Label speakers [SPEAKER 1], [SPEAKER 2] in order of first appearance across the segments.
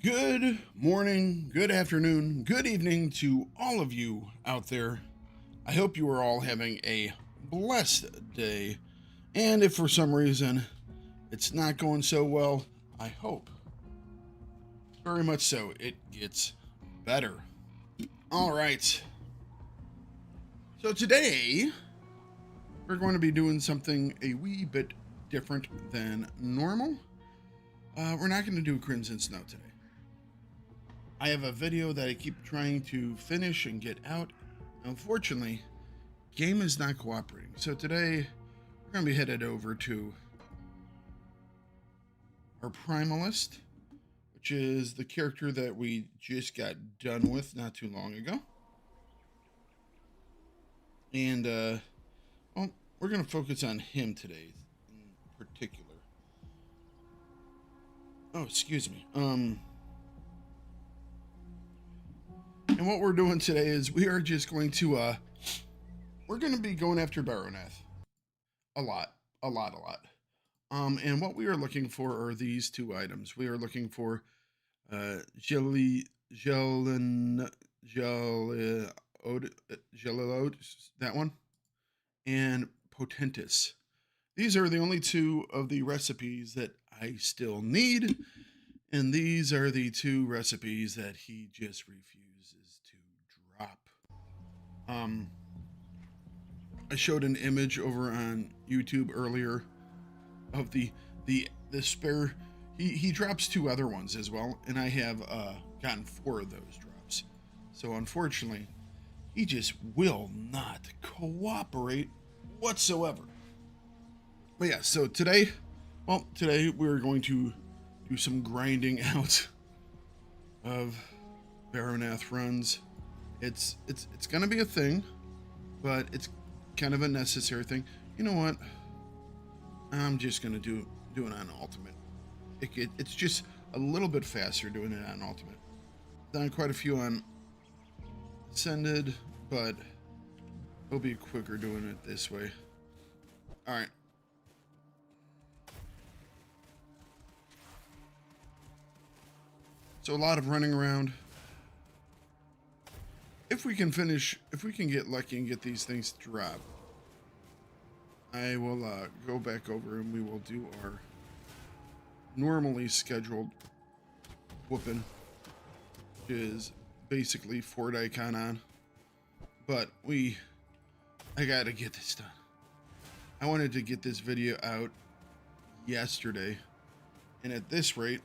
[SPEAKER 1] Good morning, good afternoon, good evening to all of you out there. I hope you are all having a blessed day. And if for some reason it's not going so well, I hope very much so it gets better. All right. So today we're going to be doing something a wee bit different than normal. We're not going to do Crimson Snow today. I have a video that I keep trying to finish and get out. Unfortunately, game is not cooperating. So today, we're going to be headed over to our Primalist, which is the character that we just got done with not too long ago. And, well, we're going to focus on him today in particular. Oh, excuse me. And what we're doing today is we are just going to, we're going to be going after Beronath. A lot. And what we are looking for are these two items. We are looking for, Gelilode, that one, and Potentis. These are the only two of the recipes that I still need. And these are the two recipes that he just refuses to drop. I showed an image over on YouTube earlier of the spare. He drops two other ones as well, and I have gotten 4 of those drops. So unfortunately, he just will not cooperate whatsoever. But yeah, so today we're going to do some grinding out of Beronath runs. It's gonna be a thing, but it's kind of a necessary thing. You know what? I'm just gonna do it on ultimate. It's just a little bit faster doing it on ultimate. Done quite a few on ascended, but it'll be quicker doing it this way. All right. So a lot of running around. If we can get lucky and get these things to drop, I will go back over and we will do our normally scheduled whooping, which is basically Fort Icon on. But I gotta get this done. I wanted to get this video out yesterday, and at this rate,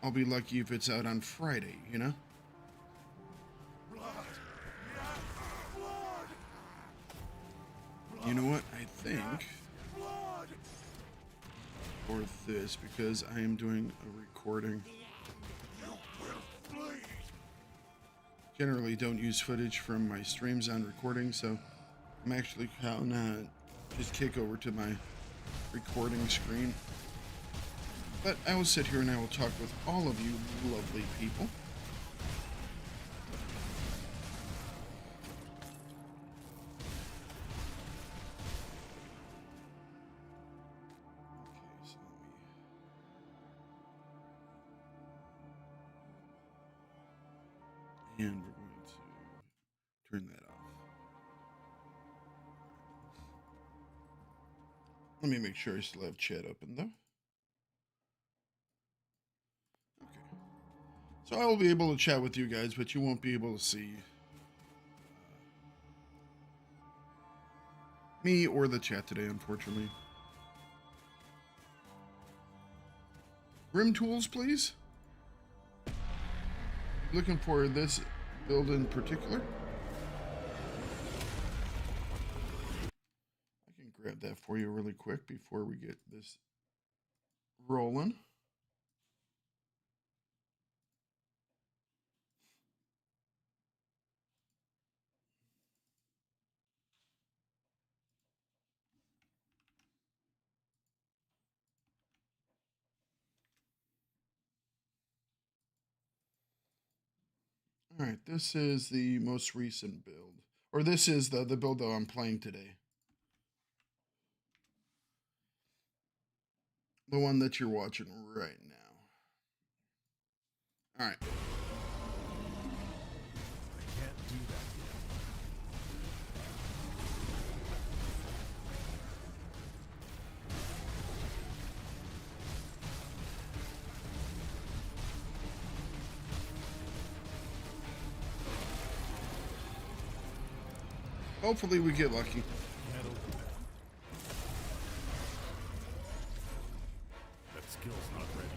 [SPEAKER 1] I'll be lucky if it's out on Friday, you know? You know what? I think for this, because I am doing a recording. Generally don't use footage from my streams on recording, so I'm actually gonna just kick over to my recording screen. But I will sit here and I will talk with all of you lovely people. And we're going to turn that off. Let me make sure I still have chat open though. Okay. So I will be able to chat with you guys, but you won't be able to see me or the chat today, unfortunately. Rim tools, please. Looking for this build in particular. I can grab that for you really quick before we get this rolling. All right, this is the most recent build, or this is the build that I'm playing today. The one that you're watching right now. All right.
[SPEAKER 2] I can't do that yet.
[SPEAKER 1] Hopefully we get lucky.
[SPEAKER 2] Can't open that. That skill's not ready.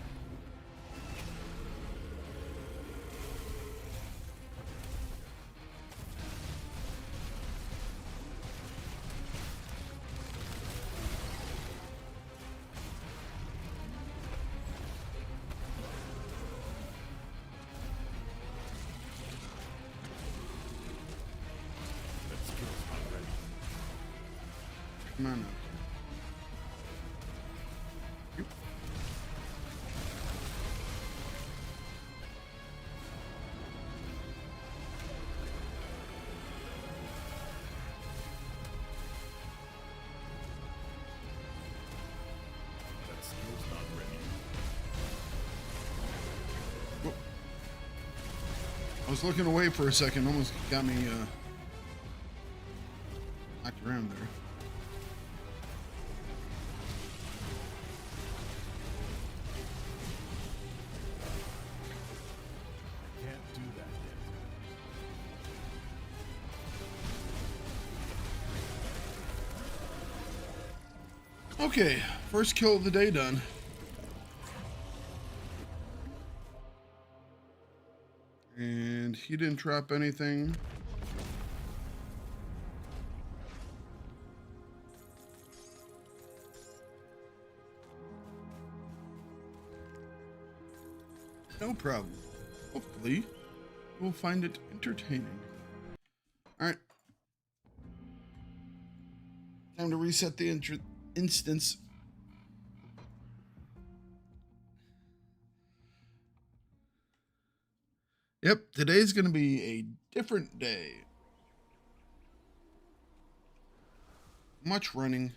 [SPEAKER 2] That skill's not ready.
[SPEAKER 1] Come on now. Yep.
[SPEAKER 2] That skill's not ready.
[SPEAKER 1] Whoop. I was looking away for a second, almost got me knocked around there.
[SPEAKER 2] I can't do that yet.
[SPEAKER 1] Okay, first kill of the day done. And he didn't drop anything. No problem. Hopefully, we'll find it entertaining. All right. Time to reset the instance. Yep, today's going to be a different day. Much running.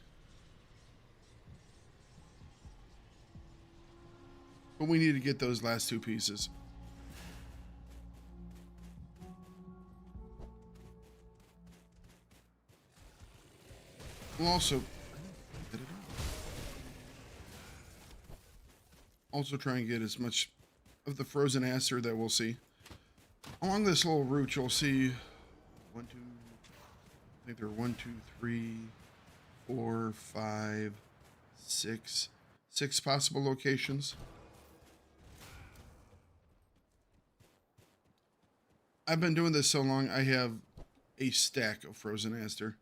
[SPEAKER 1] But we need to get those last two pieces. We'll also try and get as much of the frozen aster that we'll see. Along this little route, you'll see I think there are 1, 2, 3, 4, 5, 6 possible locations. I've been doing this so long, I have a stack of frozen aster.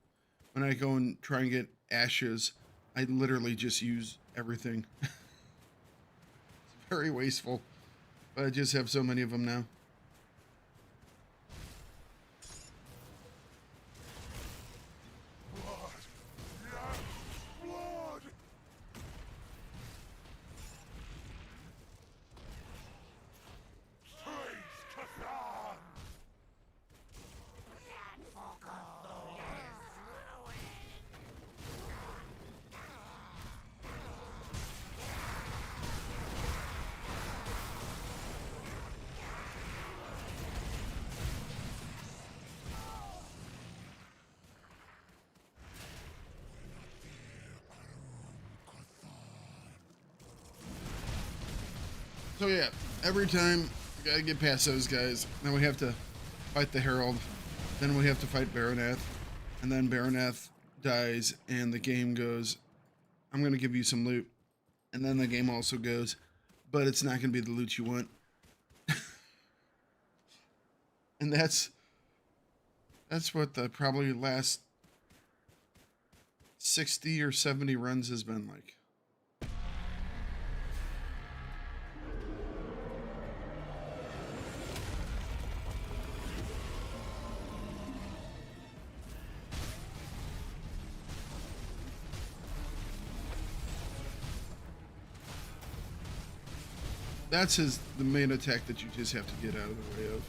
[SPEAKER 1] When I go and try and get ashes, I literally just use everything. It's very wasteful, but I just have so many of them now. So yeah, every time we gotta get past those guys, then we have to fight the Herald, then we have to fight Beronath, and then Beronath dies and the game goes, I'm gonna give you some loot, and then the game also goes, but it's not gonna be the loot you want. And that's what the probably last 60 or 70 runs has been like. That's the main attack that you just have to get out of the way of,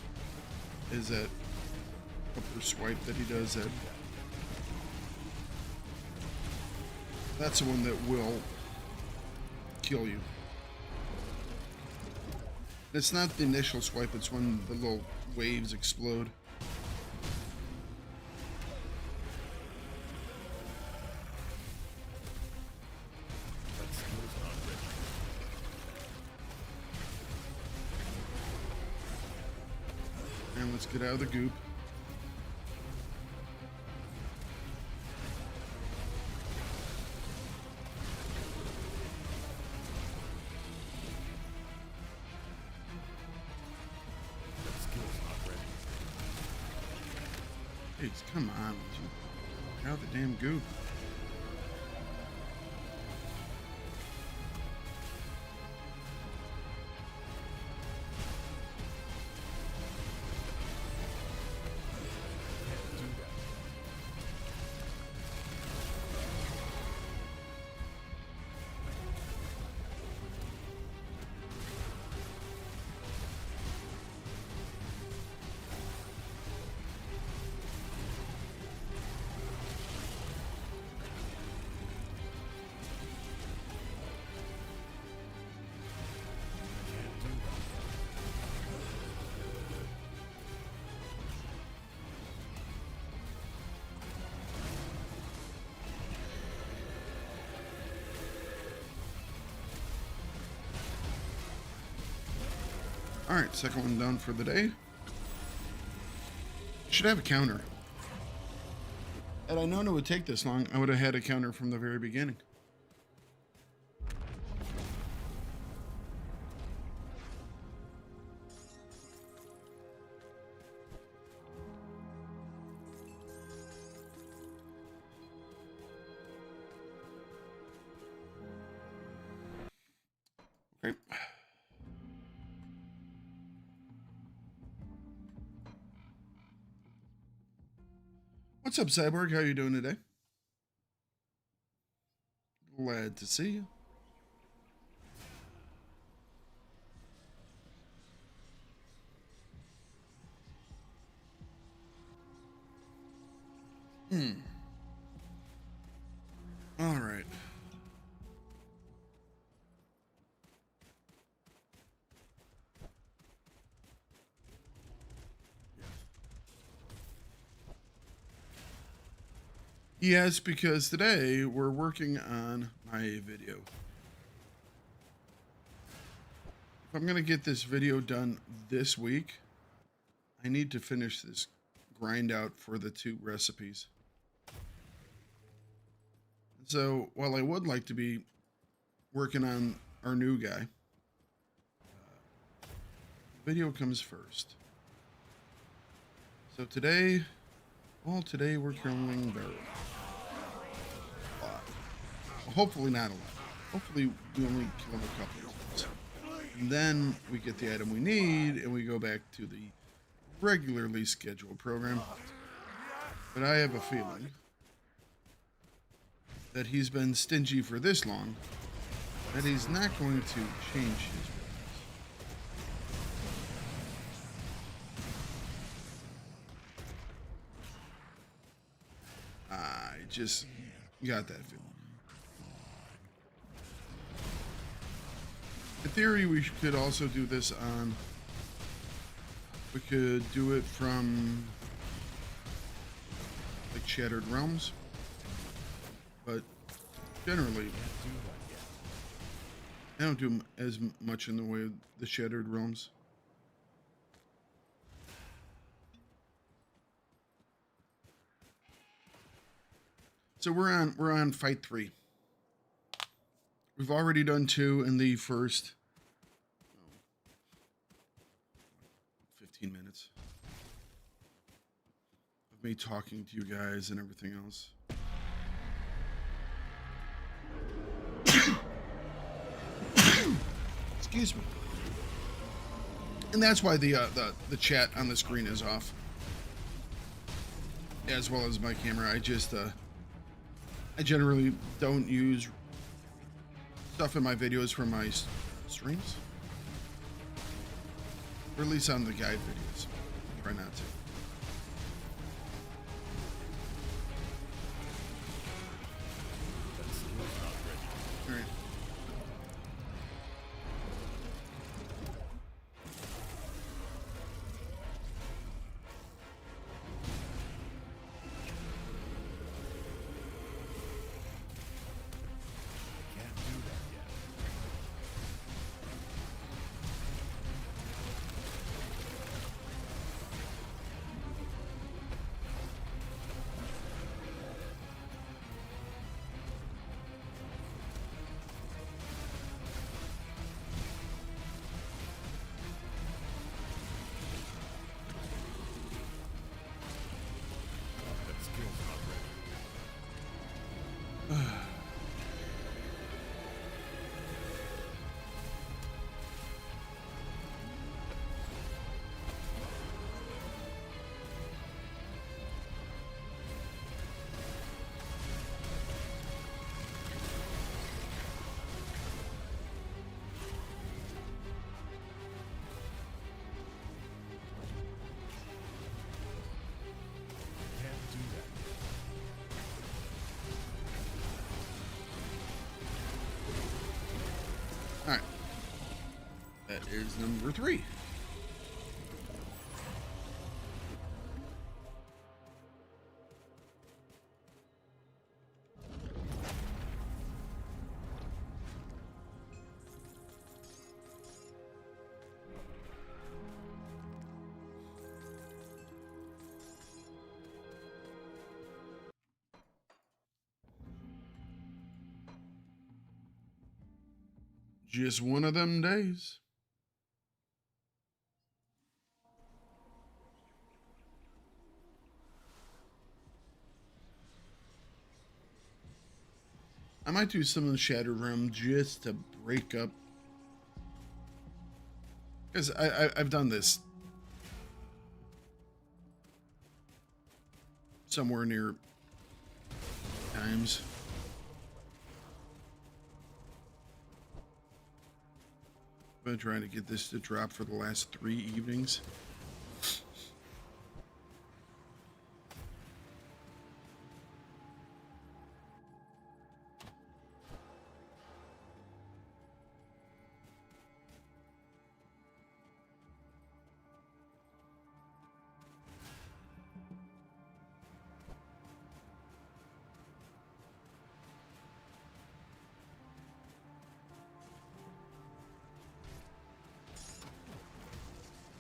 [SPEAKER 1] is that upper swipe that he does. That's the one that will kill you. It's not the initial swipe, it's when the little waves explode.
[SPEAKER 2] That skill's not ready.
[SPEAKER 1] And let's get out of the goop.
[SPEAKER 2] That skill's not ready.
[SPEAKER 1] Jeez, come on, would you get out of the damn goop?
[SPEAKER 2] Can't do that. Can't do that.
[SPEAKER 1] Alright, second one down for the day. Should have a counter. Had I known it would take this long, I would have had a counter from the very beginning. Okay. What's up, Cyborg? How you doing today? Glad to see you. All right. Yes, because today we're working on my video. If I'm going to get this video done this week, I need to finish this grind out for the 2 recipes. So while I would like to be working on our new guy, video comes first. So today, well, today we're killing Beronath. Hopefully not a lot. Hopefully we only kill him a couple of times. And then we get the item we need and we go back to the regularly scheduled program. But I have a feeling that he's been stingy for this long that he's not going to change his ways. I just got that feeling. In theory, we could also do this on... We could do it from... like Shattered Realms. But generally, I don't do as much in the way of the Shattered Realms. So we're on fight 3. We've already done 2 in the first 15 minutes of me talking to you guys and everything else. Excuse me. And that's why the chat on the screen is off, as well as my camera. I generally don't use stuff in my videos for my streams, or at least on the guide videos. Try not to. All right. That is number 3. Just one of them days. I might do some of the Shattered Realm just to break up. Because I've done this somewhere near times. I've been trying to get this to drop for the last 3 evenings.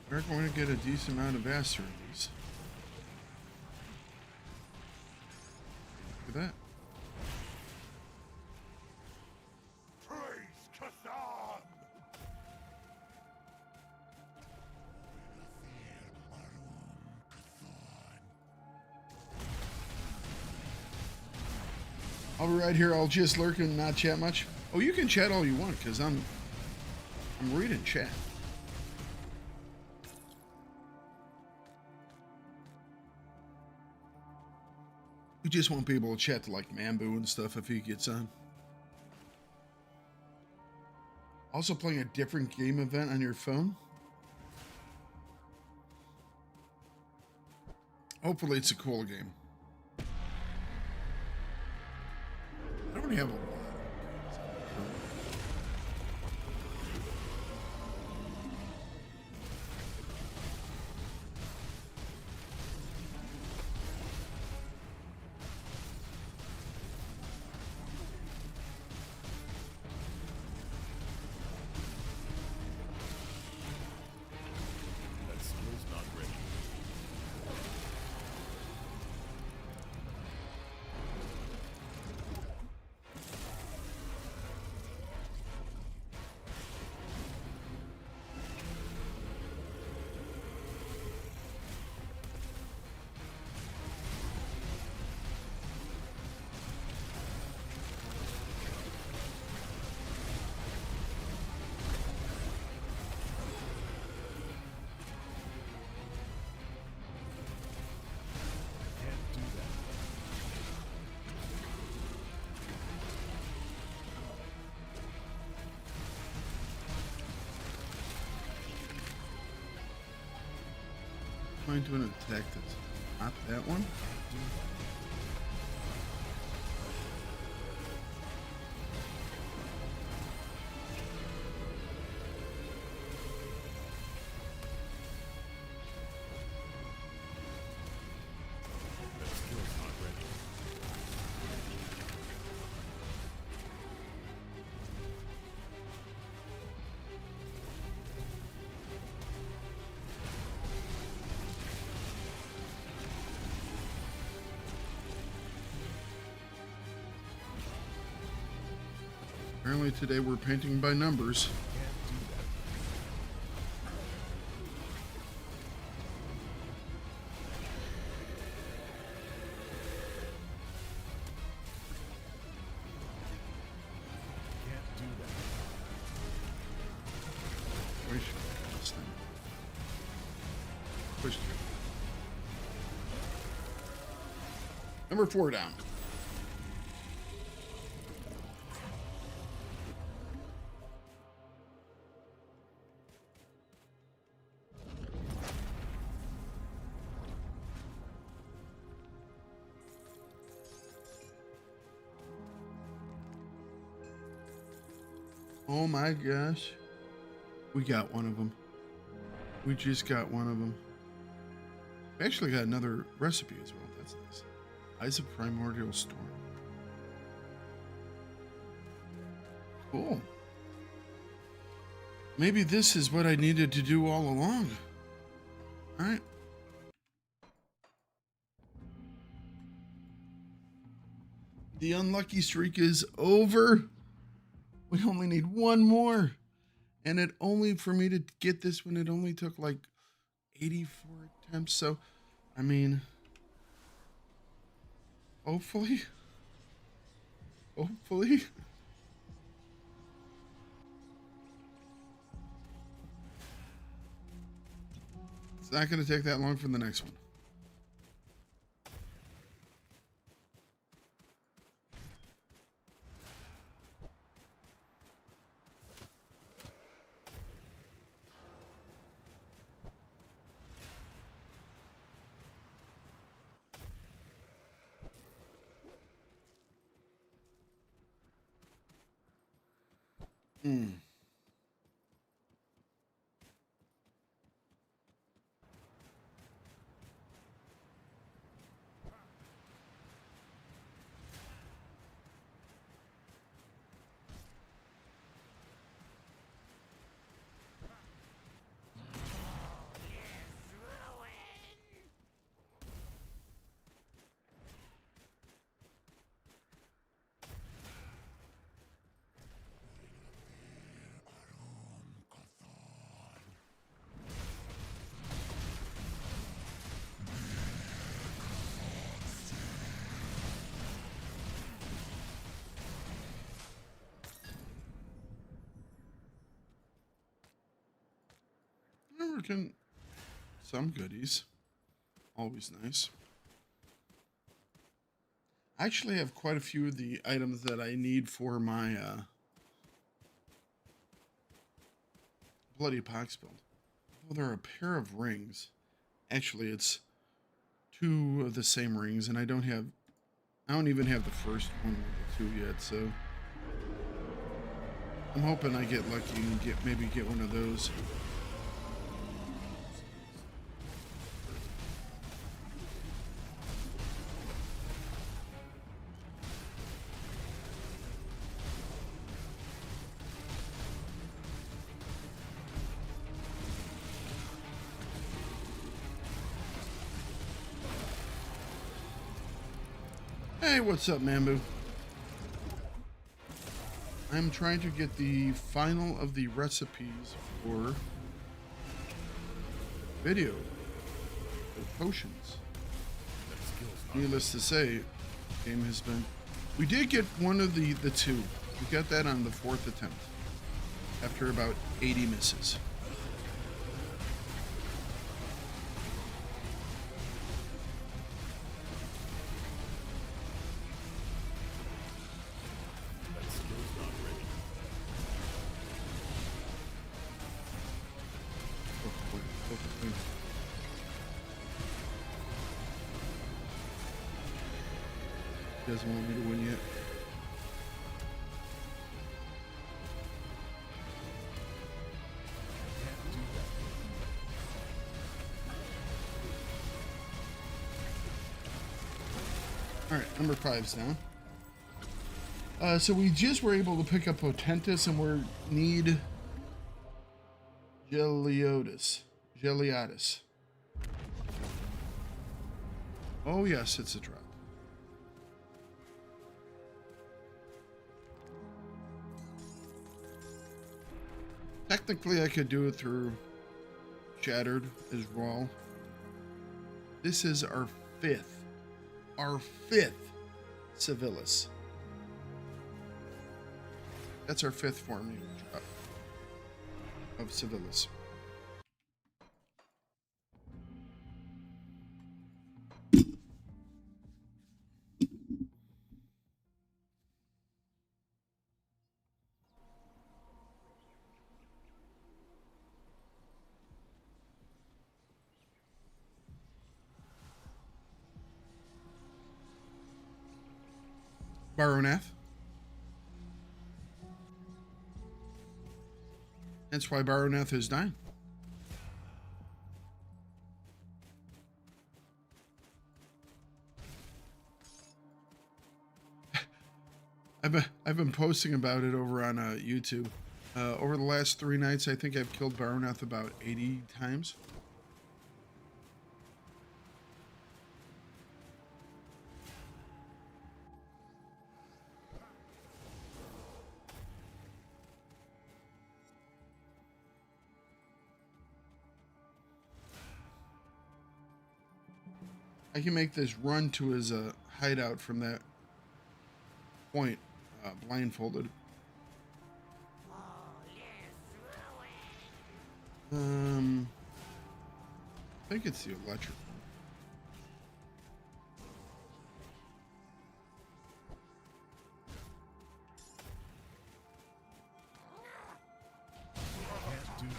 [SPEAKER 1] We're going to get a decent amount of Aster release. Look at that.
[SPEAKER 2] Praise Kathan!
[SPEAKER 1] I'll be right here. I'll just lurk and not chat much. Oh, you can chat all you want because I'm reading chat. We just won't be able to chat to like Mambu and stuff if he gets on. Also playing a different game event on your phone. Hopefully it's a cool game. I don't have a lot.
[SPEAKER 2] That skill's not ready. Can't do that.
[SPEAKER 1] Trying to an attack that's not that one.
[SPEAKER 2] That skill's not ready.
[SPEAKER 1] Apparently today we're painting by numbers.
[SPEAKER 2] Can't do that. Can't do that.
[SPEAKER 1] Where should I put this thing? Push through. Number 4 down. Oh my gosh. We got one of them. We just got one of them. We actually got another recipe as well. That's nice. Eyes of Primordial Storm. Cool. Maybe this is what I needed to do all along. All right. The unlucky streak is over. We only need one more. And it only, for me to get this one, it only took like 84 attempts. So, I mean, hopefully. It's not going to take that long for the next one. We're getting some goodies. Always nice. I actually have quite a few of the items that I need for my Bloody Pox build. Well, there are a pair of rings. Actually, it's two of the same rings, and I don't even have the first one with the two yet, so I'm hoping I get lucky and maybe get one of those. Hey, what's up, Mambu? I'm trying to get the final of the recipes for video, for potions. Needless to say, the game has been... We did get one of the two. We got that on the 4th attempt, after about 80 misses. Doesn't want me to win yet. All right, number 5's down. So we just were able to pick up Potentus, and we need Geliodis. Oh yes, it's a drop. Technically, I could do it through Shattered as well. This is our fifth Civilis. That's our 5th formula drop of Civilis. Beronath. Hence why Beronath is dying. I've been posting about it over on YouTube. Over the last 3 nights, I think I've killed Beronath about 80 times. I can make this run to his hideout from that point blindfolded. I think it's the electric.
[SPEAKER 2] Can't do that.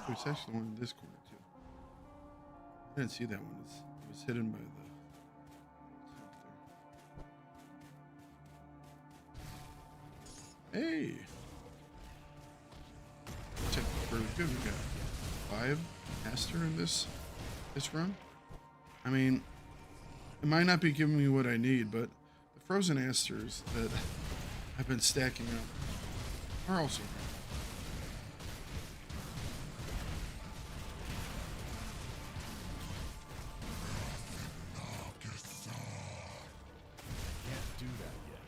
[SPEAKER 1] There's actually one in this corner too. I didn't see that one. It was hidden by the top there. Hey! Check pretty good. We got 5 Aster in this run. I mean, it might not be giving me what I need, but the frozen Asters that I've been stacking up are also good.
[SPEAKER 2] Can't do that yet.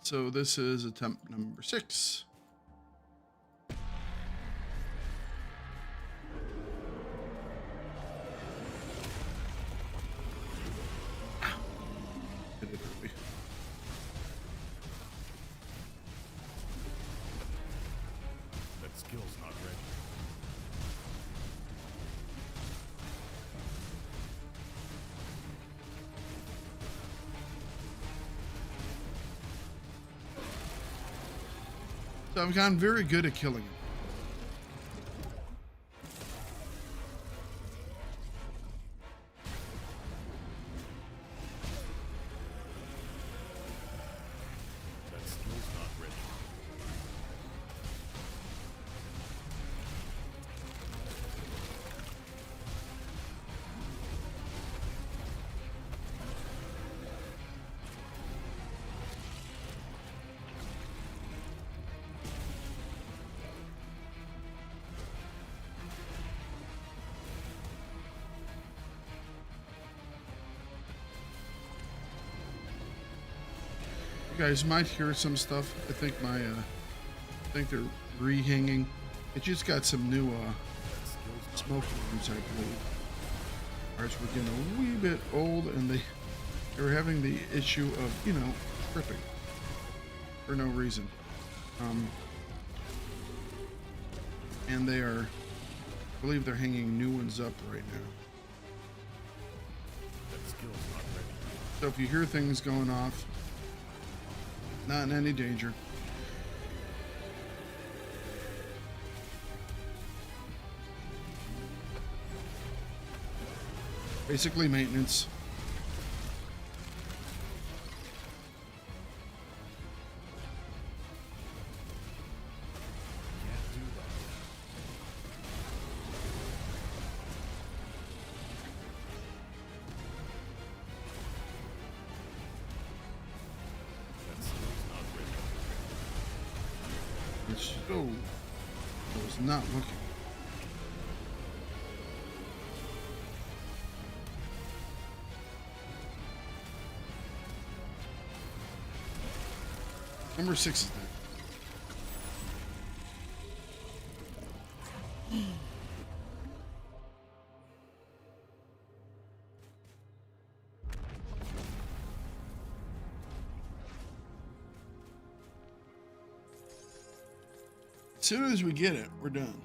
[SPEAKER 1] So this is attempt number 6. Hit it early.
[SPEAKER 2] That skill's not ready.
[SPEAKER 1] So I've gotten very good at killing him.
[SPEAKER 2] That skill's not ready.
[SPEAKER 1] You guys might hear some stuff. I think I think they're rehanging. It just got some new
[SPEAKER 2] That skill's not
[SPEAKER 1] smoke rooms, I believe. Ours were getting a wee bit old, and they were having the issue of, you know, tripping for no reason. And they are, I believe they're hanging new ones up right now.
[SPEAKER 2] That skill's not ready.
[SPEAKER 1] So if you hear things going off, not in any danger. Basically maintenance.
[SPEAKER 2] Can't do that. That skill's not ready.
[SPEAKER 1] It's so, I was not looking. Number 6 is there. As soon as we get it, we're done.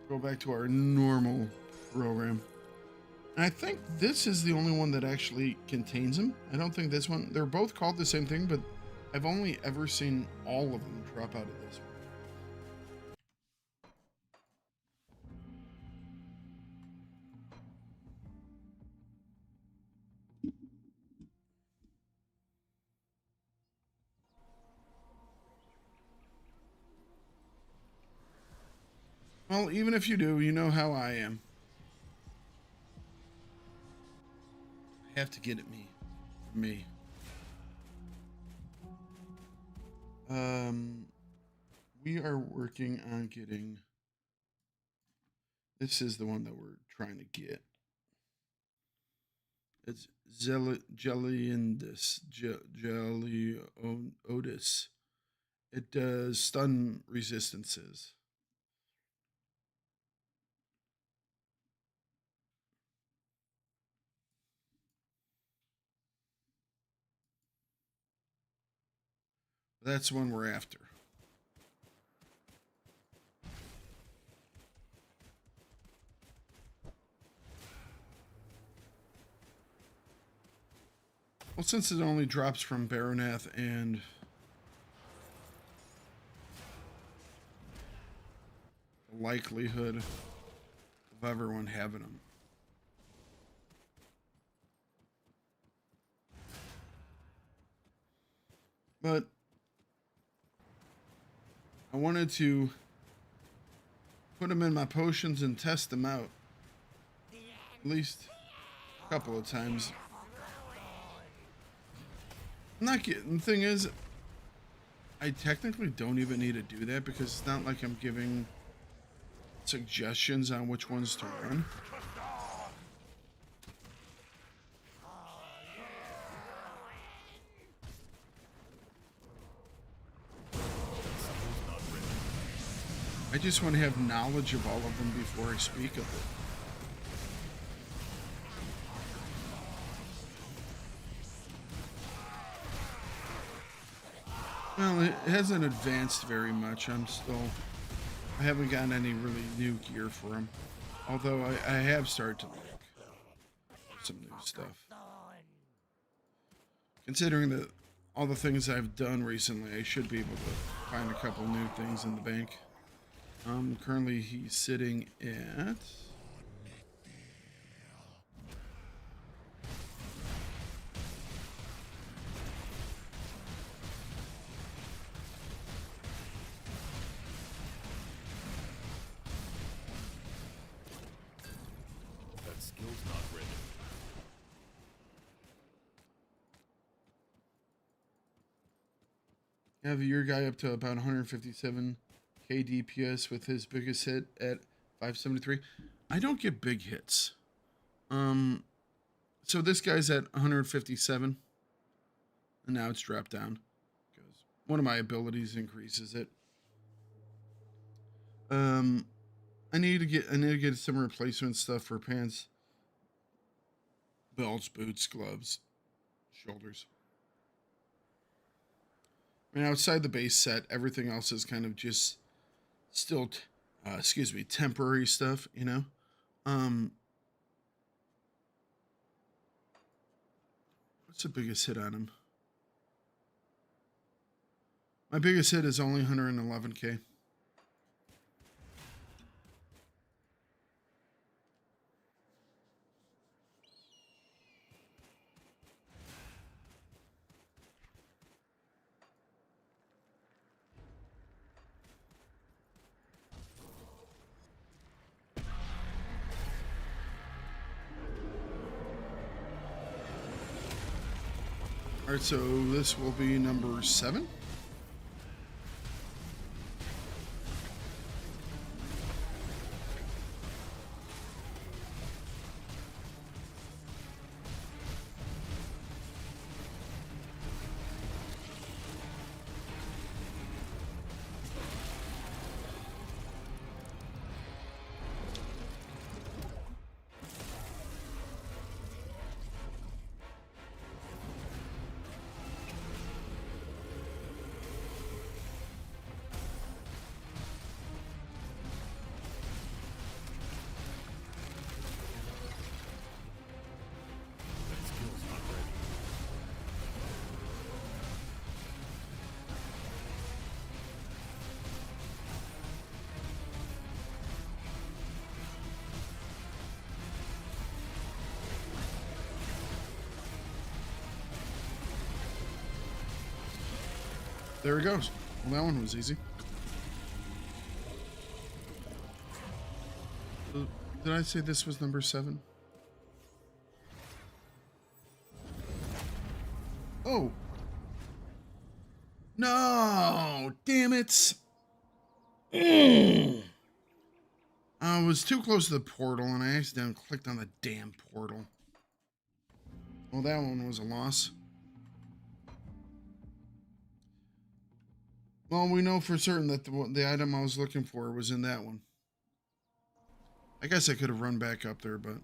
[SPEAKER 1] Go back to our normal program. And I think this is the only one that actually contains them. I don't think this one. They're both called the same thing, but I've only ever seen all of them drop out of this one. Well, even if you do, you know how I am. I have to get at me. Me. We are working on getting... This is the one that we're trying to get. It's Jellyindus. Jellyotis. It does stun resistances. That's one we're after. Well, since it only drops from Beronath and the likelihood of everyone having them. But I wanted to put them in my potions and test them out. At least a couple of times. I'm not getting, the thing is, I technically don't even need to do that because it's not like I'm giving suggestions on which ones to run. I just want to have knowledge of all of them before I speak of it. Well, it hasn't advanced very much. I haven't gotten any really new gear for him. Although I have started to look for some new stuff. Considering that all the things I've done recently, I should be able to find a couple new things in the bank. Currently he's sitting at...
[SPEAKER 2] That skill's not ready.
[SPEAKER 1] Have your guy up to about 157 KDPS with his biggest hit at 573. I don't get big hits. So this guy's at 157, and now it's dropped down because one of my abilities increases it. I need to get some replacement stuff for pants, belts, boots, gloves, shoulders. I mean, outside the base set, everything else is kind of just still, temporary stuff, you know? What's the biggest hit on him? My biggest hit is only 111k. All right, so this will be number 7. There it goes. Well, that one was easy. Did I say this was number 7? Oh. No! Damn it! I was too close to the portal and I accidentally clicked on the damn portal. Well, that one was a loss. Well, we know for certain that the item I was looking for was in that one. I guess I could have run back up there, but...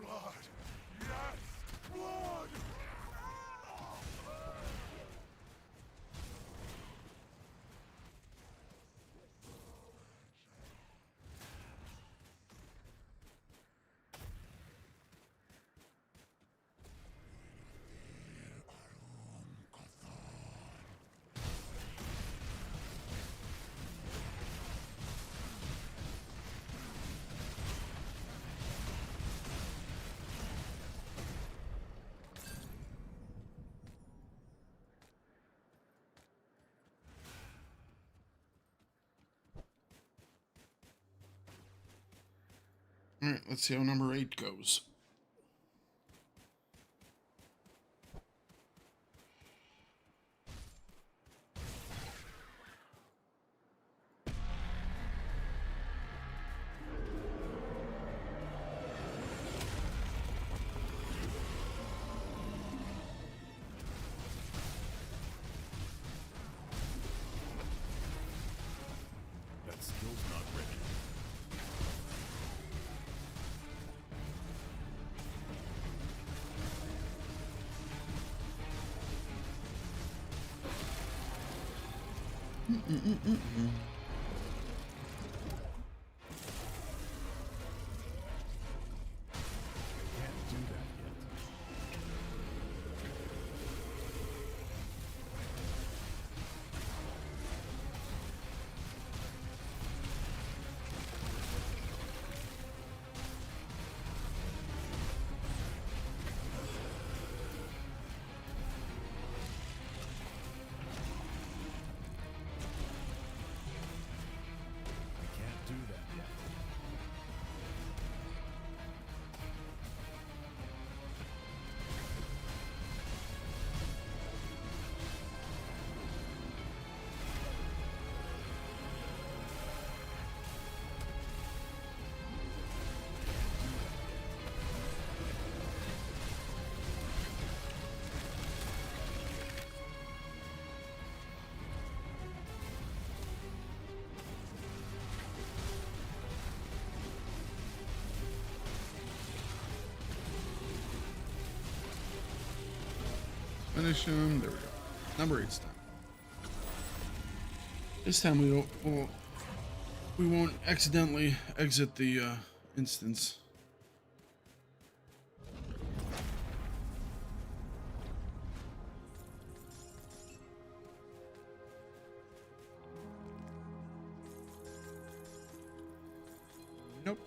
[SPEAKER 2] Blood! Yes! Blood!
[SPEAKER 1] Alright, let's see how number 8 goes.
[SPEAKER 2] That skill's not ready. Can't do that yet. I can't do that yet.
[SPEAKER 1] Finish him. There we go. Number 8's time. This time we won't accidentally exit the instance. Nope.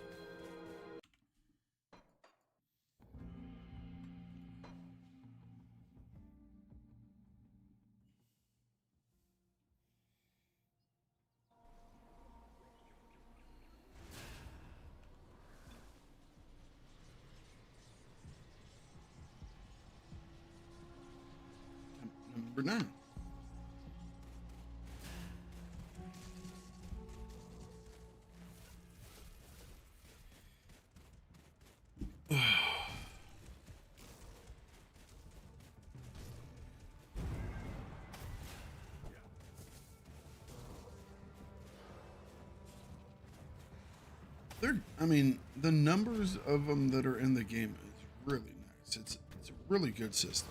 [SPEAKER 1] Number 9. I mean, the numbers of them that are in the game is really nice. It's a really good system.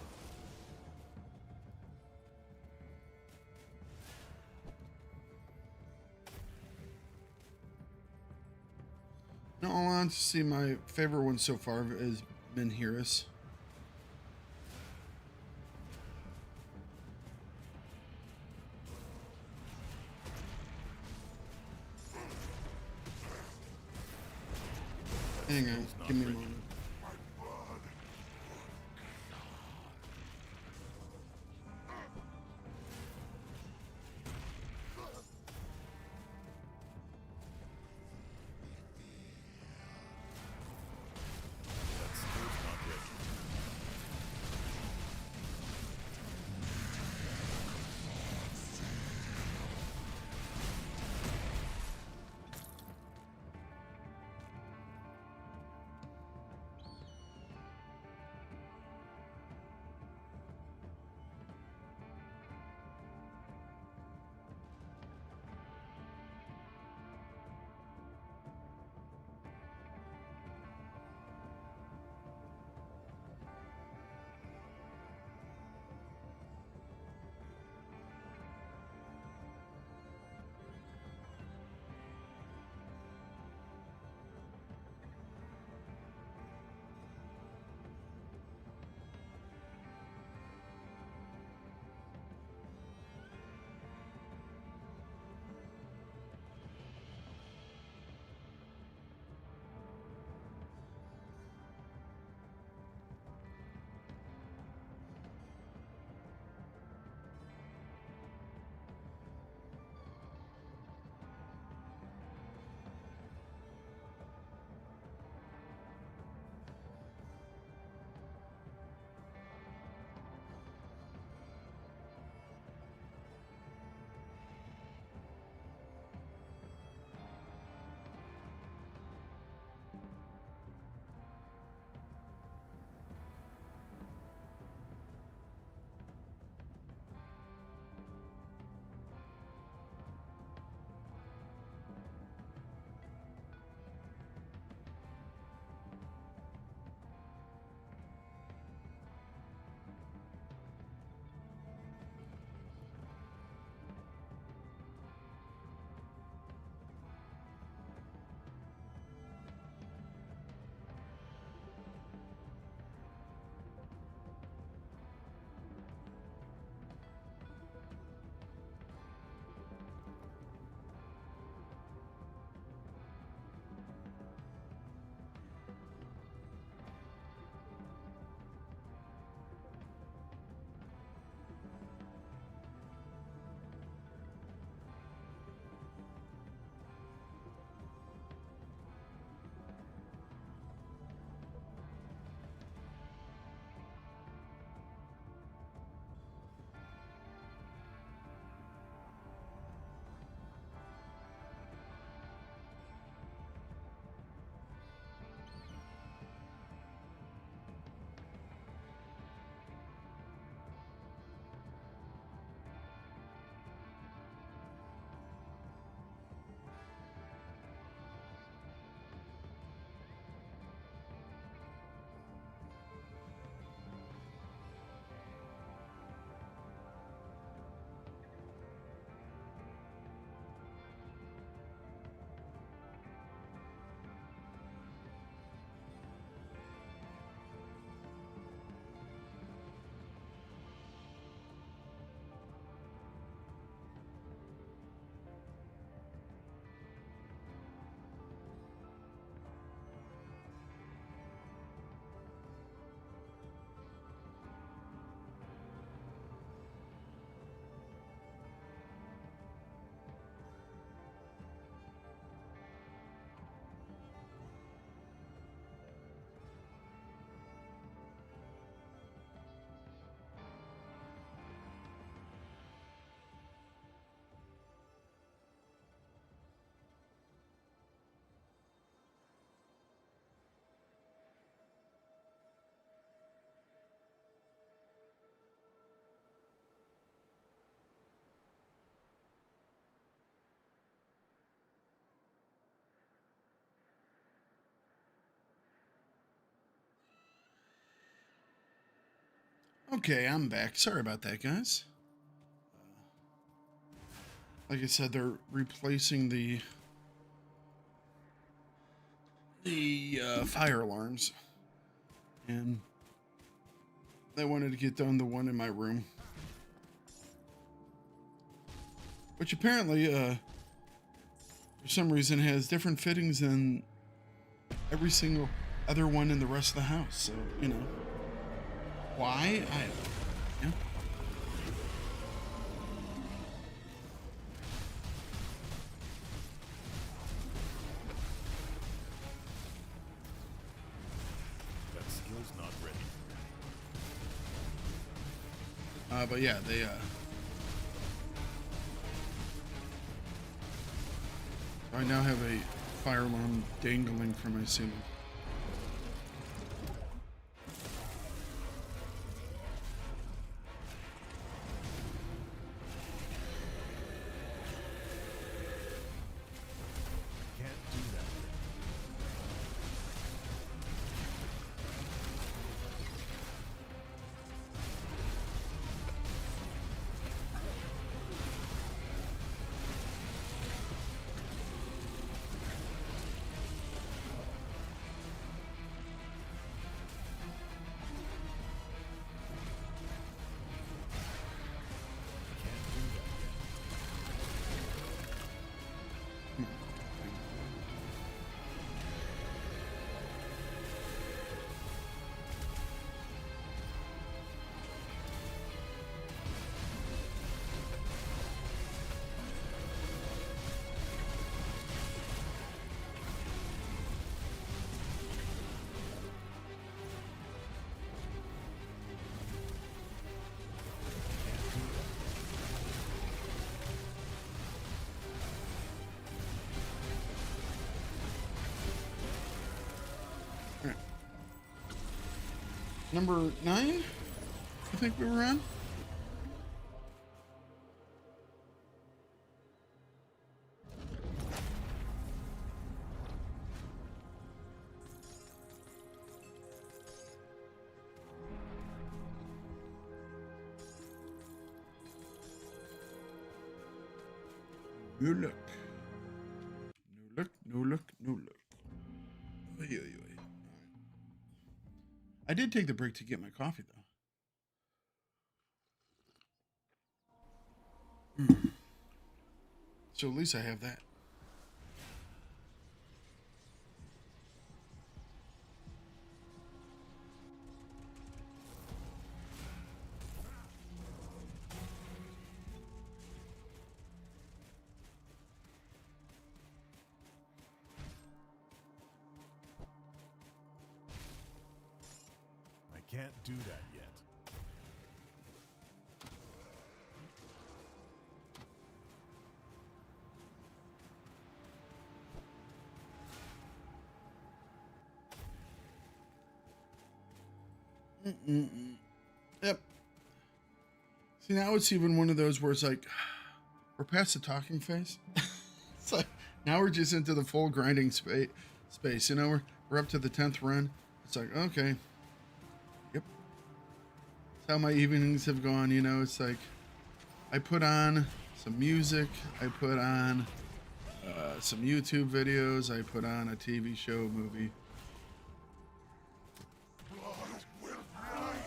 [SPEAKER 1] In all honesty, my favorite one so far is Minhiris. Hang on, give me a moment.
[SPEAKER 2] That skill's not ready.
[SPEAKER 1] Okay, I'm back. Sorry about that, guys. Like I said, they're replacing the fire alarms, and I wanted to get done the one in my room, which apparently, for some reason, has different fittings than every single other one in the rest of the house. So, you know, why? I don't know. Yeah.
[SPEAKER 2] That skill's not ready.
[SPEAKER 1] But yeah, they I now have a fire alarm dangling from my ceiling.
[SPEAKER 2] Can't do that.
[SPEAKER 1] Number 9, I think we were on. No look. No look, no look, no look. Oy, oy, oy. I did take the break to get my coffee, though. So at least I have that.
[SPEAKER 2] I can't do that yet.
[SPEAKER 1] Yep. See, now it's even one of those where it's like, we're past the talking phase. It's like, now we're just into the full grinding space. You know, we're up to the 10th run. It's like, okay. Yep. That's how my evenings have gone, you know. It's like, I put on some music. I put on some YouTube videos. I put on a TV show, movie.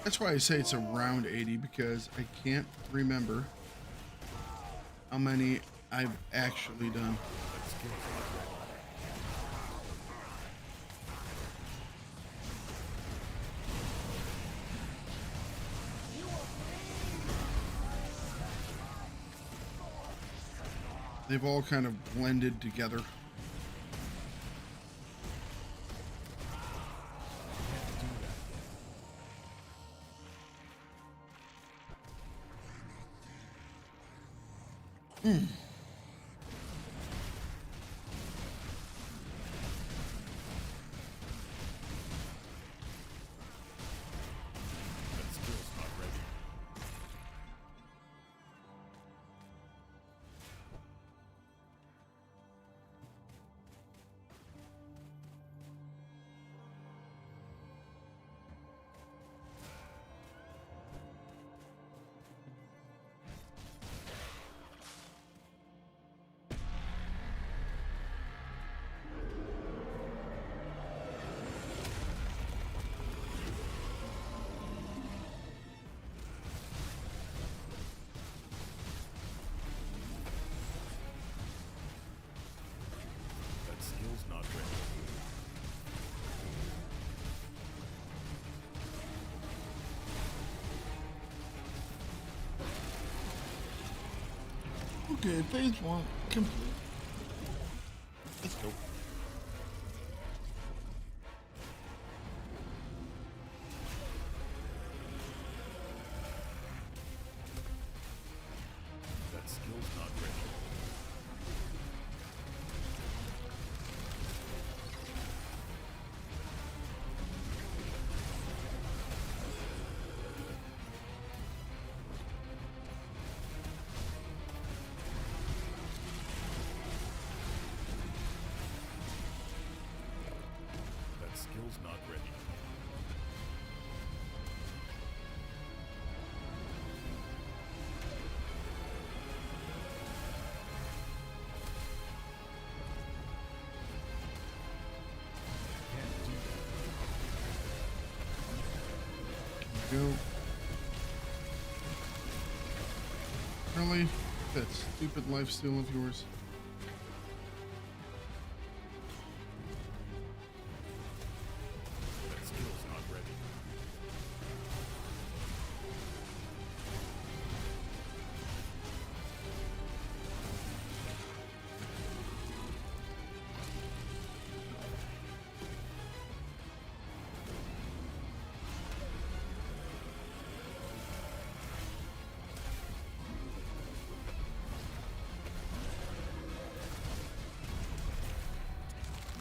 [SPEAKER 1] That's why I say it's around 80, because I can't remember how many I've actually done. They've all kind of blended together.
[SPEAKER 2] That skill's not ready.
[SPEAKER 1] Okay, phase 1 complete. Let's go.
[SPEAKER 2] That skill's not ready. That skill's not ready. Can't do that.
[SPEAKER 1] Go. Really? That stupid lifesteal of yours.
[SPEAKER 2] That skill's not ready.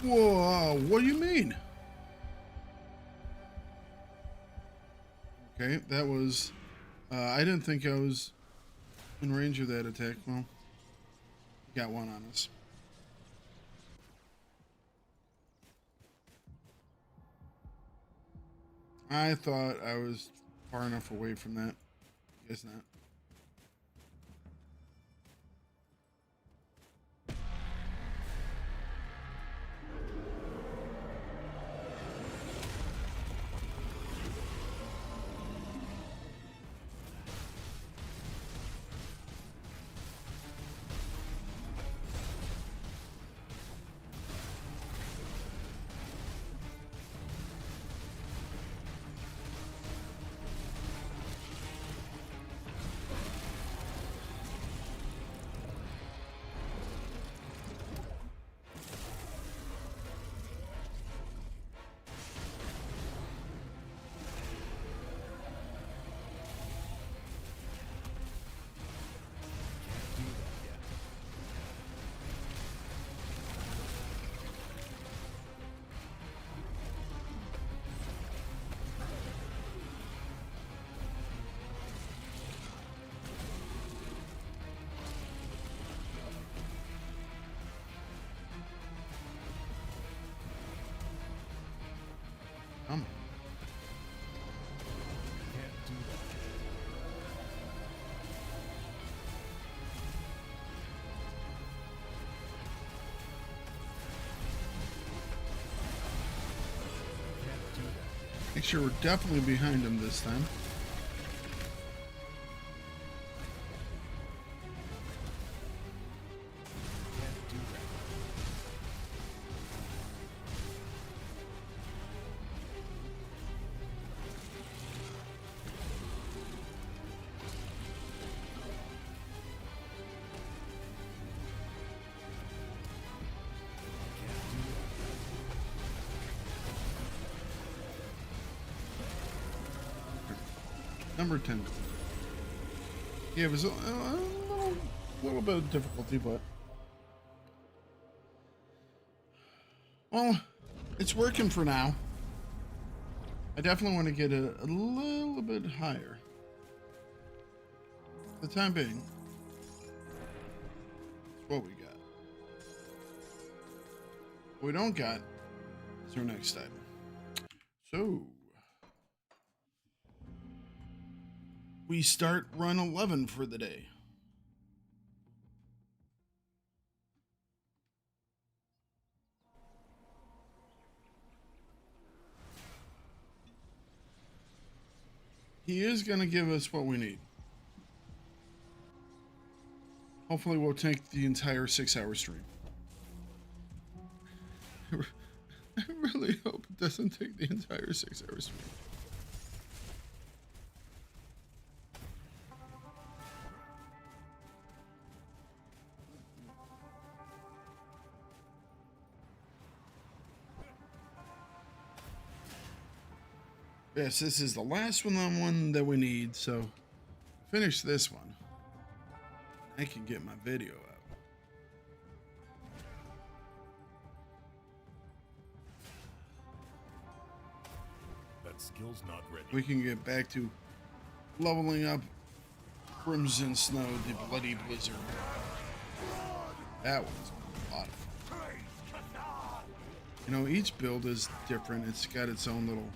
[SPEAKER 1] Whoa, what do you mean? Okay, that was... I didn't think I was in range of that attack. Well, got one on us. I thought I was far enough away from that. Guess not. Come on.
[SPEAKER 2] Can't do that. Can't do that.
[SPEAKER 1] Make sure we're definitely behind him this time.
[SPEAKER 2] Can't do that.
[SPEAKER 1] Number 10. Yeah, it was a little bit of difficulty, but... Well, it's working for now. I definitely want to get a little bit higher. For the time being, it's what we got. What we don't got is our next item. So... we start run 11 for the day. He is going to give us what we need. Hopefully we'll take the entire 6-hour stream. I really hope it doesn't take the entire 6-hour stream. Yes, this is the last one that we need, so finish this one. I can get my video out.
[SPEAKER 2] That skill's not ready.
[SPEAKER 1] We can get back to leveling up Crimson Snow, the Bloody Blizzard. That was a lot of fun. You know, each build is different. It's got its own little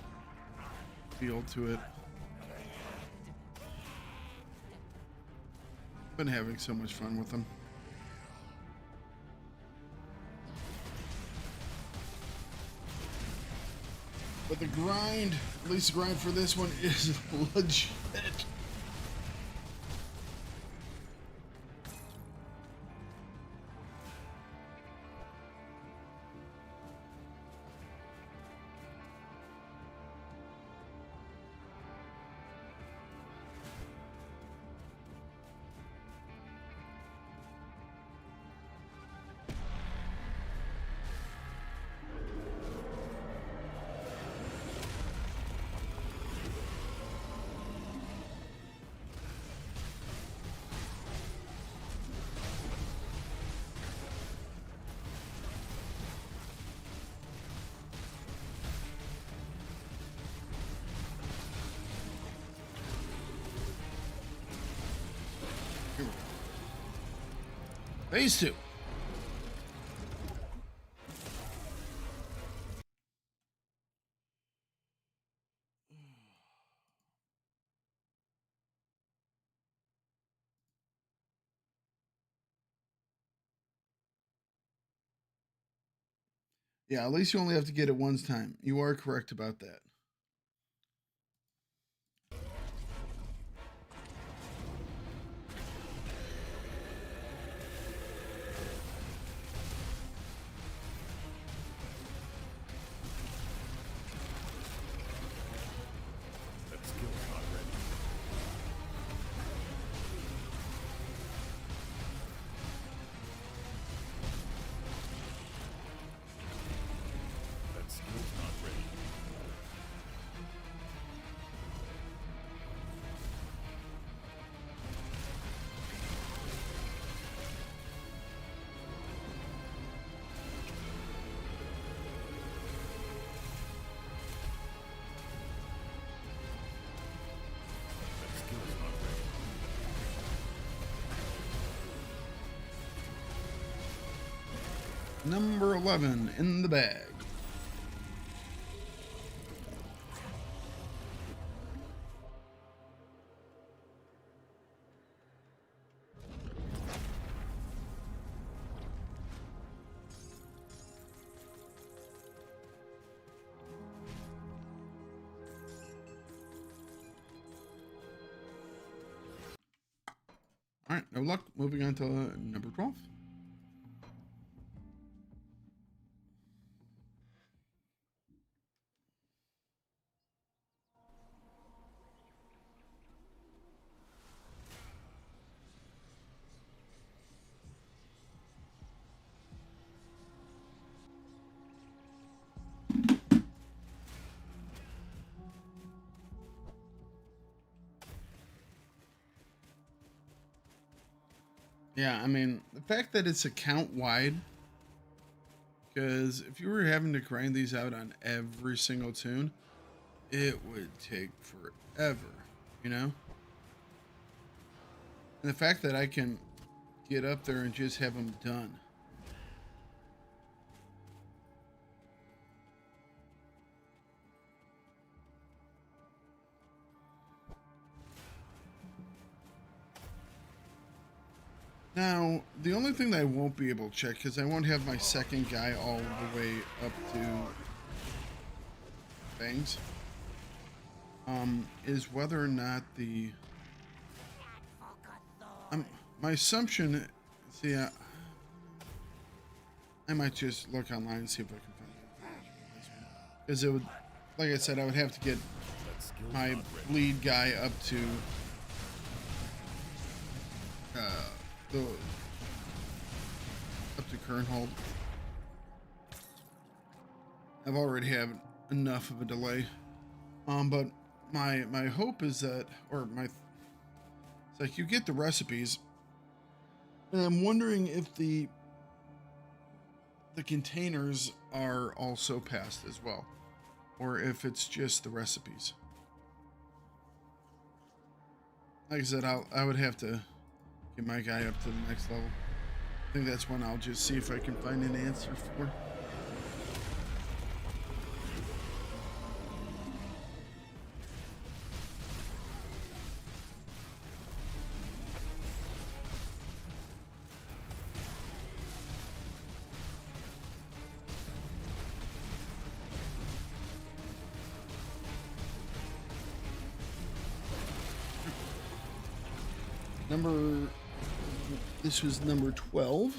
[SPEAKER 1] feel to it. Been having so much fun with them. But the grind, at least the grind for this one, is legit. Phase 2. Yeah, at least you only have to get it once time. You are correct about that.
[SPEAKER 2] That skill's not ready. That skill's not ready. That skill's not ready.
[SPEAKER 1] Number 11 in the bag. All right, no luck. Moving on to number 12. Yeah, I mean, the fact that it's account wide, because if you were having to grind these out on every single tune, it would take forever, you know? And the fact that I can get up there and just have them done. Now, the only thing that I won't be able to check, because I won't have my second guy all the way up to Fangs, is whether or not the... my assumption, see, I might just look online and see if I can find it. Because it would, like I said, I would have to get my lead guy up to up to current hold. I've already had enough of a delay. But my hope is that, it's like you get the recipes, and I'm wondering if the containers are also passed as well, or if it's just the recipes. Like I said, I would have to get my guy up to the next level. I think that's when I'll just see if I can find an answer for. This was number 12.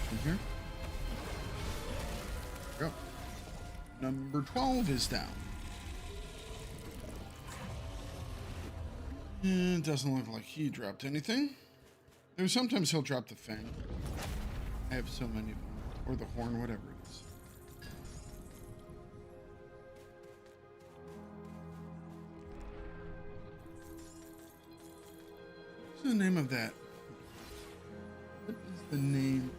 [SPEAKER 1] From here. Yep. Number 12 is down. And it doesn't look like he dropped anything. There's sometimes he'll drop the fang. I have so many of them. Or the horn, whatever it is. What's the name of that? What is the name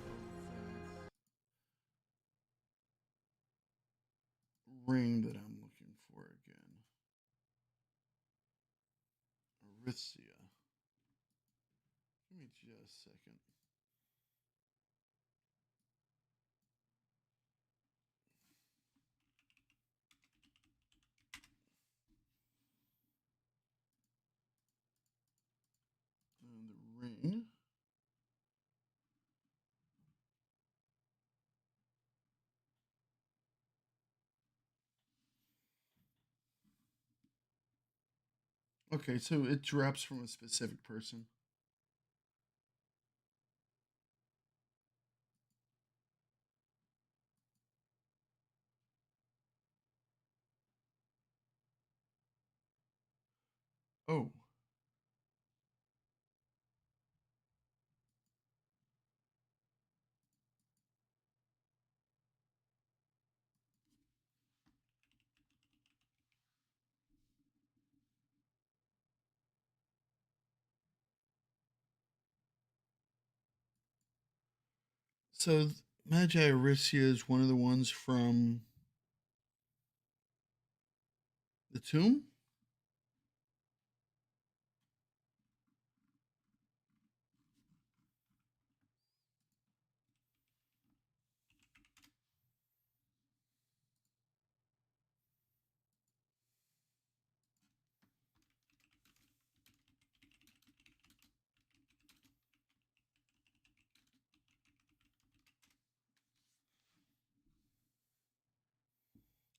[SPEAKER 1] ring that I'm looking for again? Arisia. Give me just a second. And the ring. Okay, so it drops from a specific person. Oh. So Magi Arisia is one of the ones from the tomb?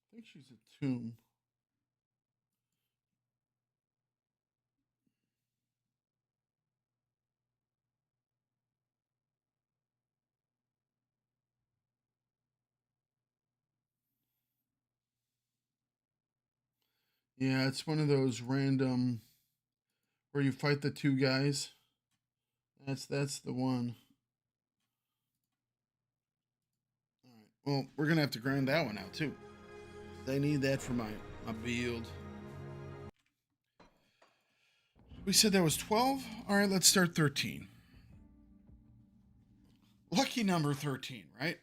[SPEAKER 1] I think she's a tomb. Yeah, it's one of those random where you fight the two guys. That's the one. All right. Well, we're gonna have to grind that one out too. I need that for my build. We said that was 12. All right, let's start 13. Lucky number 13, right?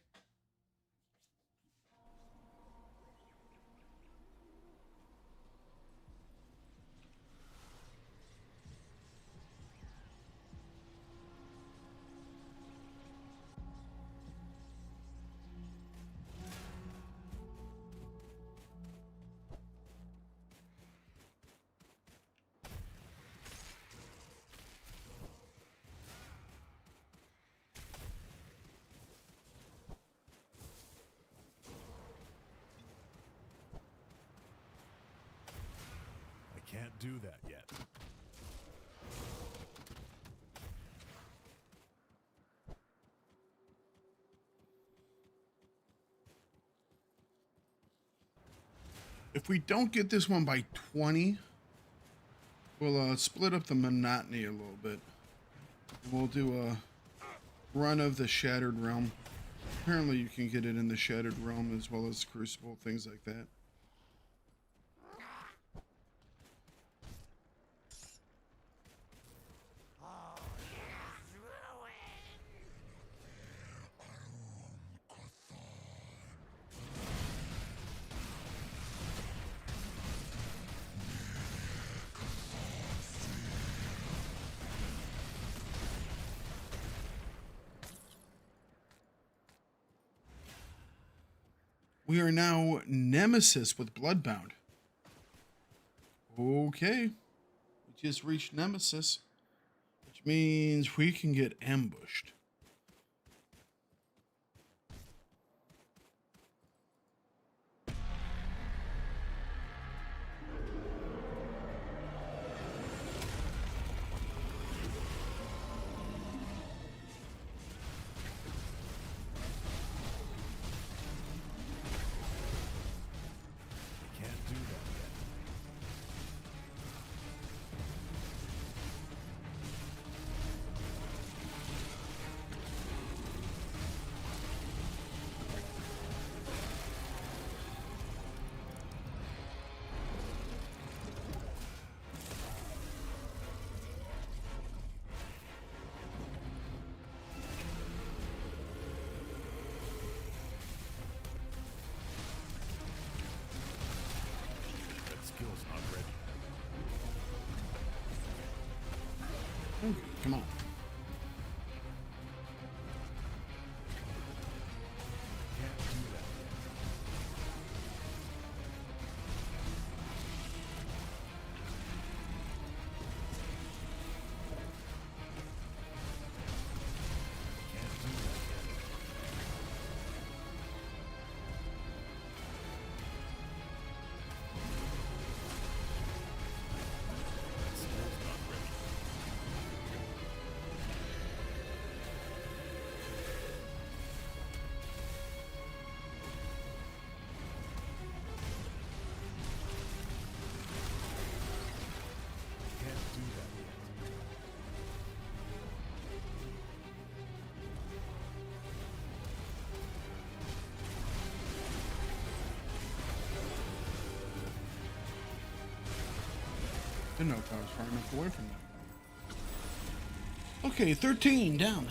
[SPEAKER 2] do that yet.
[SPEAKER 1] If we don't get this one by 20, we'll split up the monotony a little bit. We'll do a run of the Shattered Realm. Apparently you can get it in the Shattered Realm as well as Crucible, things like that. We are now Nemesis with Bloodbound. Okay. We just reached Nemesis, which means we can get ambushed.
[SPEAKER 2] Can't do that yet. That skill's not ready.
[SPEAKER 1] Okay, come on.
[SPEAKER 2] Can't do that yet. Can't do that yet. That skill's not ready. Can't do that yet.
[SPEAKER 1] Didn't know if I was far enough away from that. Okay, 13 down.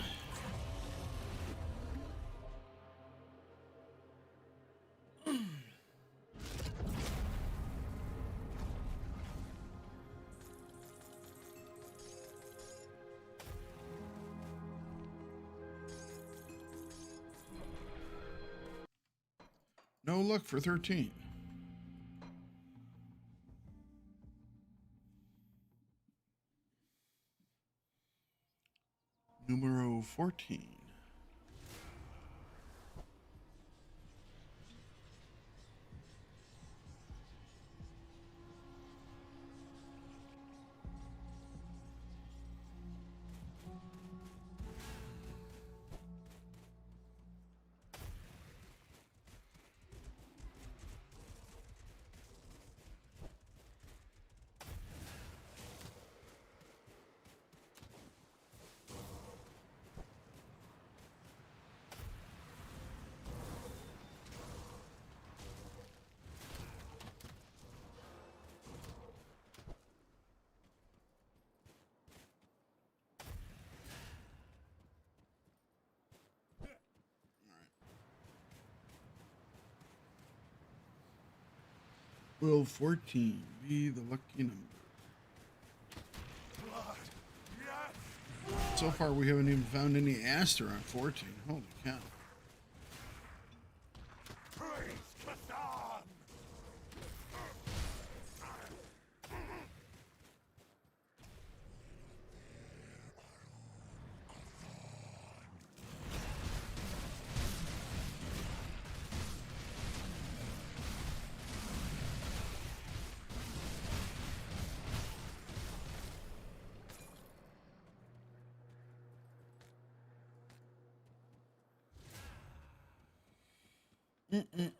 [SPEAKER 1] No luck for 13. Numero 14. Will 14 be the lucky number? So far, we haven't even found any Aster on 14. Holy cow. Mm-mm-mm.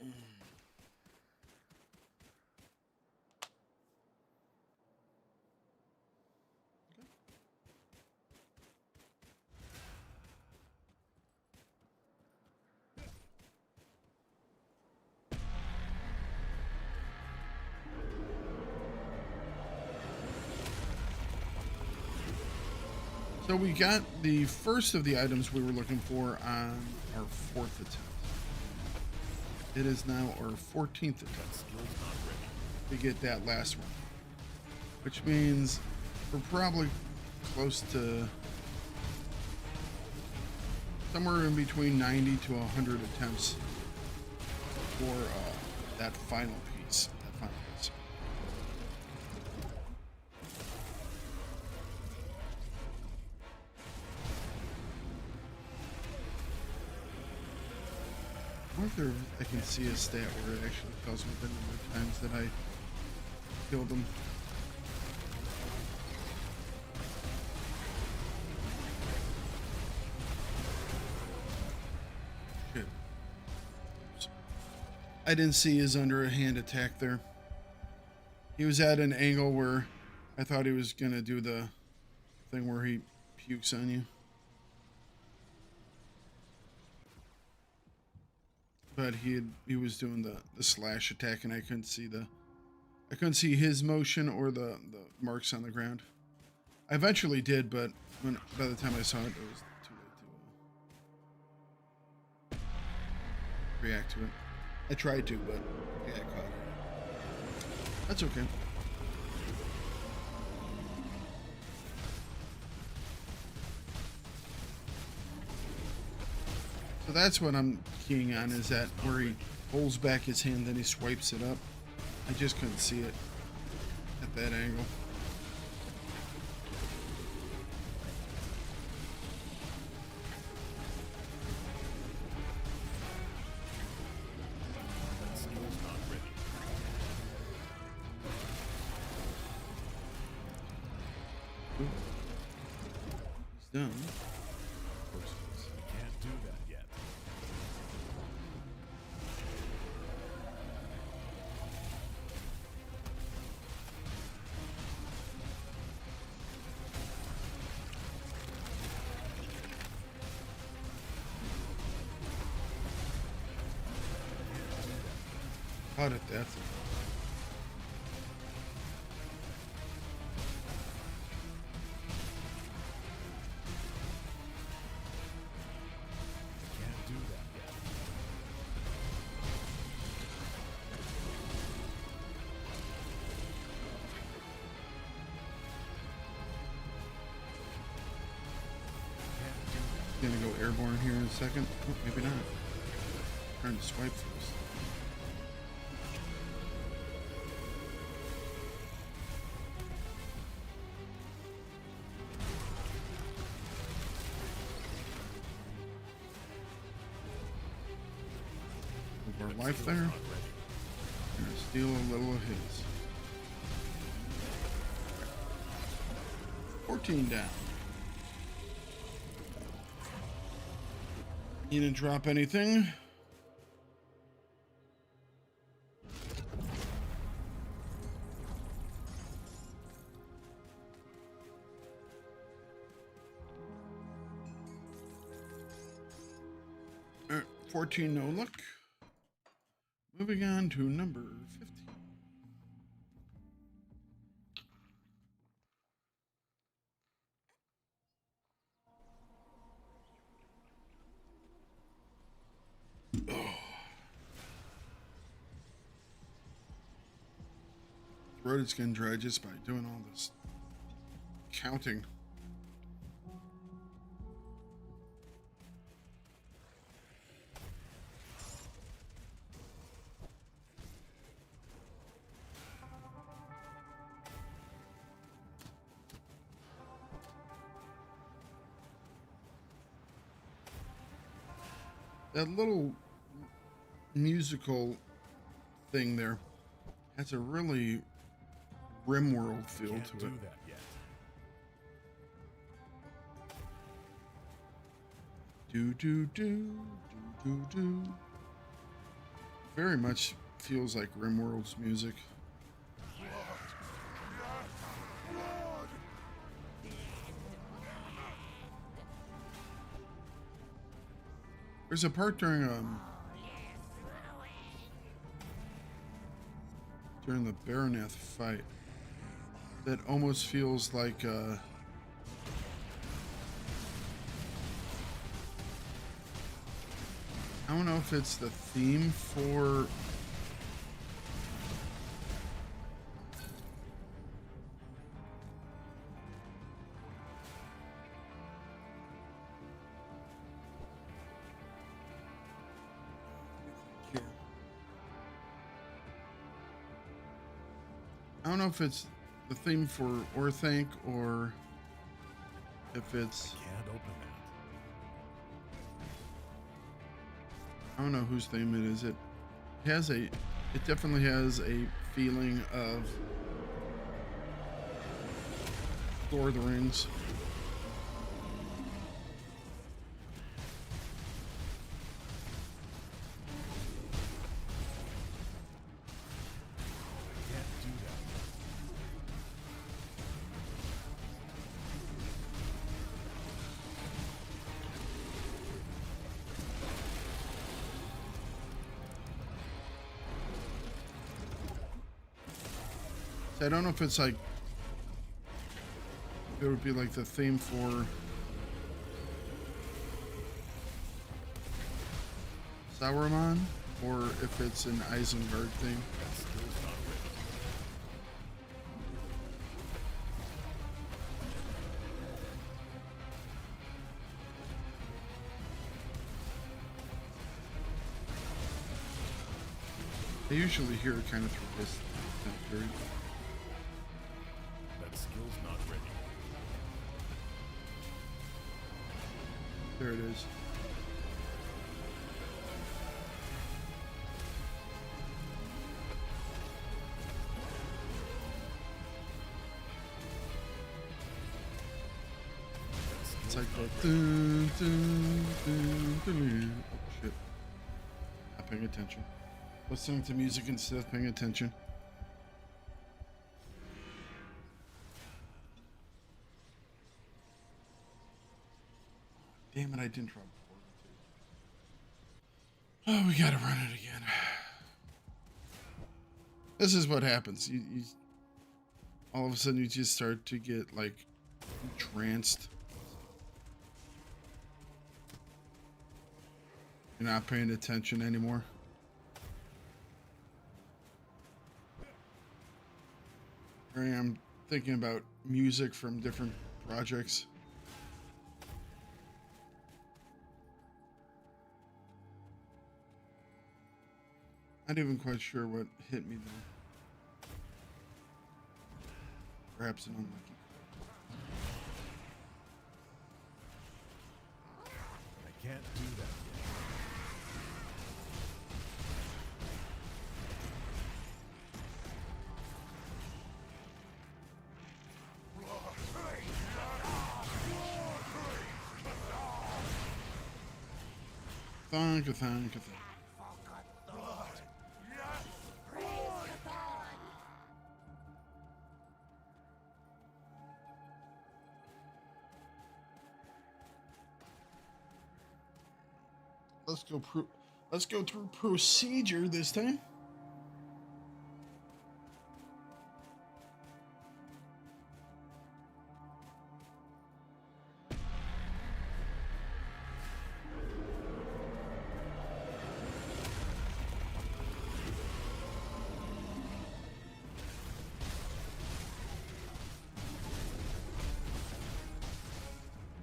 [SPEAKER 1] So we got the first of the items we were looking for on our 4th attempt. It is now our 14th attempt. We get that last one, which means we're probably close to somewhere in between 90 to 100 attempts for that final piece. I wonder if I can see a stat where it actually tells me the number of times that I killed them. Good. I didn't see his under a hand attack there. He was at an angle where I thought he was gonna do the thing where he pukes on you. But he was doing the slash attack, and I couldn't see his motion or the marks on the ground. I eventually did, but by the time I saw it, it was too late to react to it. I tried to, but yeah, I caught it. That's okay. So that's what I'm keying on, is that where he pulls back his hand, then he swipes it up. I just couldn't see it at that angle. Ooh. He's done.
[SPEAKER 2] Can't do that yet.
[SPEAKER 1] Caught it, that's it.
[SPEAKER 2] Can't do that yet.
[SPEAKER 1] Gonna go airborne here in a second. Oh, maybe not. Trying to swipe first. Move our life there. Gonna steal a little of his. 14 down. He didn't drop anything. All right, 14, no luck. Moving on to number 15. Throat is getting dry just by doing all this counting. That little musical thing there has a really RimWorld feel
[SPEAKER 2] Can't
[SPEAKER 1] to
[SPEAKER 2] do
[SPEAKER 1] it.
[SPEAKER 2] that yet.
[SPEAKER 1] Do do do do do do. very much feels like RimWorld's music. There's a part during the Beronath fight that almost feels like I don't know if it's the theme for I don't know if it's the theme for Orthanc or if it's
[SPEAKER 2] Can't open that.
[SPEAKER 1] I don't know whose theme it is. It definitely has a feeling of Lord of the Rings.
[SPEAKER 2] Can't do that.
[SPEAKER 1] So I don't know if it's like it would be like the theme for Sauron, or if it's an Isengard thing.
[SPEAKER 2] That skill's not ready.
[SPEAKER 1] I usually hear it kind of through this period.
[SPEAKER 2] That skill's not ready.
[SPEAKER 1] There it is. It's like the dun, dun, dun, dun. Oh shit. Not paying attention. Listening to music instead of paying attention. Damn it, I didn't try before. Oh, we gotta run it again. This is what happens. You all of a sudden you just start to get like entranced. You're not paying attention anymore. Here I am thinking about music from different projects. Not even quite sure what hit me there. Perhaps an unlucky.
[SPEAKER 2] I can't do that yet.
[SPEAKER 1] Thank you. Let's go through procedure this time.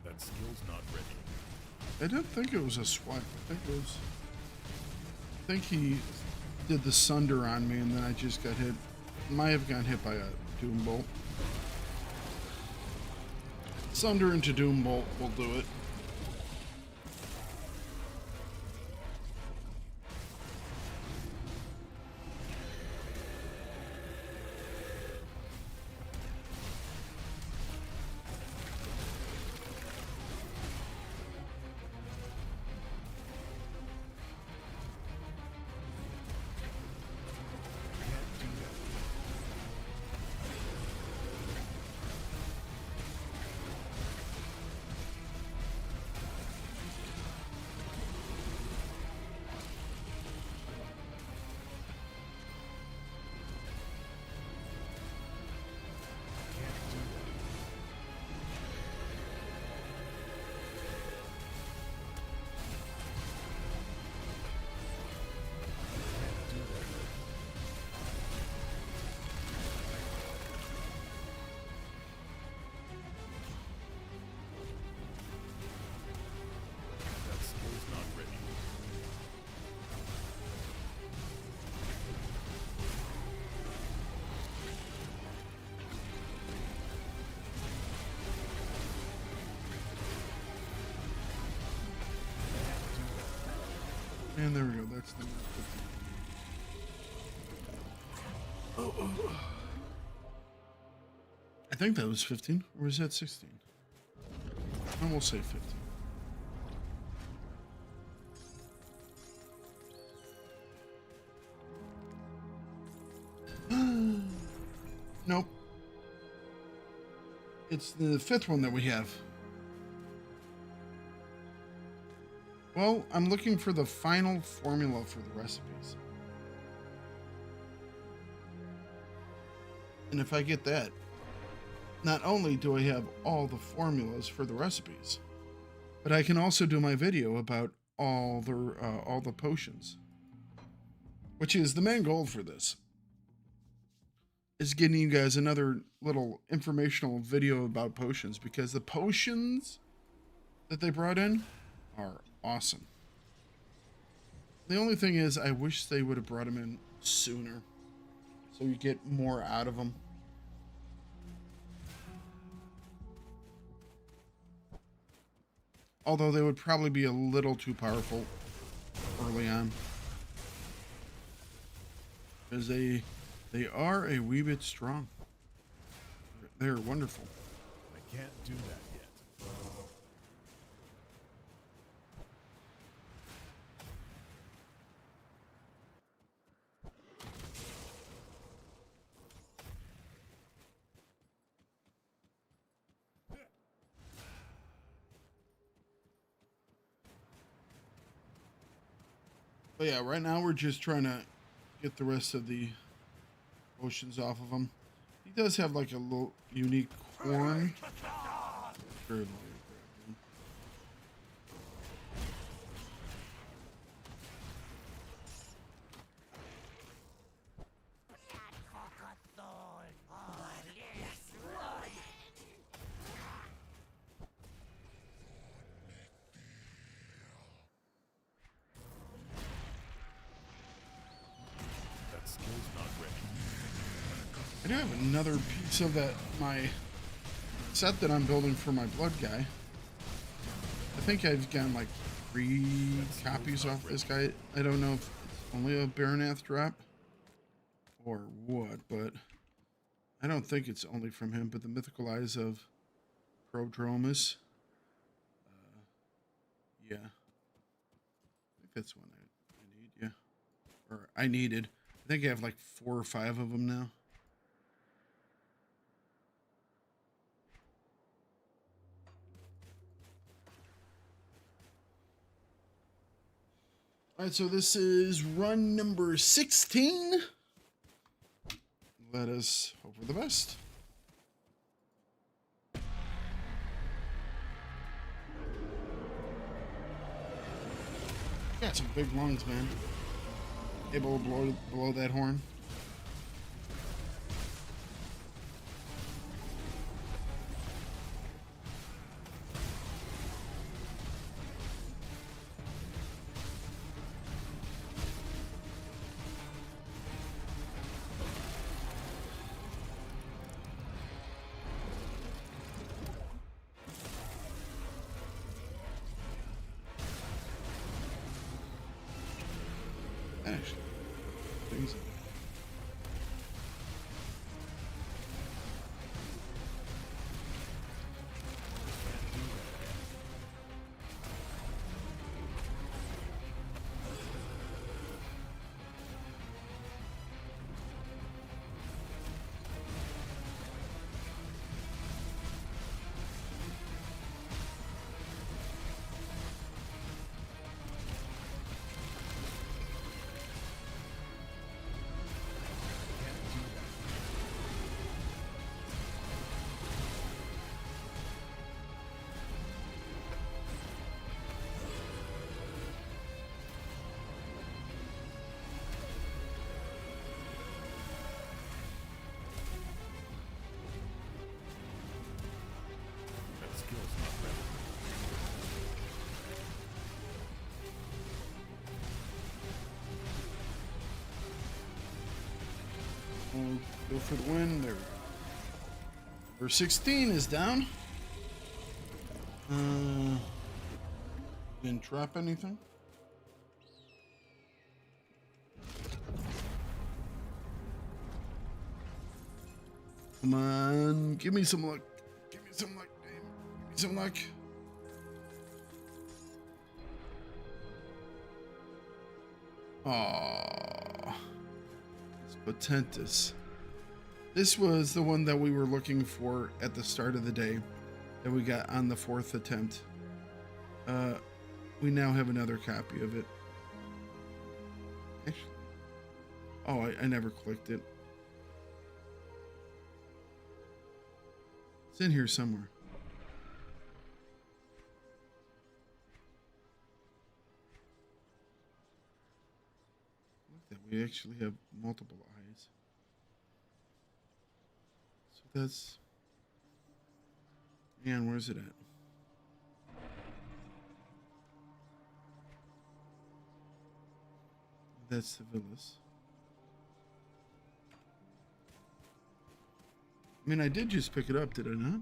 [SPEAKER 2] That skill's not ready.
[SPEAKER 1] I didn't think it was a swipe. I think he did the sunder on me and then I just got hit. Might have gotten hit by a Doom Bolt. Sunder into Doom Bolt will do it. I think that was 15, or was that 16? I will say 15. Nope. It's the 5th one that we have. Well, I'm looking for the final formula for the recipes. And if I get that, not only do I have all the formulas for the recipes, but I can also do my video about all the potions, which is the main goal for this, is getting you guys another little informational video about potions, because the potions that they brought in are awesome. The only thing is, I wish they would have brought them in sooner, so you get more out of them. Although they would probably be a little too powerful early on, because they are a wee bit strong. They're wonderful.
[SPEAKER 2] I can't do that yet.
[SPEAKER 1] But yeah, right now we're just trying to get the rest of the potions off of him. He does have like a little unique horn. Very low. I do have another piece of my set that I'm building for my blood guy. I think I've gotten like 3 copies off this guy. I don't know if it's only a Beronath drop or what, but I don't think it's only from him. But the Mythical Eyes of Prodromus. Yeah. I think that's one I need, yeah. Or I needed. I think I have like 4 or 5 of them now. All right, so this is run number 16. Let us hope for the best. Got some big lungs, man. Able to blow that horn. Actually, things. We'll go for the win there. Number 16 is down. Didn't drop anything. Come on, give me some luck. Give me some luck, game. Give me some luck. Aww. It's Potentus. This was the one that we were looking for at the start of the day that we got on the 4th attempt. We now have another copy of it. Actually, oh, I never clicked it. It's in here somewhere. Look that we actually have multiple eyes. So that's... Man, where's it at? That's the villas. I mean, I did just pick it up, did I not?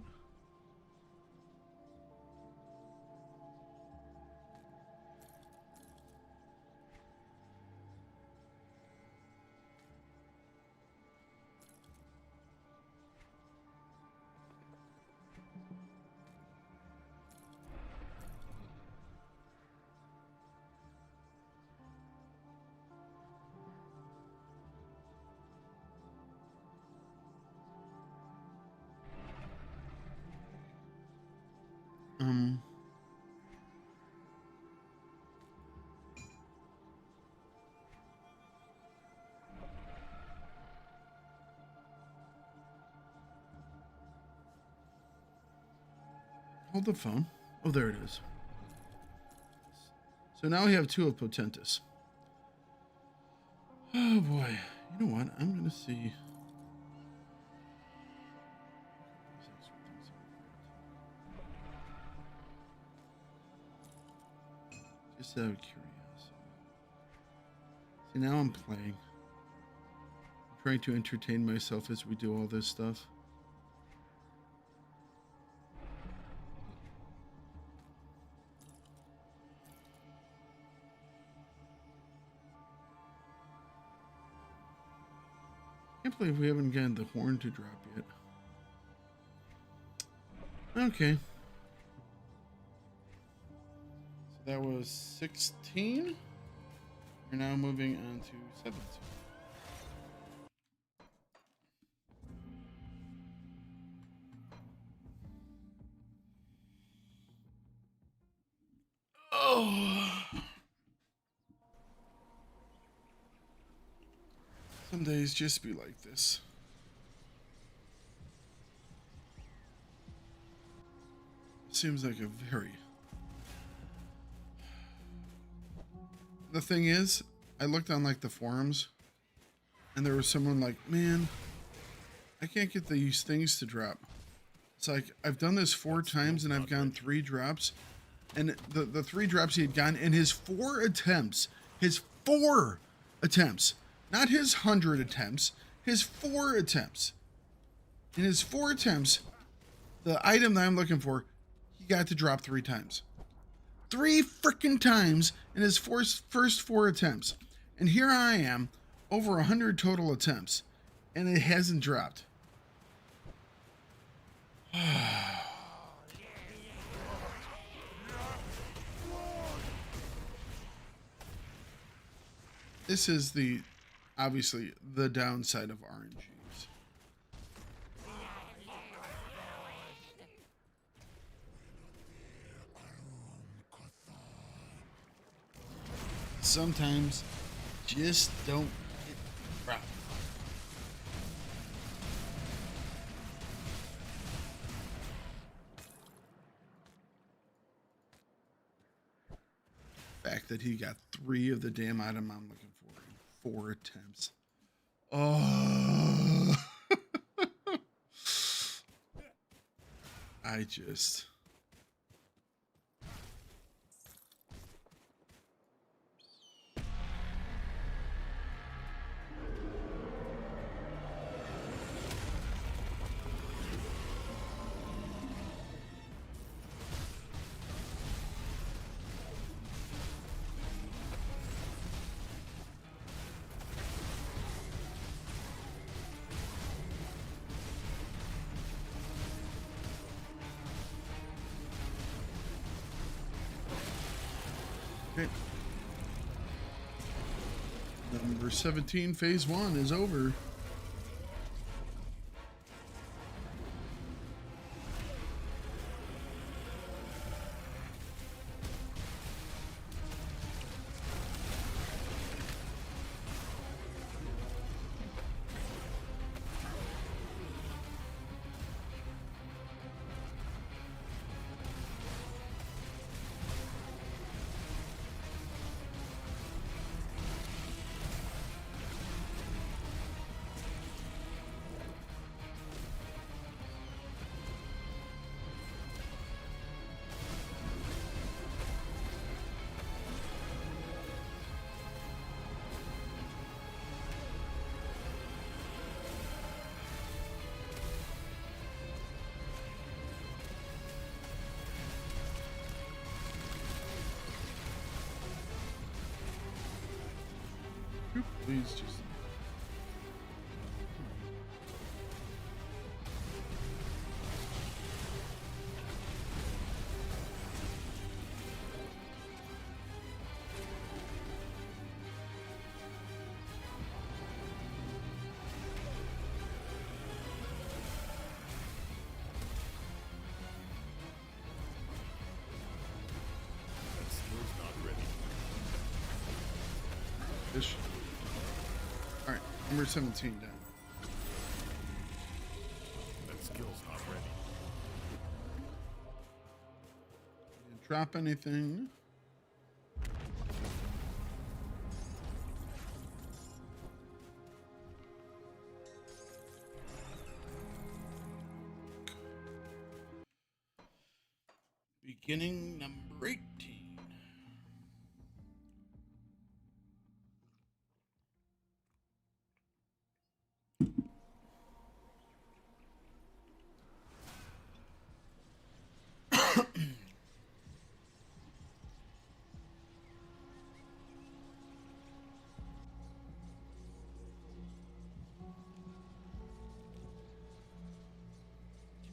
[SPEAKER 1] Hold the phone. Oh, there it is. So now we have 2 of Potentus. Oh boy. You know what? I'm gonna see. Just out of curiosity. See, now I'm playing. I'm trying to entertain myself as we do all this stuff. I can't believe we haven't gotten the horn to drop yet. Okay. So that was 16. We're now moving on to 17. Oh. Some days just be like this. Seems like a very... The thing is, I looked on like the forums and there was someone like, man, I can't get these things to drop. It's like, I've done this 4 times and I've gotten 3 drops. And the 3 drops he had gotten in his 4 attempts, not his 100 attempts, his 4 attempts. In his 4 attempts, the item that I'm looking for, he got to drop 3 times. 3 freaking times in his first 4 attempts. And here I am, over 100 total attempts, and it hasn't dropped. This is obviously the downside of RNGs. Sometimes just don't get dropped. The fact that he got 3 of the damn item I'm looking for in 4 attempts. Oh. I just... Okay. Number 17, phase 1 is over. Please just.
[SPEAKER 2] That skill's not ready.
[SPEAKER 1] Ish. All right, number 17 down.
[SPEAKER 2] That skill's not ready.
[SPEAKER 1] Didn't drop anything. Beginning number 18.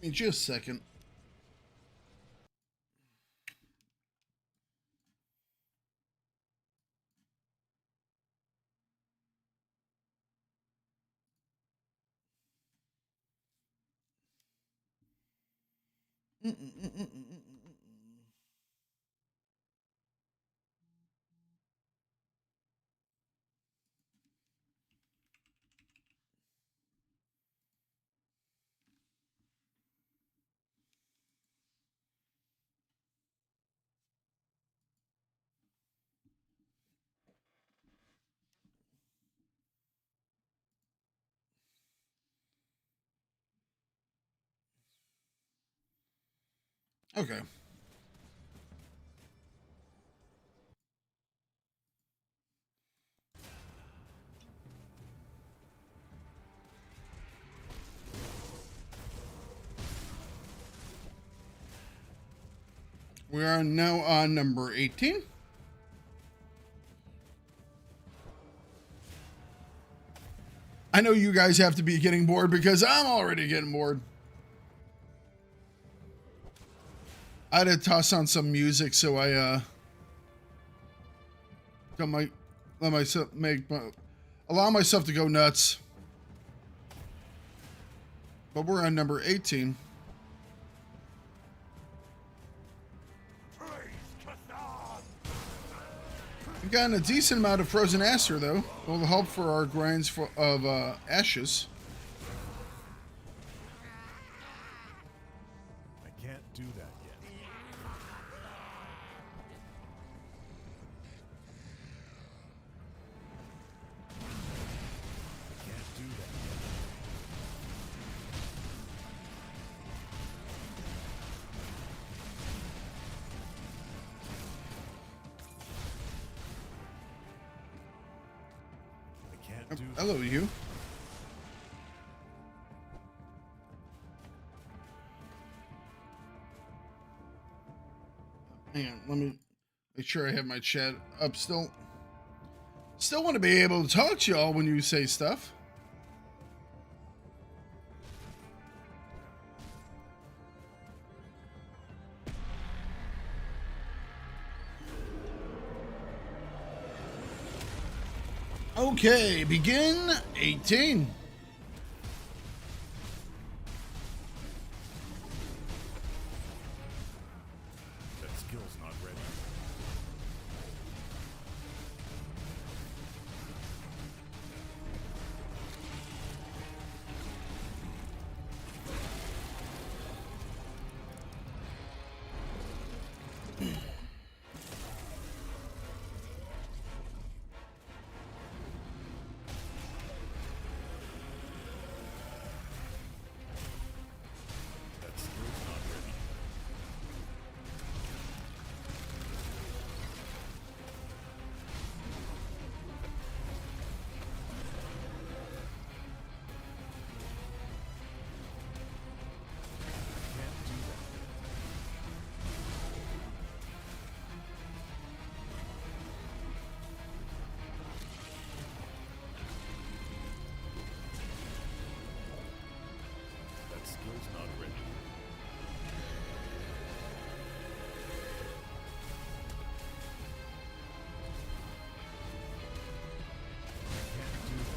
[SPEAKER 1] Give me just a second. Okay. We are now on number 18. I know you guys have to be getting bored because I'm already getting bored. I had to toss on some music so I allow myself to go nuts. But we're on number 18. We've gotten a decent amount of frozen aster though. Will help for our grinds of ashes.
[SPEAKER 2] I can't do that yet. I can't do that yet. I can't do that.
[SPEAKER 1] Hello, you. Hang on, let me make sure I have my chat up still. Still want to be able to talk to y'all when you say stuff. Okay, begin 18.
[SPEAKER 2] That skill's not ready. That skill's not ready. Can't do that yet. That skill's not ready. Can't do that.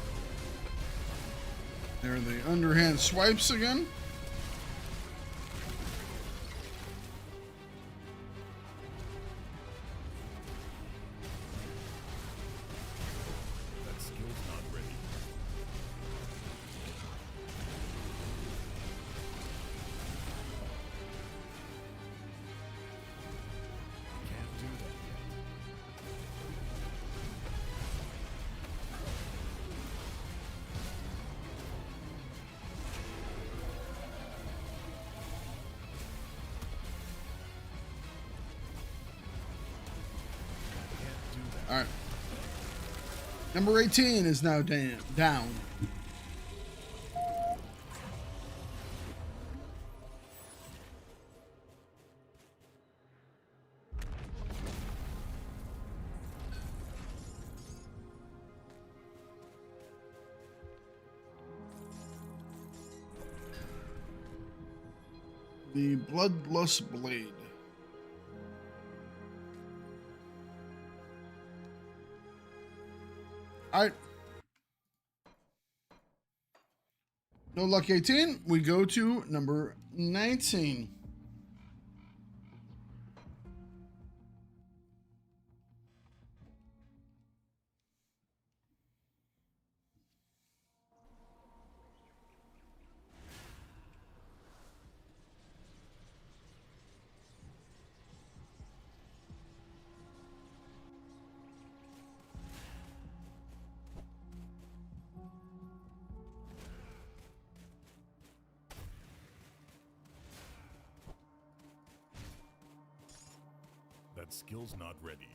[SPEAKER 1] There are the underhand swipes again.
[SPEAKER 2] That skill's not ready. Can't do that yet. Can't do that.
[SPEAKER 1] All right. Number 18 is now down. The Bloodlust Blade. All right. No luck 18. We go to number 19.
[SPEAKER 2] That skill's not ready.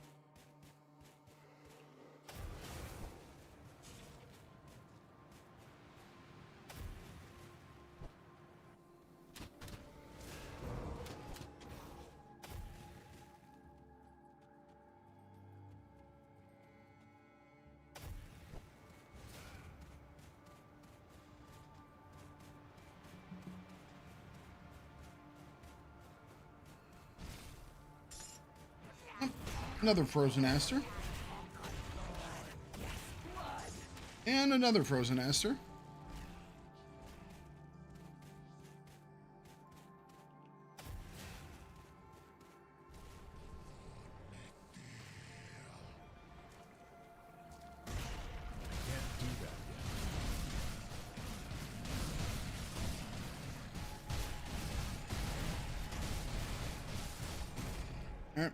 [SPEAKER 1] Another Frozen Aster. And another Frozen Aster.
[SPEAKER 2] Can't do that yet.
[SPEAKER 1] All right.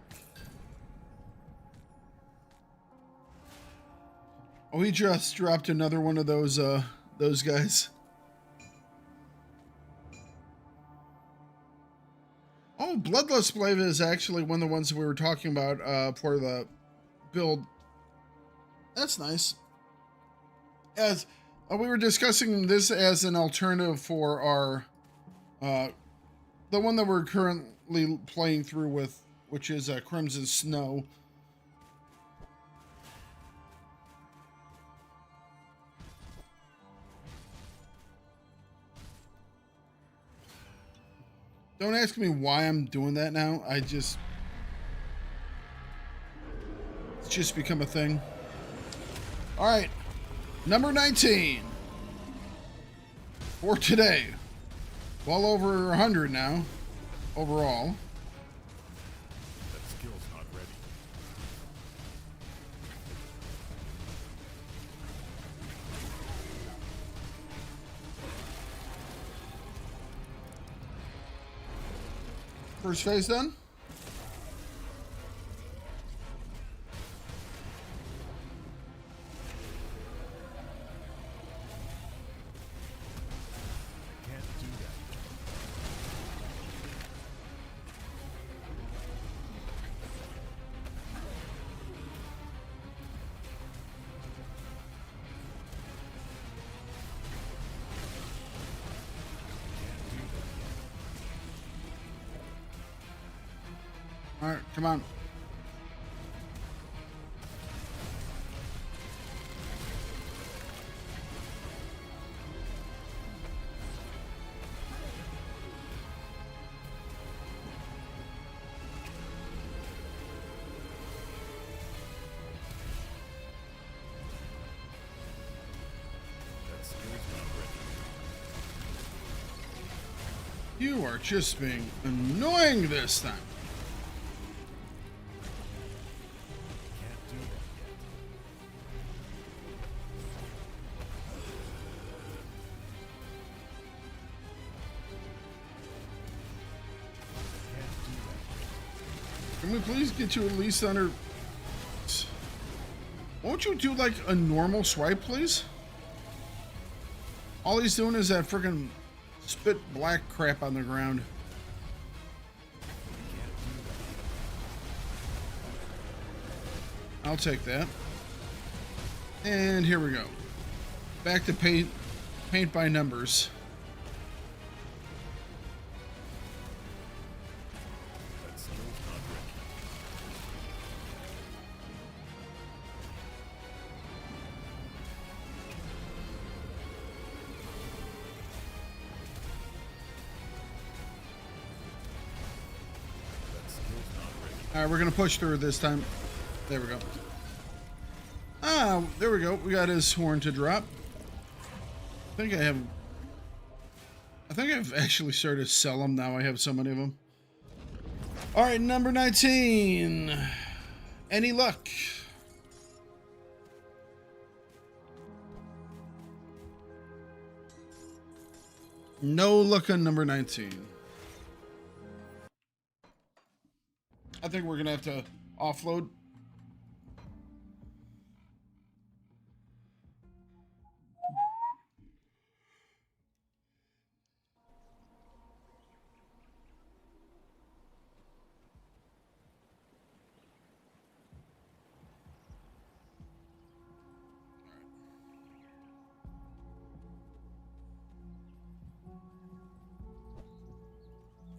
[SPEAKER 1] Oh, he just dropped another one of those guys. Oh, Bloodlust Blade is actually one of the ones we were talking about for the build. That's nice. As we were discussing this as an alternative for our the one that we're currently playing through with, which is Crimson Snow. Don't ask me why I'm doing that now. It's just become a thing. All right. Number 19 for today. Well over 100 now overall.
[SPEAKER 2] That skill's not ready.
[SPEAKER 1] First phase done.
[SPEAKER 2] Can't do that.
[SPEAKER 1] All right, come on.
[SPEAKER 2] That skill's not ready.
[SPEAKER 1] You are just being annoying this time.
[SPEAKER 2] Can't do that yet. Can't do that.
[SPEAKER 1] Can we please get you at least under... Won't you do like a normal swipe, please? All he's doing is that freaking spit black crap on the ground. I'll take that. And here we go. Back to paint by numbers.
[SPEAKER 2] That skill's not ready. That skill's not ready.
[SPEAKER 1] All right, we're gonna push through this time. There we go. Ah, there we go. We got his horn to drop. I think I've actually started to sell them now. I have so many of them. All right, number 19. Any luck? No luck on number 19. I think we're gonna have to offload.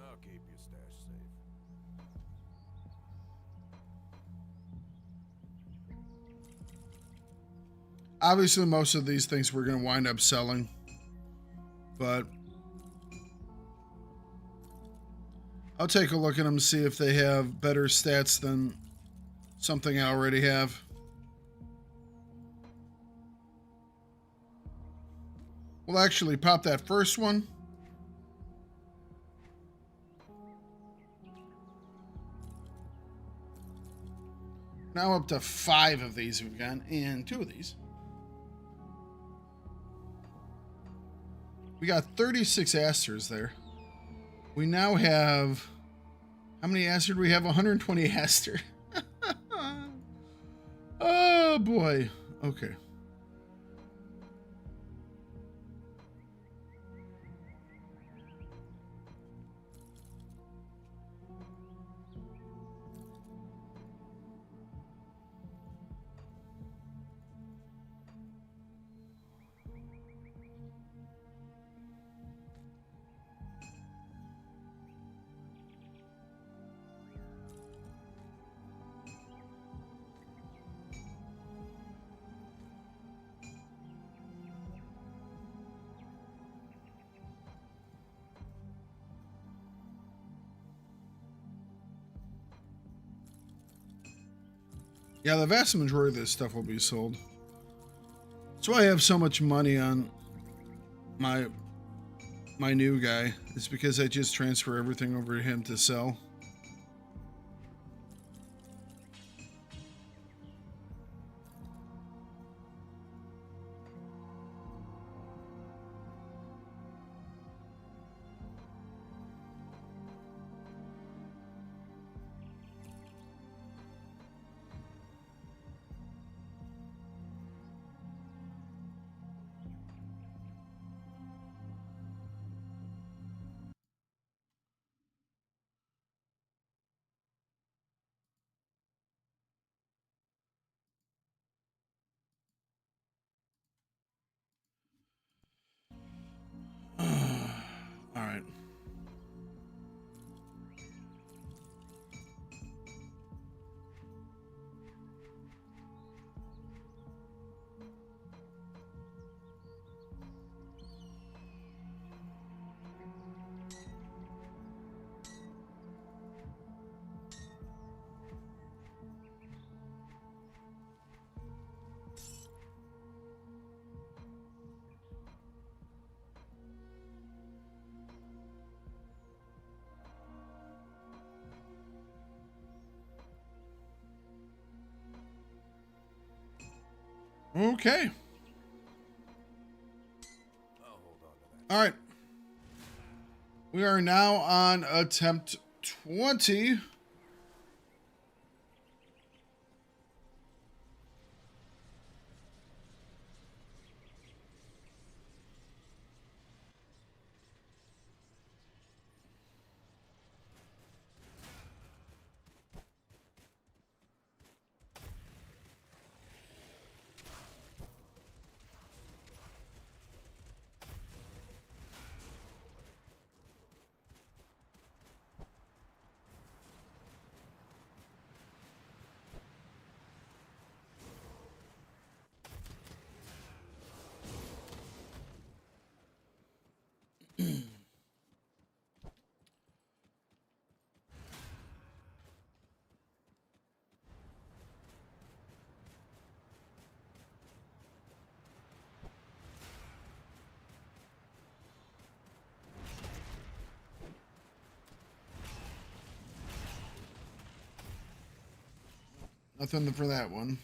[SPEAKER 2] I'll keep your stash safe.
[SPEAKER 1] Obviously, most of these things we're going to wind up selling, but I'll take a look at them, see if they have better stats than something I already have. We'll actually pop that first one. Now up to 5 of these we've got, and 2 of these. We got 36 asters there. We now have... How many aster do we have? 120 aster. Oh, boy. Okay. Yeah, the vast majority of this stuff will be sold. That's why I have so much money on my new guy. It's because I just transfer everything over to him to sell. All right. Okay. All right. We are now on attempt 20. Nothing for that one.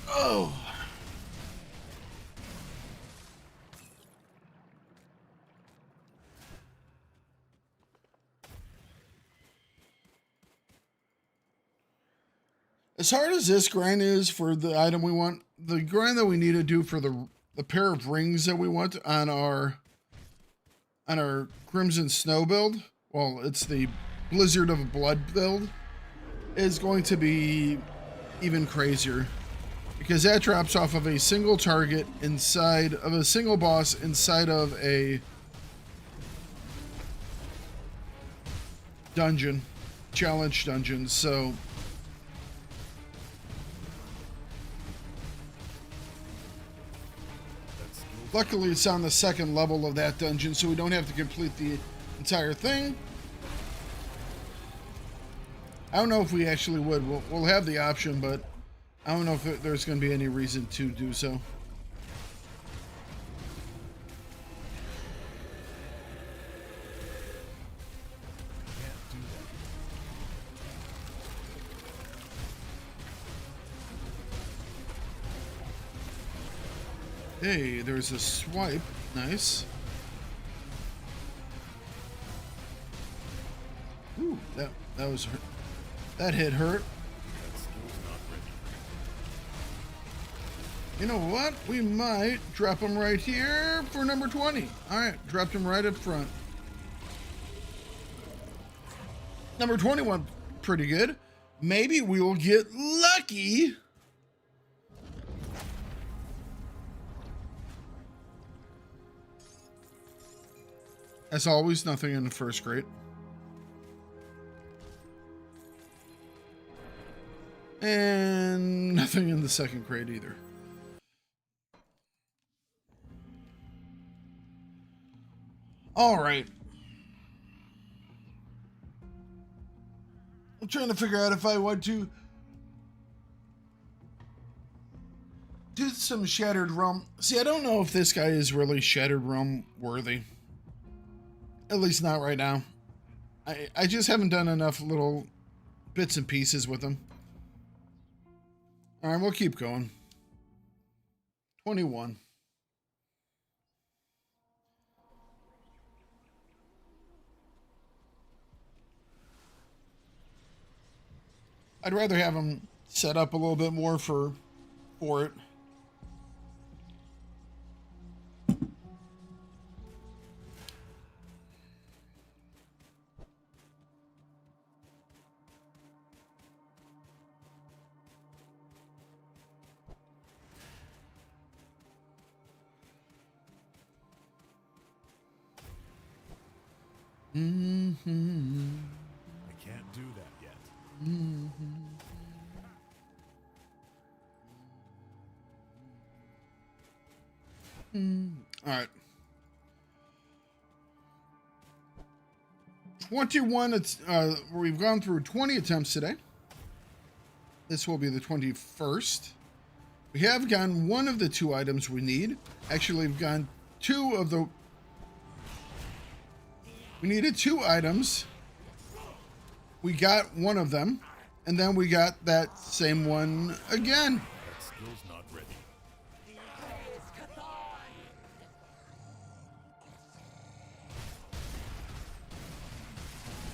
[SPEAKER 1] Oh. As hard as this grind is for the item we want, the grind that we need to do for the pair of rings that we want on our Crimson Snow build, well, it's the Blizzard of Blood build, is going to be even crazier. Because that drops off of a single target inside of a single boss inside of a dungeon, challenge dungeon, so... Luckily, it's on the second level of that dungeon, so we don't have to complete the entire thing. I don't know if we actually would. We'll have the option, but I don't know if there's going to be any reason to do so. Hey, there's a swipe. Nice. Ooh, that was hurt. That hit hurt. You know what? We might drop him right here for number 20. All right, dropped him right up front. Number 21, pretty good. Maybe we will get lucky. As always, nothing in the first grade. And nothing in the second crate either. All right. I'm trying to figure out if I want to do some Shattered Realm. See, I don't know if this guy is really Shattered Realm worthy. At least not right now. I just haven't done enough little bits and pieces with him. All right, we'll keep going. 21. I'd rather have him set up a little bit more for it.
[SPEAKER 2] I can't do that yet.
[SPEAKER 1] All right. 21. We've gone through 20 attempts today. This will be the 21st. We have gotten one of the 2 items we need. Actually, we've gotten 2 of the... We needed 2 items. We got one of them. And then we got that same one again.
[SPEAKER 2] That skill's not ready.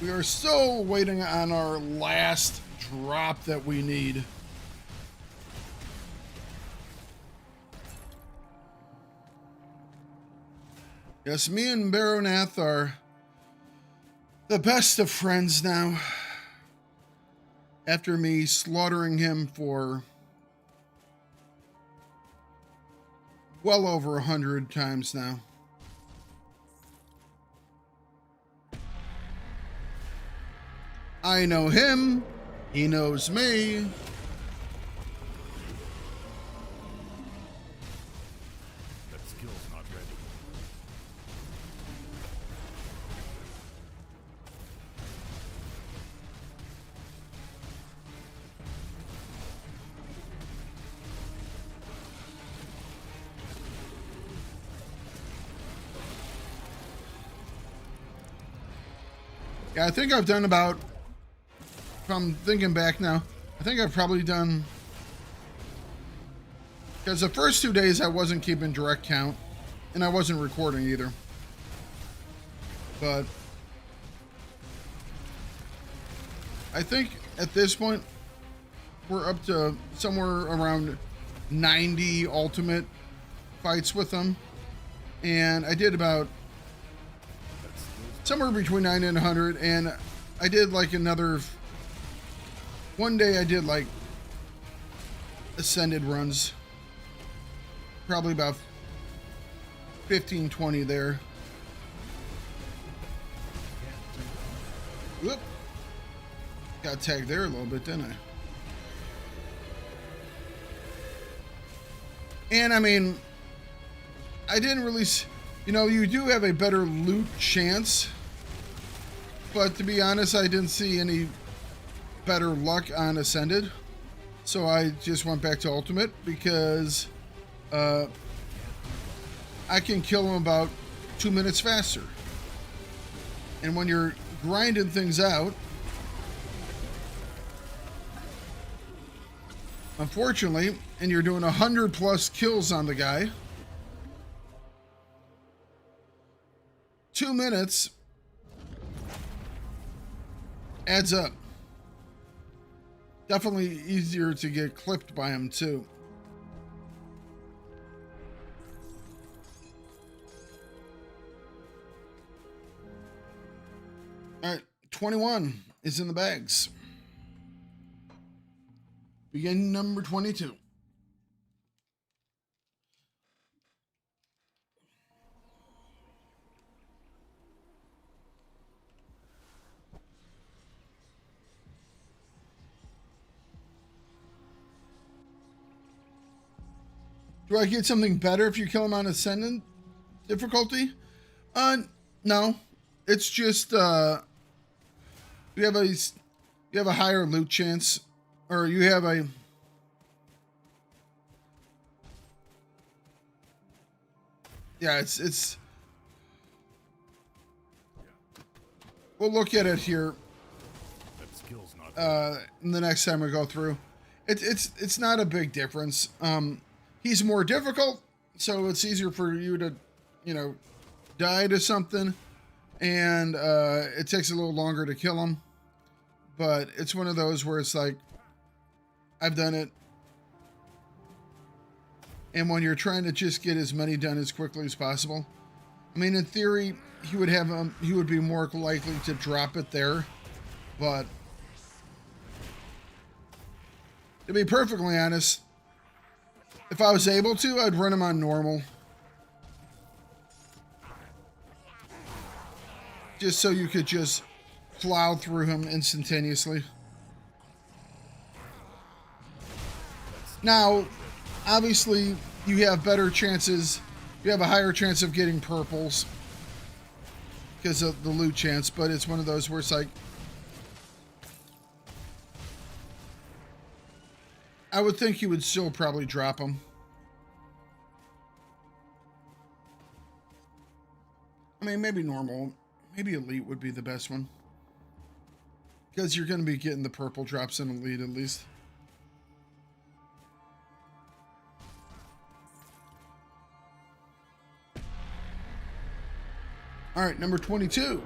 [SPEAKER 1] We are still waiting on our last drop that we need. Yes, me and Beronath are the best of friends now. After me slaughtering him for well over 100 times now. I know him, he knows me.
[SPEAKER 2] That skill's not ready.
[SPEAKER 1] Yeah, I think I've done about, if I'm thinking back now, I think I've probably done, because the first 2 days I wasn't keeping direct count, and I wasn't recording either. But I think at this point, we're up to somewhere around 90 ultimate fights with them. And I did about somewhere between 90 and 100, and I did like another, one day I did like ascended runs, probably about 15, 20 there. Whoop. Got tagged there a little bit, didn't I? And I mean, I didn't really, you know, you do have a better loot chance, but to be honest, I didn't see any better luck on Ascended. So I just went back to Ultimate because I can kill them about 2 minutes faster. And when you're grinding things out, unfortunately, and you're doing 100+ kills on the guy, 2 minutes adds up. Definitely easier to get clipped by him too. All right, 21 is in the bags. Begin number 22. Do I get something better if you kill him on Ascendant difficulty? No. It's just you have a higher loot chance, or you have a it's we'll look at it here the next time we go through. It's not a big difference. He's more difficult, so it's easier for you to, you know, die to something, and it takes a little longer to kill him. But it's one of those where it's like, I've done it. And when you're trying to just get as many done as quickly as possible, I mean, in theory, he would be more likely to drop it there. But to be perfectly honest, if I was able to, I'd run him on normal. Just so you could just plow through him instantaneously. Now, obviously, you have better chances. You have a higher chance of getting purples because of the loot chance, but it's one of those where it's like, I would think you would still probably drop them. I mean, maybe normal. Maybe elite would be the best one. Because you're going to be getting the purple drops in elite at least. All right, number 22.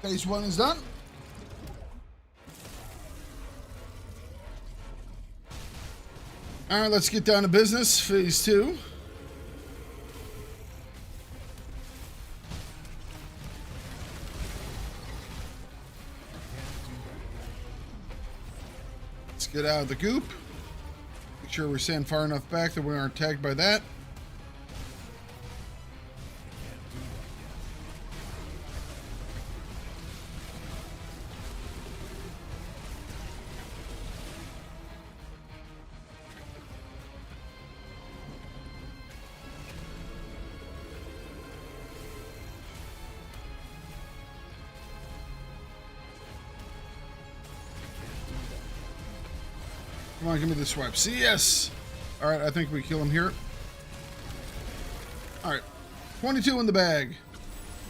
[SPEAKER 1] Phase 1 is done. All right, let's get down to business. Phase 2. Let's get out of the goop. Make sure we're staying far enough back that we aren't tagged by that. Come on, give me the swipe. See, yes. All right, I think we kill him here. All right, 22 in the bag.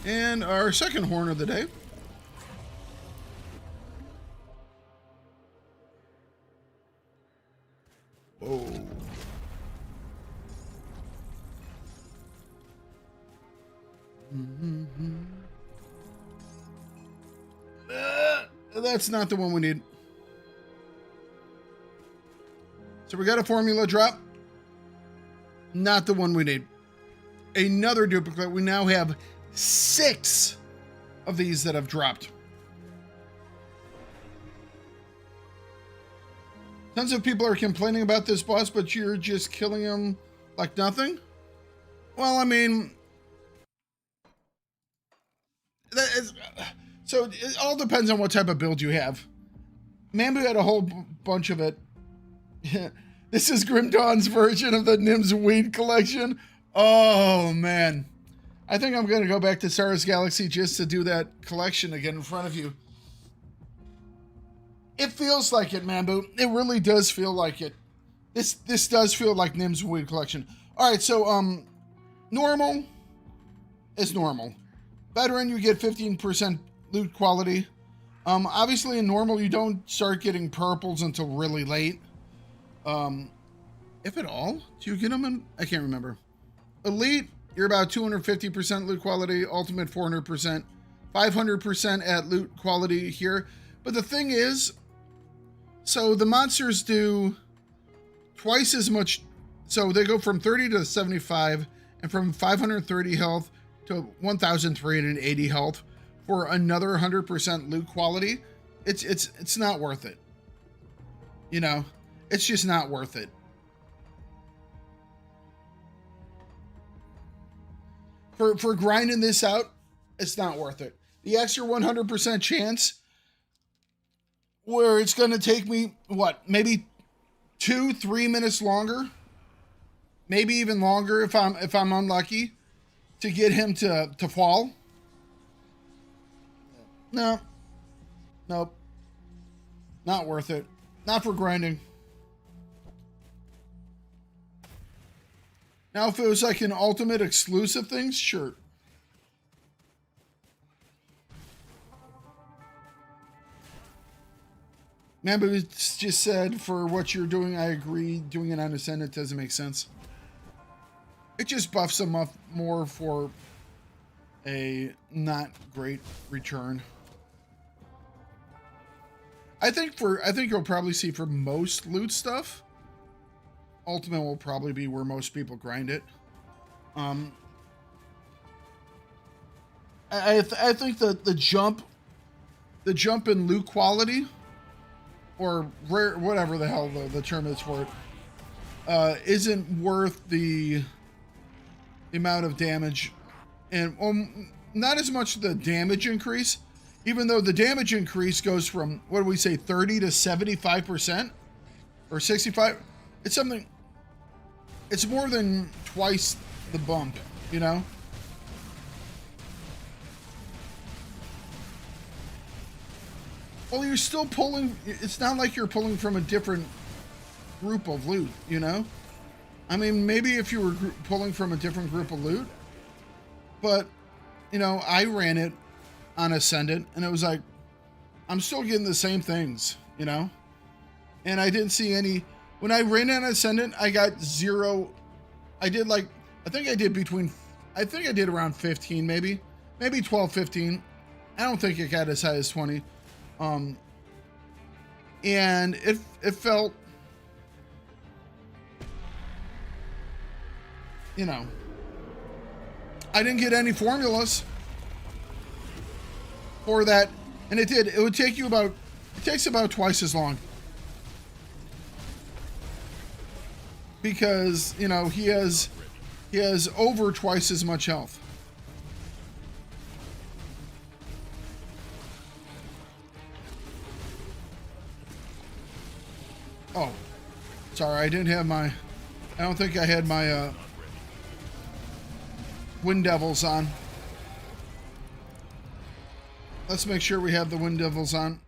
[SPEAKER 1] And our second horn of the day. Whoa. That's not the one we need. So we got a formula drop. Not the one we need. Another duplicate. We now have 6 of these that have dropped. Tons of people are complaining about this boss, but you're just killing him like nothing. Well, I mean, that is, so it all depends on what type of build you have. Mambu had a whole bunch of it. This is Grim Dawn's version of the Nim's Weed collection. Oh, man. I think I'm going to go back to Stars Galaxy just to do that collection again in front of you. It feels like it, Mambu. It really does feel like it. This does feel like Nim's Weed collection. All right, so normal is normal. Veteran, you get 15% loot quality. Obviously, in normal, you don't start getting purples until really late. If at all, do you get them in? I can't remember. Elite, you're about 250% loot quality. Ultimate, 400%. 500% at loot quality here. But the thing is, so the monsters do twice as much. So they go from 30 to 75 and from 530 health to 1,380 health for another 100% loot quality, it's not worth it. You know, it's just not worth it. For grinding this out, it's not worth it. The extra 100% chance where it's going to take me, what, maybe 2-3 minutes longer, maybe even longer if I'm unlucky, to get him to fall. No. Nope. Not worth it. Not for grinding. Now, if it was like an ultimate exclusive thing, sure. Man, but it's just said, for what you're doing, I agree. Doing it on Ascendant doesn't make sense. It just buffs them up more for a not great return. I think you'll probably see for most loot stuff, Ultimate will probably be where most people grind it. I think that the jump in loot quality, or rare, whatever the hell the term is for it, isn't worth the amount of damage, and not as much the damage increase, even though the damage increase goes from, what do we say, 30 to 75%, or 65. It's something. It's more than twice the bump, you know. Well, you're still pulling. It's not like you're pulling from a different group of loot, you know? I mean, maybe if you were pulling from a different group of loot, but, you know, I ran it on Ascendant, and it was like, I'm still getting the same things, you know? And I didn't see any. When I ran on Ascendant, I got 0. I did like, I think I did around 15, maybe 12, 15. I don't think it got as high as 20. And it felt, you know, I didn't get any formulas for that, and it would take you about, it takes about twice as long, because, you know, he has over twice as much health. Oh, sorry, I didn't have my, I don't think I had my Wind Devils on. Let's make sure we have the Wind Devils on.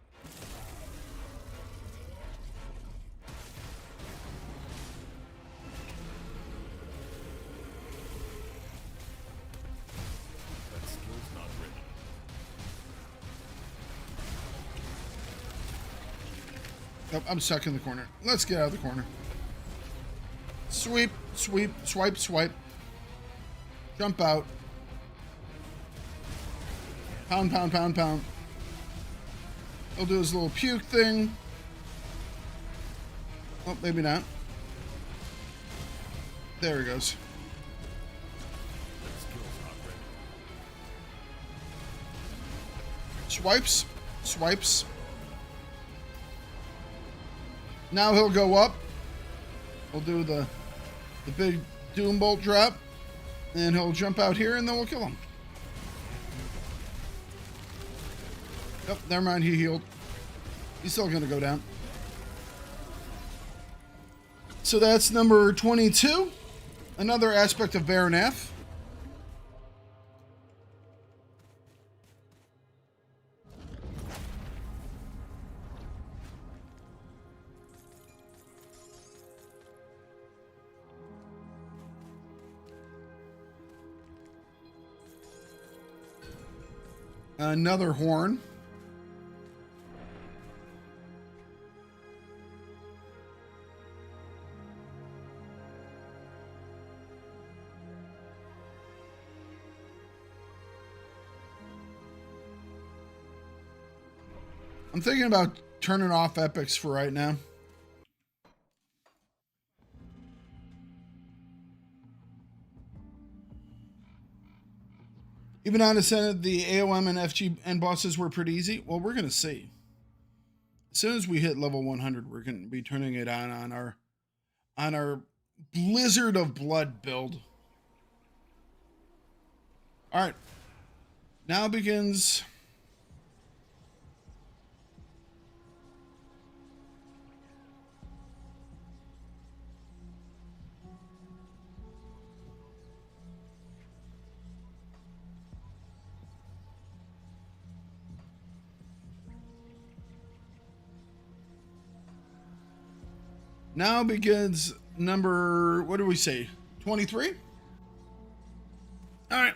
[SPEAKER 1] Oh, I'm stuck in the corner. Let's get out of the corner. Sweep, sweep, swipe, swipe. Jump out. Pound, pound, pound, pound. He'll do his little puke thing. Oh, maybe not. There he goes. Swipes, swipes. Now he'll go up. We'll do the big Doom Bolt drop. And he'll jump out here, and then we'll kill him. Oh, never mind, he healed. He's still going to go down. So that's number 22. Another aspect of Beronath. Another horn. I'm thinking about turning off epics for right now. Even on Ascended, the AOM and FG bosses were pretty easy. Well, we're going to see. As soon as we hit level 100, we're going to be turning it on our Blizzard of Blood build. All right. Now begins... Now begins number, what do we say, 23? All right.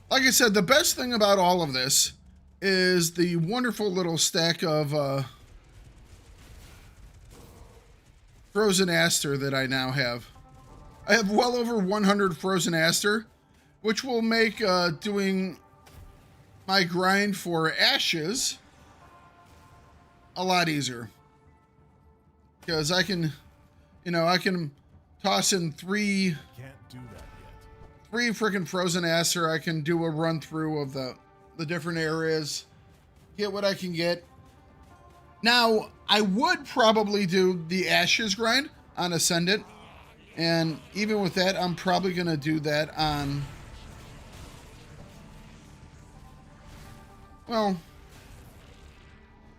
[SPEAKER 1] Like I said, the best thing about all of this is the wonderful little stack of Frozen Aster that I now have. I have well over 100 Frozen Aster, which will make doing my grind for Ashes a lot easier. Because I can, I can toss in three freaking Frozen Aster. I can do a run through of the different areas, get what I can get. Now, I would probably do the Ashes grind on Ascendant. And even with that, I'm probably going to do that on, well...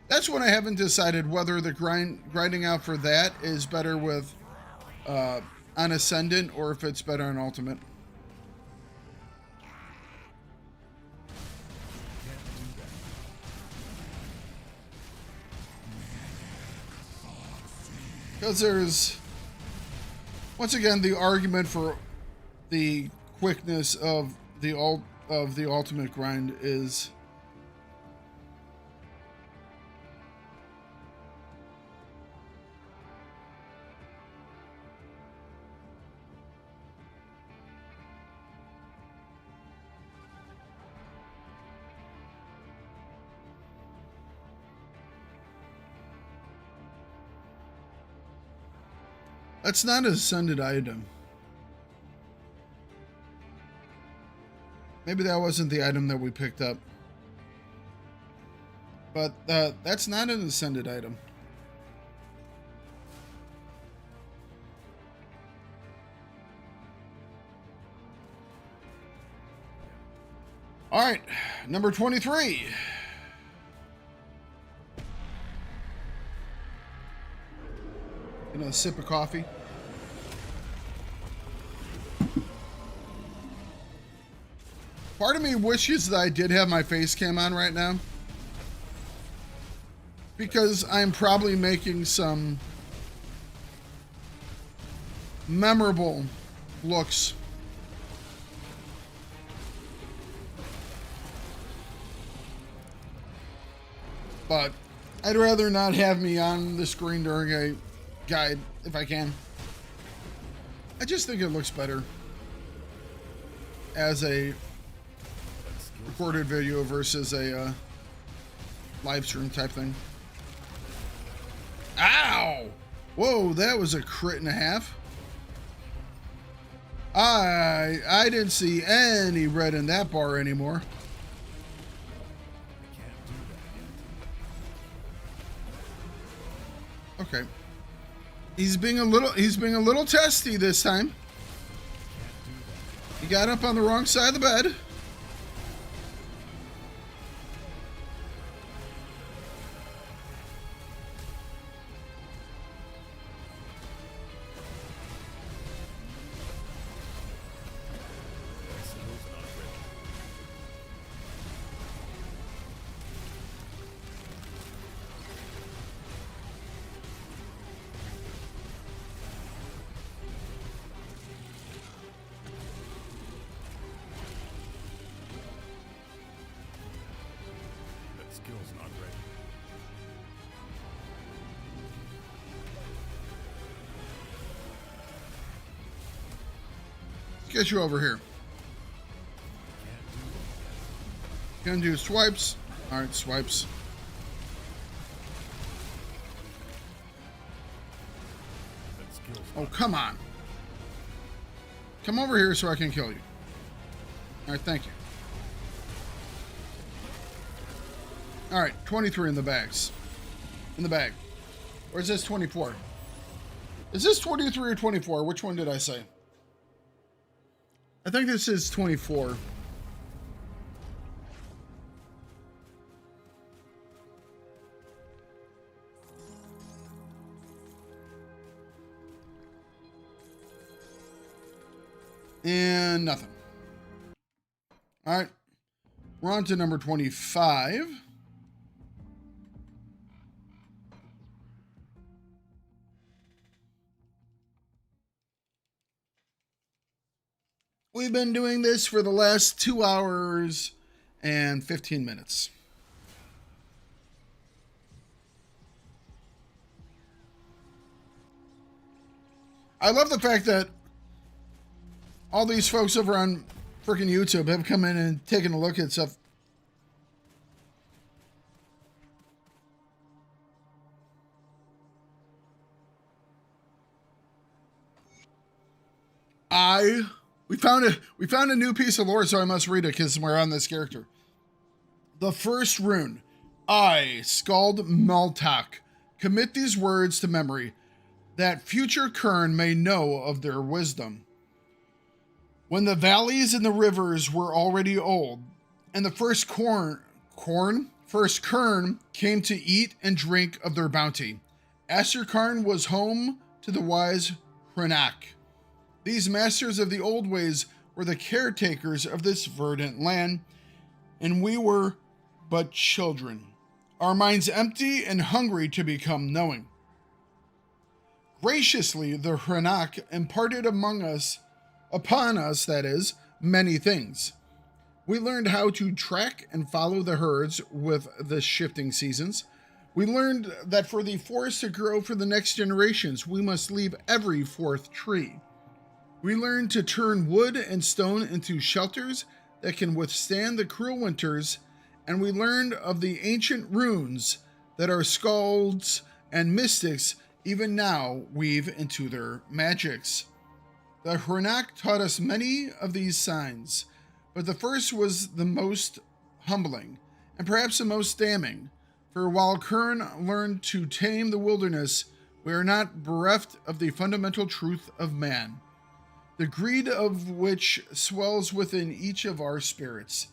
[SPEAKER 1] That's when I haven't decided whether the grinding out for that is better with on Ascendant or if it's better on Ultimate. Because there's, once again, the argument for the quickness of the Ultimate grind is... That's not an Ascended item. Maybe that wasn't the item that we picked up. But that's not an Ascended item. All right, number 23. A sip of coffee. Part of me wishes that I did have my face cam on right now, because I'm probably making some memorable looks. But I'd rather not have me on the screen during a guide if I can. I just think it looks better as a recorded video versus a live stream type thing. Ow! Whoa, that was a crit and a half. I didn't see any red in that bar anymore. Okay. He's being a little testy this time. He got up on the wrong side of the bed. Get you over here. Gonna do swipes. All right, swipes. Oh, come on. Come over here so I can kill you. All right, thank you. All right, 23 in the bags. In the bag. Or is this 24? Is this 23 or 24? Which one did I say? I think this is 24. And nothing. All right. We're on to number 25. We've been doing this for the last 2 hours and 15 minutes. I love the fact that all these folks over on freaking YouTube have come in and taken a look at stuff. We found a new piece of lore, so I must read it because we're on this character. The first rune. I, Skald Maltak, commit these words to memory, that future Kern may know of their wisdom. When the valleys and the rivers were already old, and the first first Kern came to eat and drink of their bounty, Asterkarn was home to the wise Hrenak. These masters of the old ways were the caretakers of this verdant land, and we were but children, our minds empty and hungry to become knowing. Graciously, the Hrenak imparted upon us, that is, many things. We learned how to track and follow the herds with the shifting seasons. We learned that for the forest to grow for the next generations, we must leave every fourth tree. We learned to turn wood and stone into shelters that can withstand the cruel winters, and we learned of the ancient runes that our skalds and mystics even now weave into their magics. The Hrenak taught us many of these signs, but the first was the most humbling, and perhaps the most damning, for while Kern learned to tame the wilderness, we are not bereft of the fundamental truth of man, the greed of which swells within each of our spirits,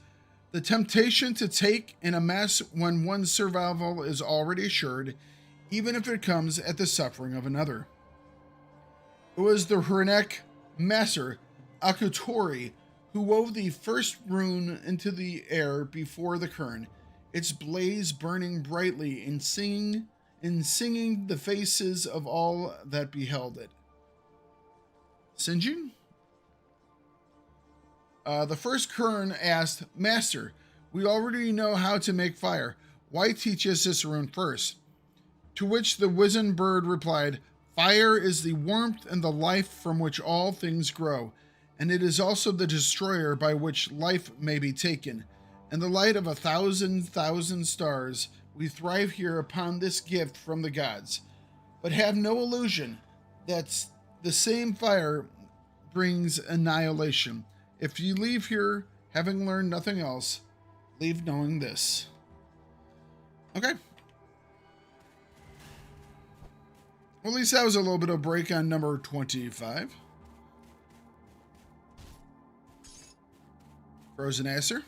[SPEAKER 1] the temptation to take and amass when one's survival is already assured, even if it comes at the suffering of another. It was the Hrenak master, Akutori, who wove the first rune into the air before the Kern, its blaze burning brightly and singing the faces of all that beheld it. Sinjin? The first Kern asked, Master, we already know how to make fire. Why teach us this rune first? To which the wizened bird replied, Fire is the warmth and the life from which all things grow, and it is also the destroyer by which life may be taken. In the light of 1,000,000 stars, we thrive here upon this gift from the gods. But have no illusion that the same fire brings annihilation. If you leave here having learned nothing else, leave knowing this. Okay. Well, at least that was a little bit of a break on number 25. Frozen Aster.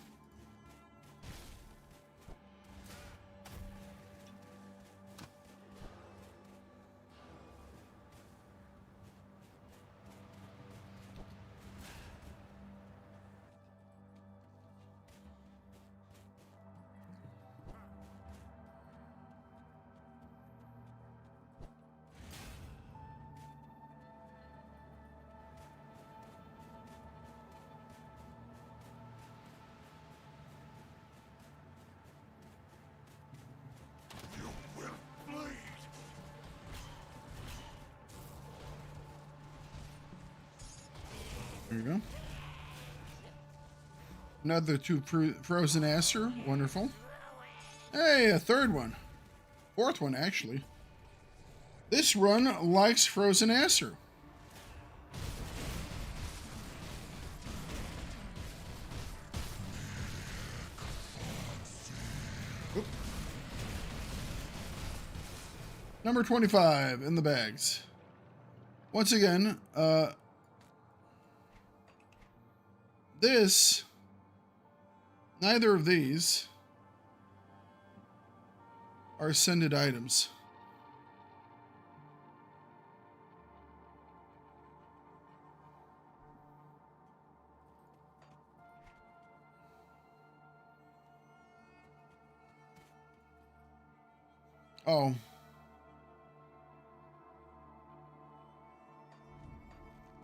[SPEAKER 1] There you go. Another two Frozen Aster. Wonderful. Hey, a third one. Fourth one, actually. This run likes Frozen Aster. Number 25 in the bags. Once again, neither of these are ascended items. Oh.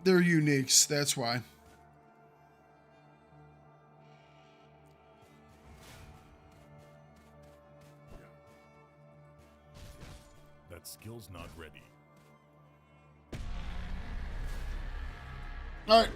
[SPEAKER 1] They're uniques, that's why.
[SPEAKER 2] That skill's not ready.
[SPEAKER 1] All right.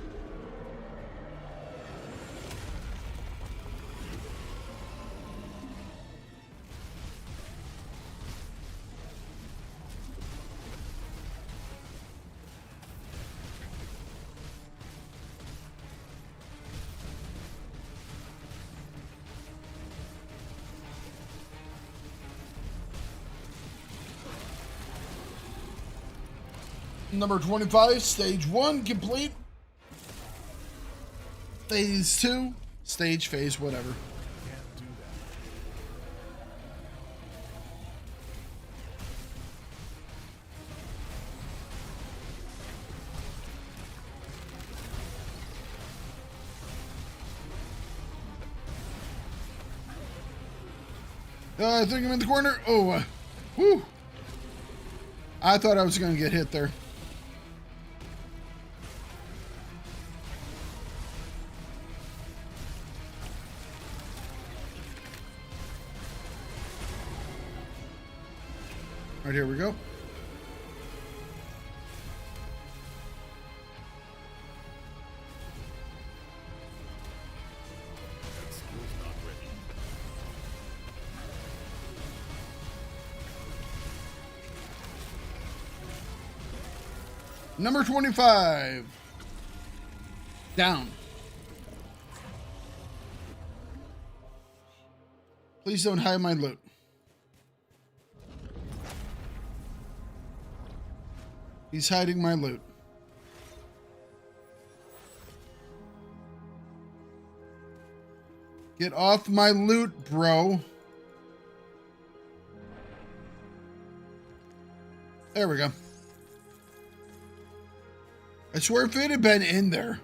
[SPEAKER 1] Number 25, stage 1 complete. Phase 2, phase, whatever.
[SPEAKER 2] Can't do that.
[SPEAKER 1] I think I'm in the corner. Oh, whew. I thought I was going to get hit there. All right, here we go.
[SPEAKER 2] That skill's not ready.
[SPEAKER 1] Number 25. Down. Please don't hide my loot. He's hiding my loot. Get off my loot, bro. There we go. I swear if it had been in there.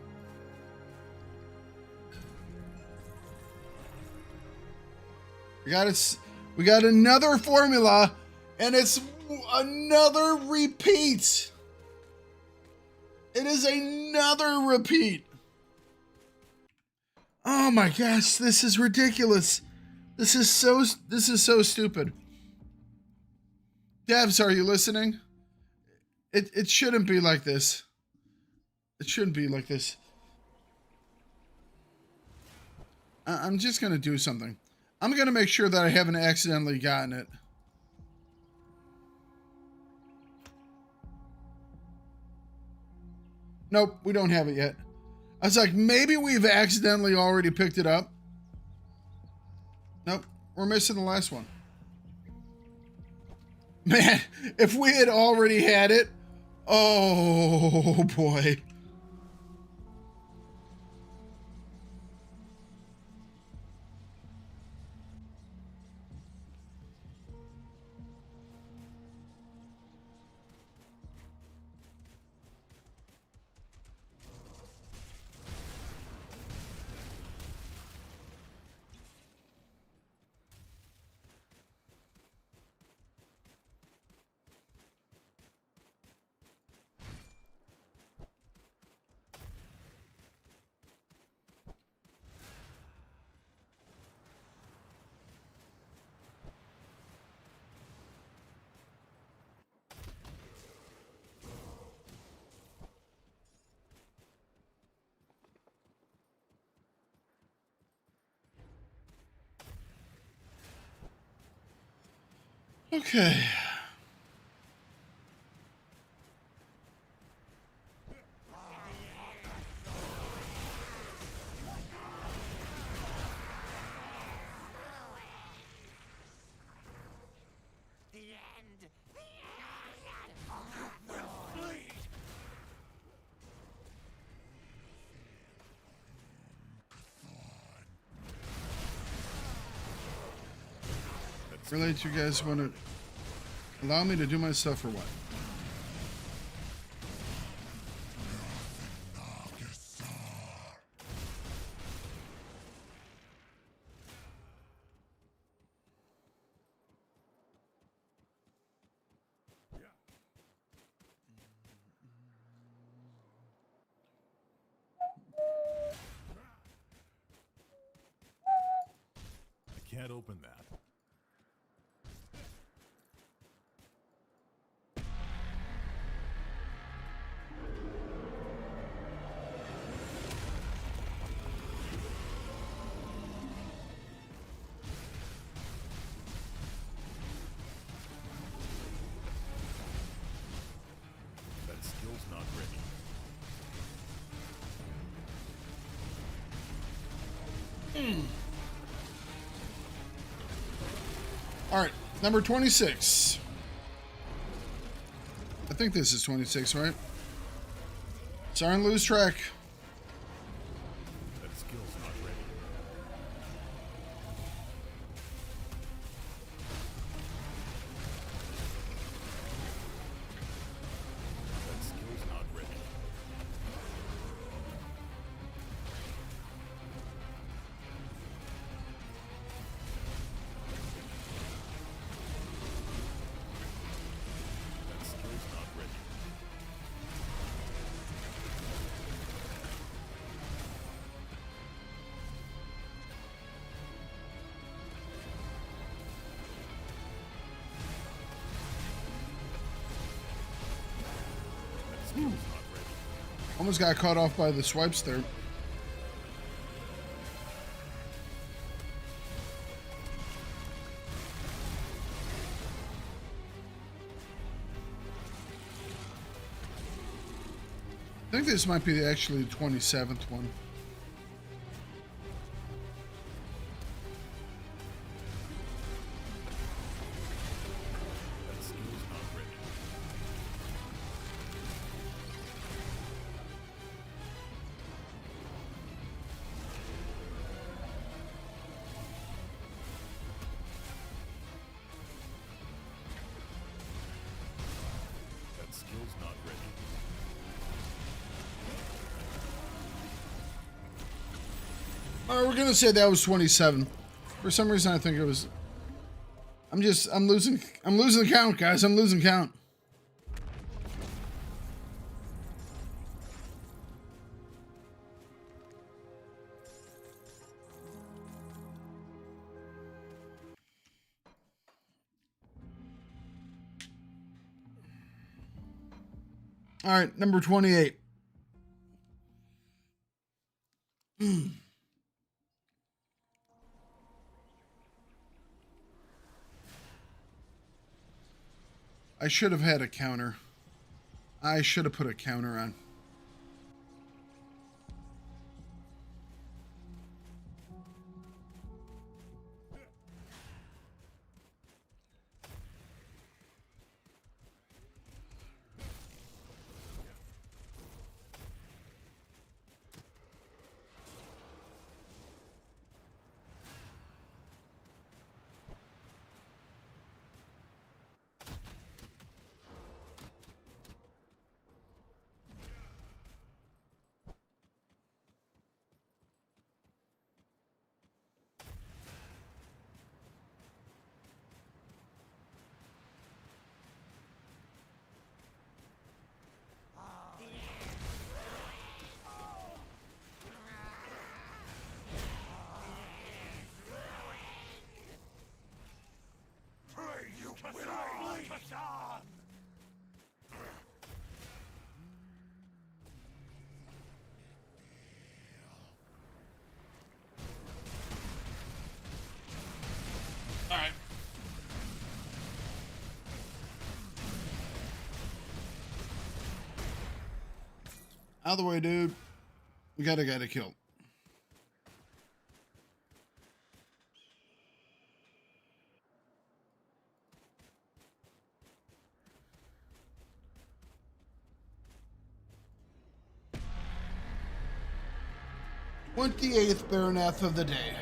[SPEAKER 1] We got another formula, and it's another repeat. It is another repeat. Oh my gosh, this is ridiculous. This is so stupid. Devs, are you listening? It shouldn't be like this. It shouldn't be like this. I'm just gonna do something. I'm gonna make sure that I haven't accidentally gotten it. Nope, we don't have it yet. I was like, maybe we've accidentally already picked it up. Nope, we're missing the last one. Man, if we had already had it, oh boy. Okay.
[SPEAKER 3] The end! The
[SPEAKER 1] Really, you guys want to allow me to do my stuff or what?
[SPEAKER 2] I can't open that. That skill's not ready.
[SPEAKER 1] All right, number 26. I think this is 26, right? Starting to lose track.
[SPEAKER 2] That skill's not ready. That skill's not ready. That skill's not ready. That skill's not ready.
[SPEAKER 1] Almost got caught off by the swipes there. I think this might be actually the 27th one.
[SPEAKER 2] That skill's not ready. That skill's not ready.
[SPEAKER 1] All right, we're gonna say that was 27. For some reason, I think it was. I'm losing count, guys. I'm losing count. All right, number 28. I should have had a counter. I should have put a counter on. All right. Out of the way, dude. We got a guy to kill. '28th Beronath of the day.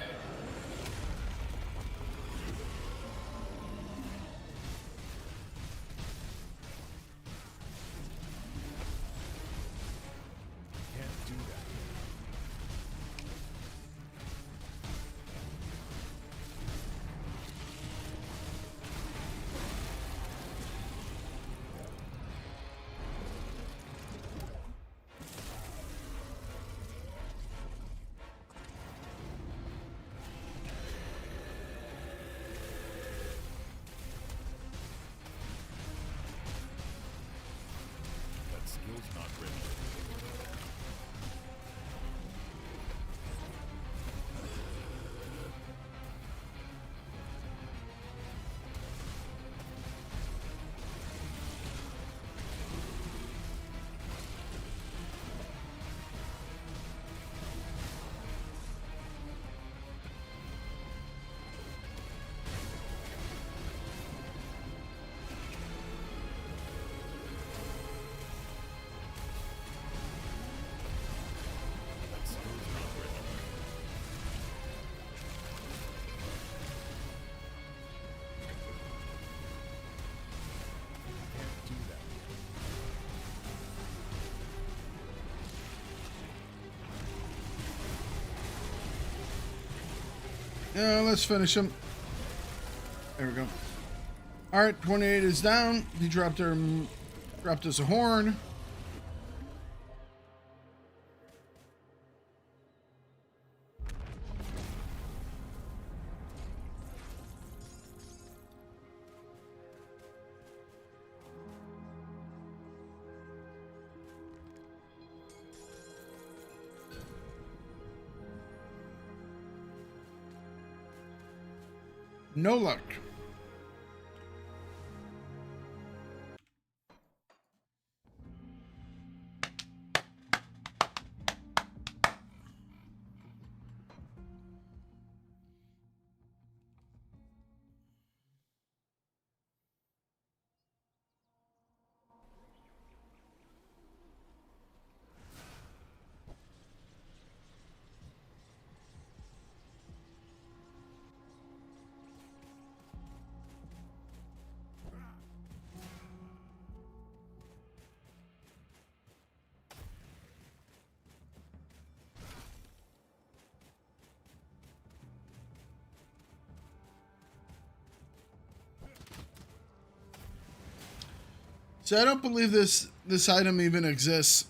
[SPEAKER 1] Yeah, let's finish him. There we go. All right, 28 is down. He dropped us a horn. No luck. So I don't believe this item even exists.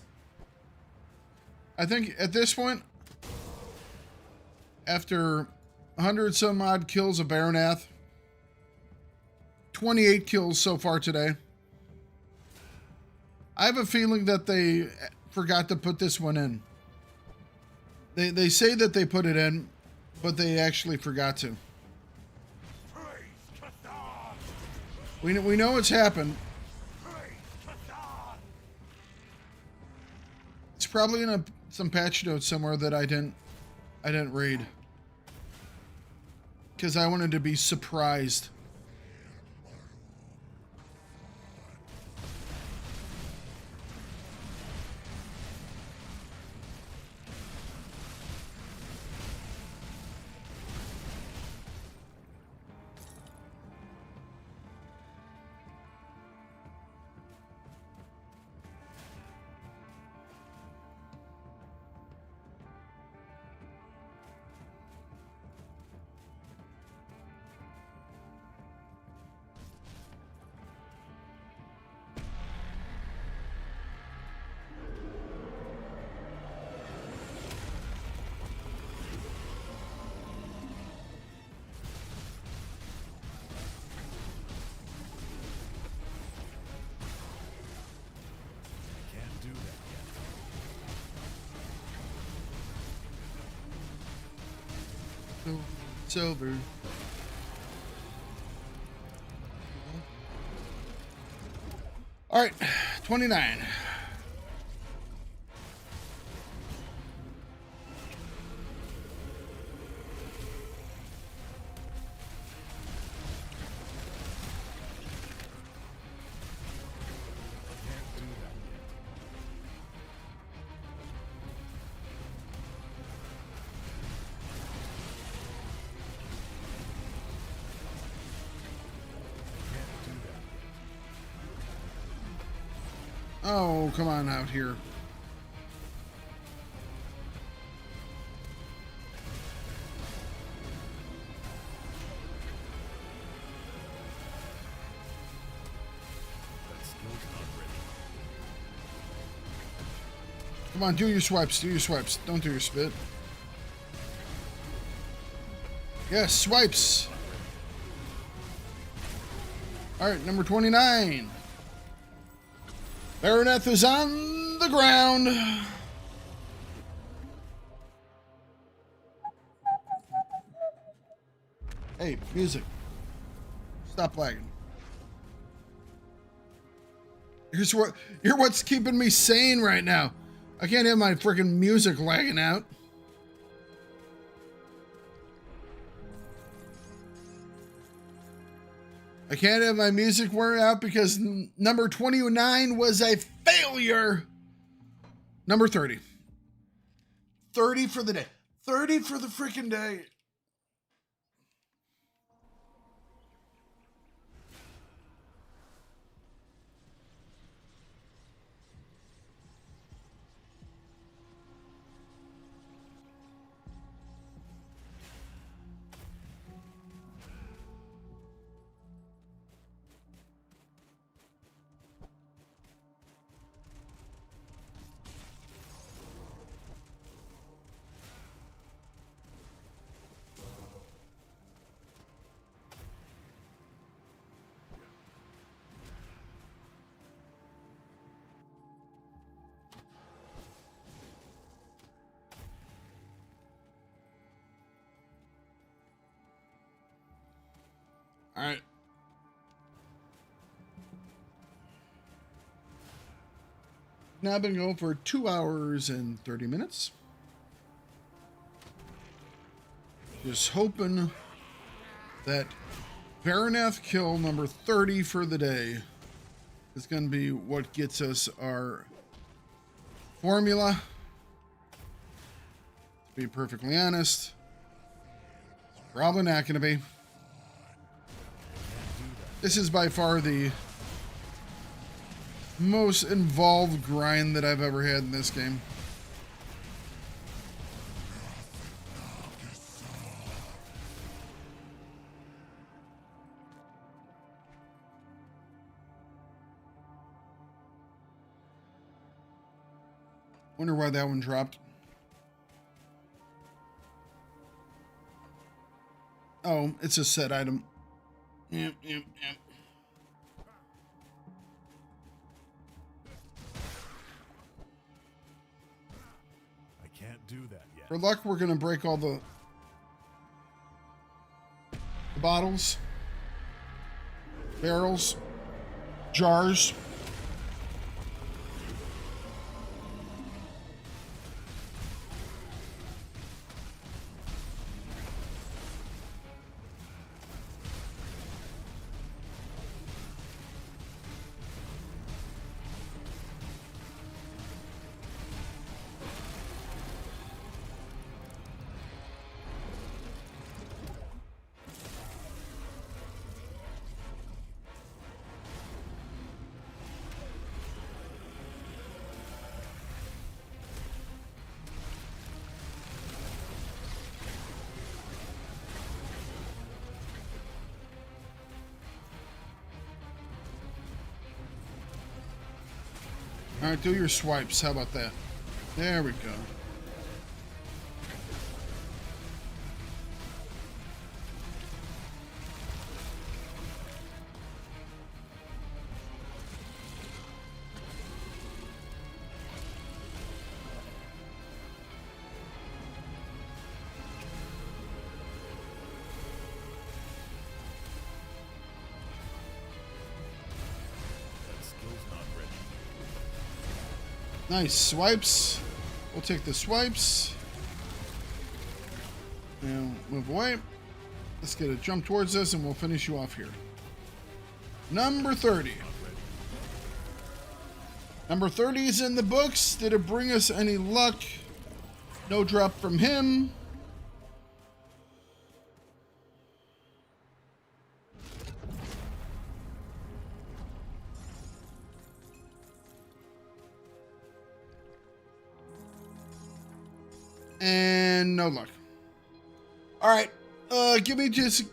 [SPEAKER 1] I think at this point, after 100 some odd kills of Beronath, 28 kills so far today, I have a feeling that they forgot to put this one in. They say that they put it in, but they actually forgot to. We know it's happened. It's probably in some patch notes somewhere that I didn't read, because I wanted to be surprised. It's over. All right, 29. Oh, come on out here. Come on, do your swipes, do your swipes. Don't do your spit. Yes, swipes. All right, number 29. Beronath is on the ground. Hey, music. Stop lagging. You're what's keeping me sane right now. I can't have my freaking music lagging out. I can't have my music wear out because number 29 was a failure. Number 30. 30 for the day. 30 for the freaking day. All right. Now I've been going for 2 hours and 30 minutes. Just hoping that Beronath kill number 30 for the day is going to be what gets us our formula. To be perfectly honest, probably not going to be. This is by far the most involved grind that I've ever had in this game. Wonder why that one dropped. Oh, it's a set item. Yep.
[SPEAKER 2] I can't do that yet.
[SPEAKER 1] For luck, we're gonna break all the bottles, barrels, jars. All right, do your swipes. How about that? There we go. Nice swipes. We'll take the swipes. And move away. Let's get a jump towards this and we'll finish you off here. Number 30. Number 30 is in the books. Did it bring us any luck? No drop from him. And no luck. All right. Give me just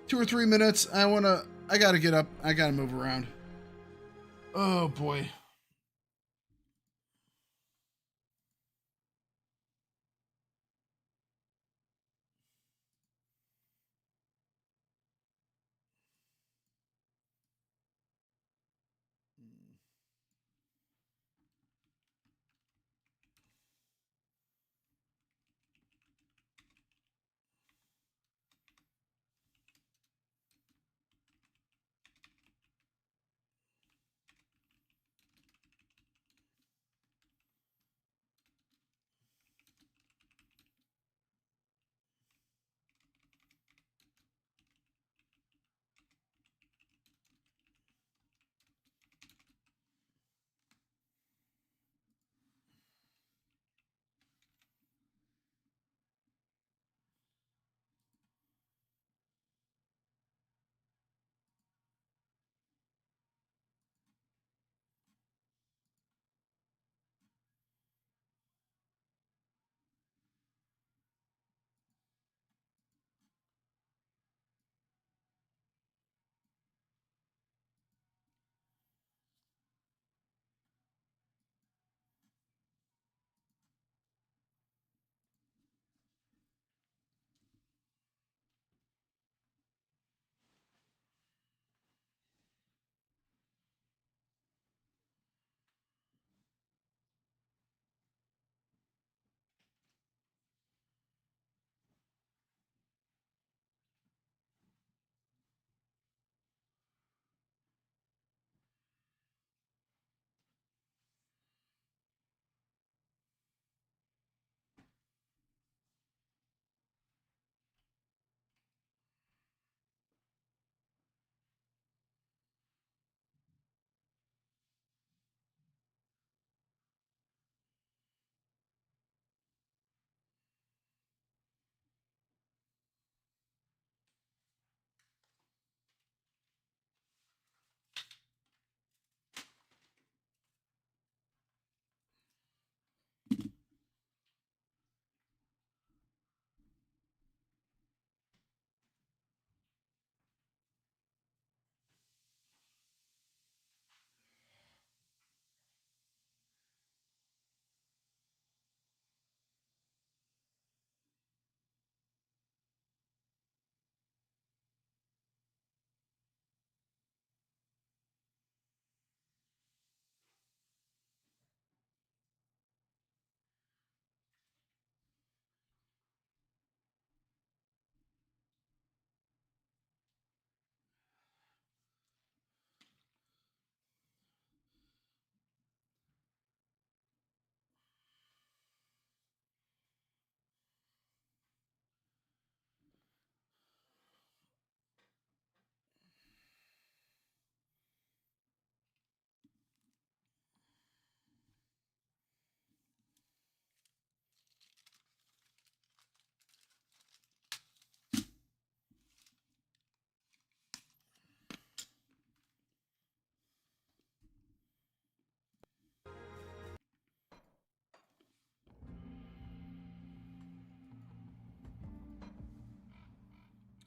[SPEAKER 1] 2 or 3 minutes. I gotta get up. I gotta move around. Oh boy.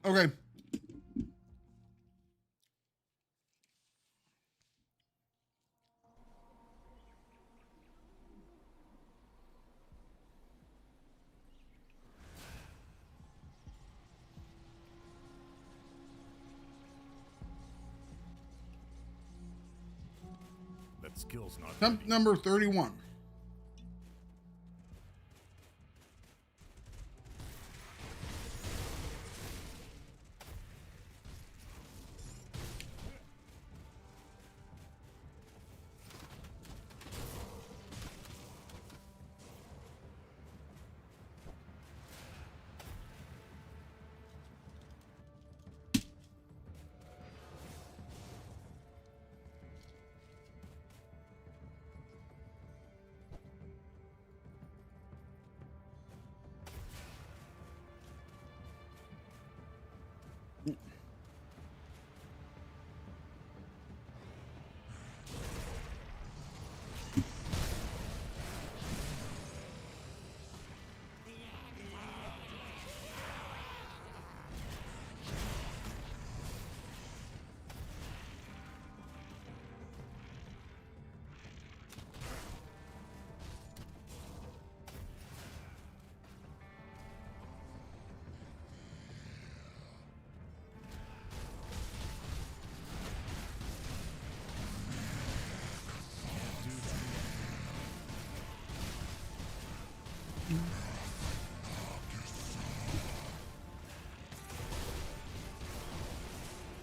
[SPEAKER 1] Okay.
[SPEAKER 2] That skill's not
[SPEAKER 1] Attempt
[SPEAKER 2] ready.
[SPEAKER 1] number 31.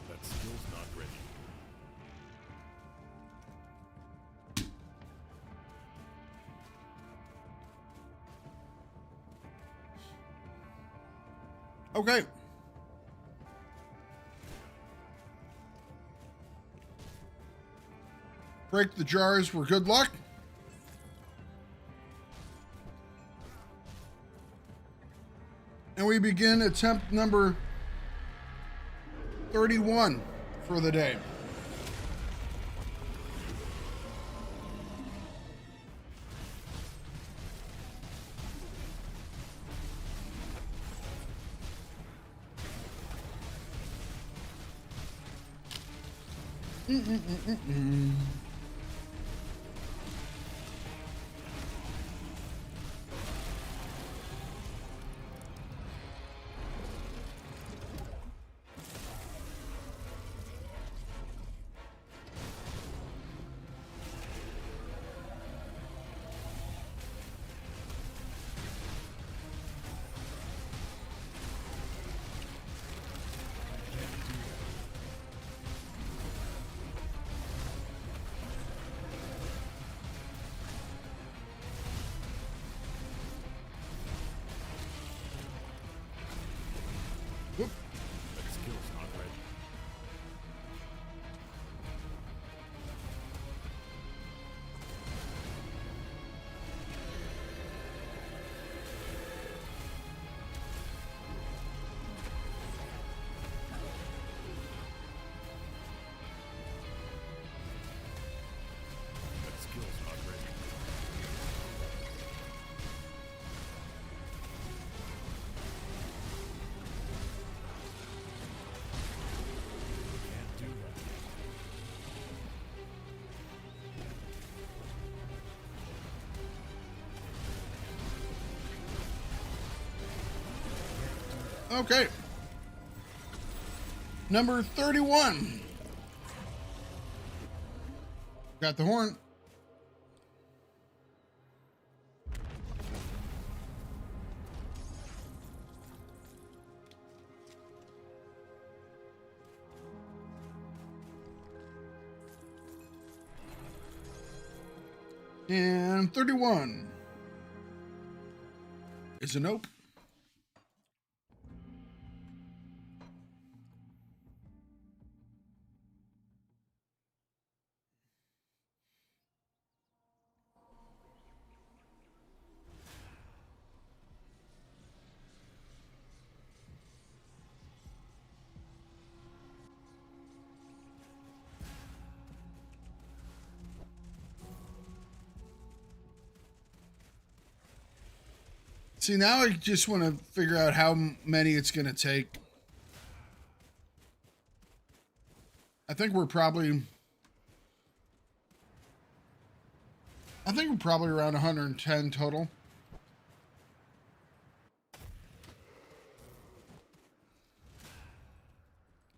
[SPEAKER 2] That skill's not ready.
[SPEAKER 1] Okay. Break the jars for good luck. And we begin attempt number 31 for the day. Whoop.
[SPEAKER 2] That skill's not ready. That skill's not ready. Can't do that yet.
[SPEAKER 1] Okay. Number 31. Got the horn. And 31 is a nope. See, now I just want to figure out how many it's going to take. I think we're probably around 110 total.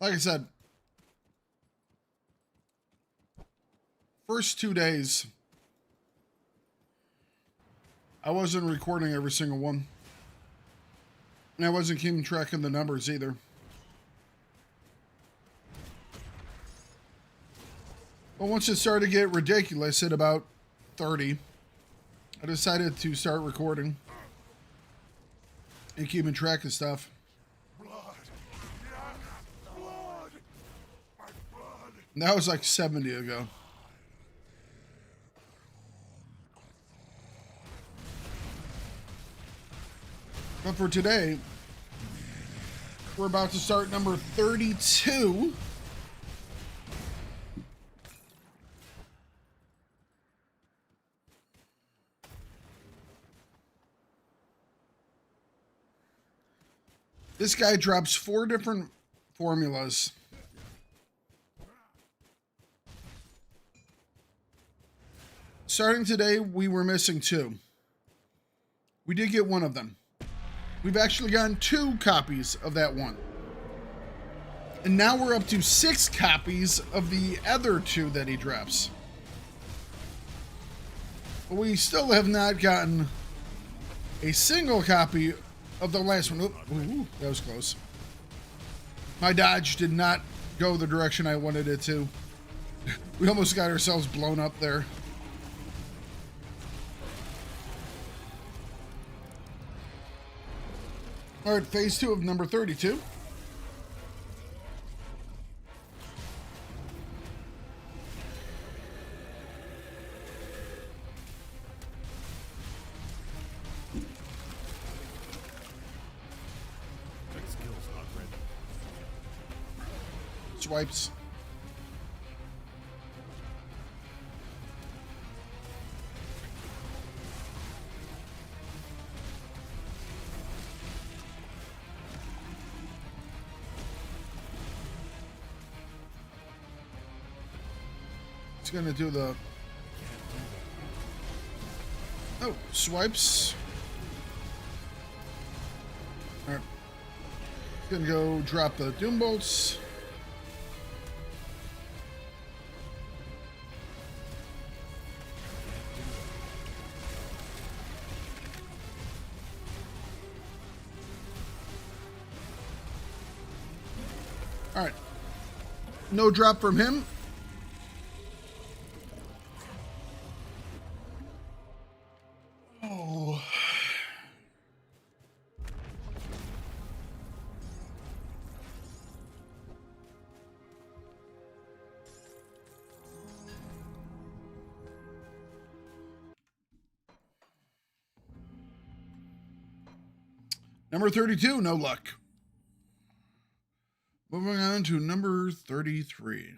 [SPEAKER 1] Like I said, first 2 days, I wasn't recording every single one. And I wasn't keeping track of the numbers either. But once it started to get ridiculous at about 30, I decided to start recording and keeping track of stuff.
[SPEAKER 2] Blood. Yes, blood. My blood.
[SPEAKER 1] And that was like 70 ago. But for today, we're about to start number 32. This guy drops 4 different formulas. Starting today, we were missing 2. We did get one of them. We've actually gotten 2 copies of that one. And now we're up to 6 copies of the other 2 that he drops. But we still have not gotten a single copy of the last one. Ooh, that was close. My dodge did not go the direction I wanted it to. We almost got ourselves blown up there. All right, phase 2 of number 32.
[SPEAKER 2] That skill's not ready.
[SPEAKER 1] Swipes. It's gonna do the... Oh, swipes. Alright. Gonna go drop the Doom Bolts. Alright. No drop from him. Oh. Number 32, no luck. Moving on to number 33.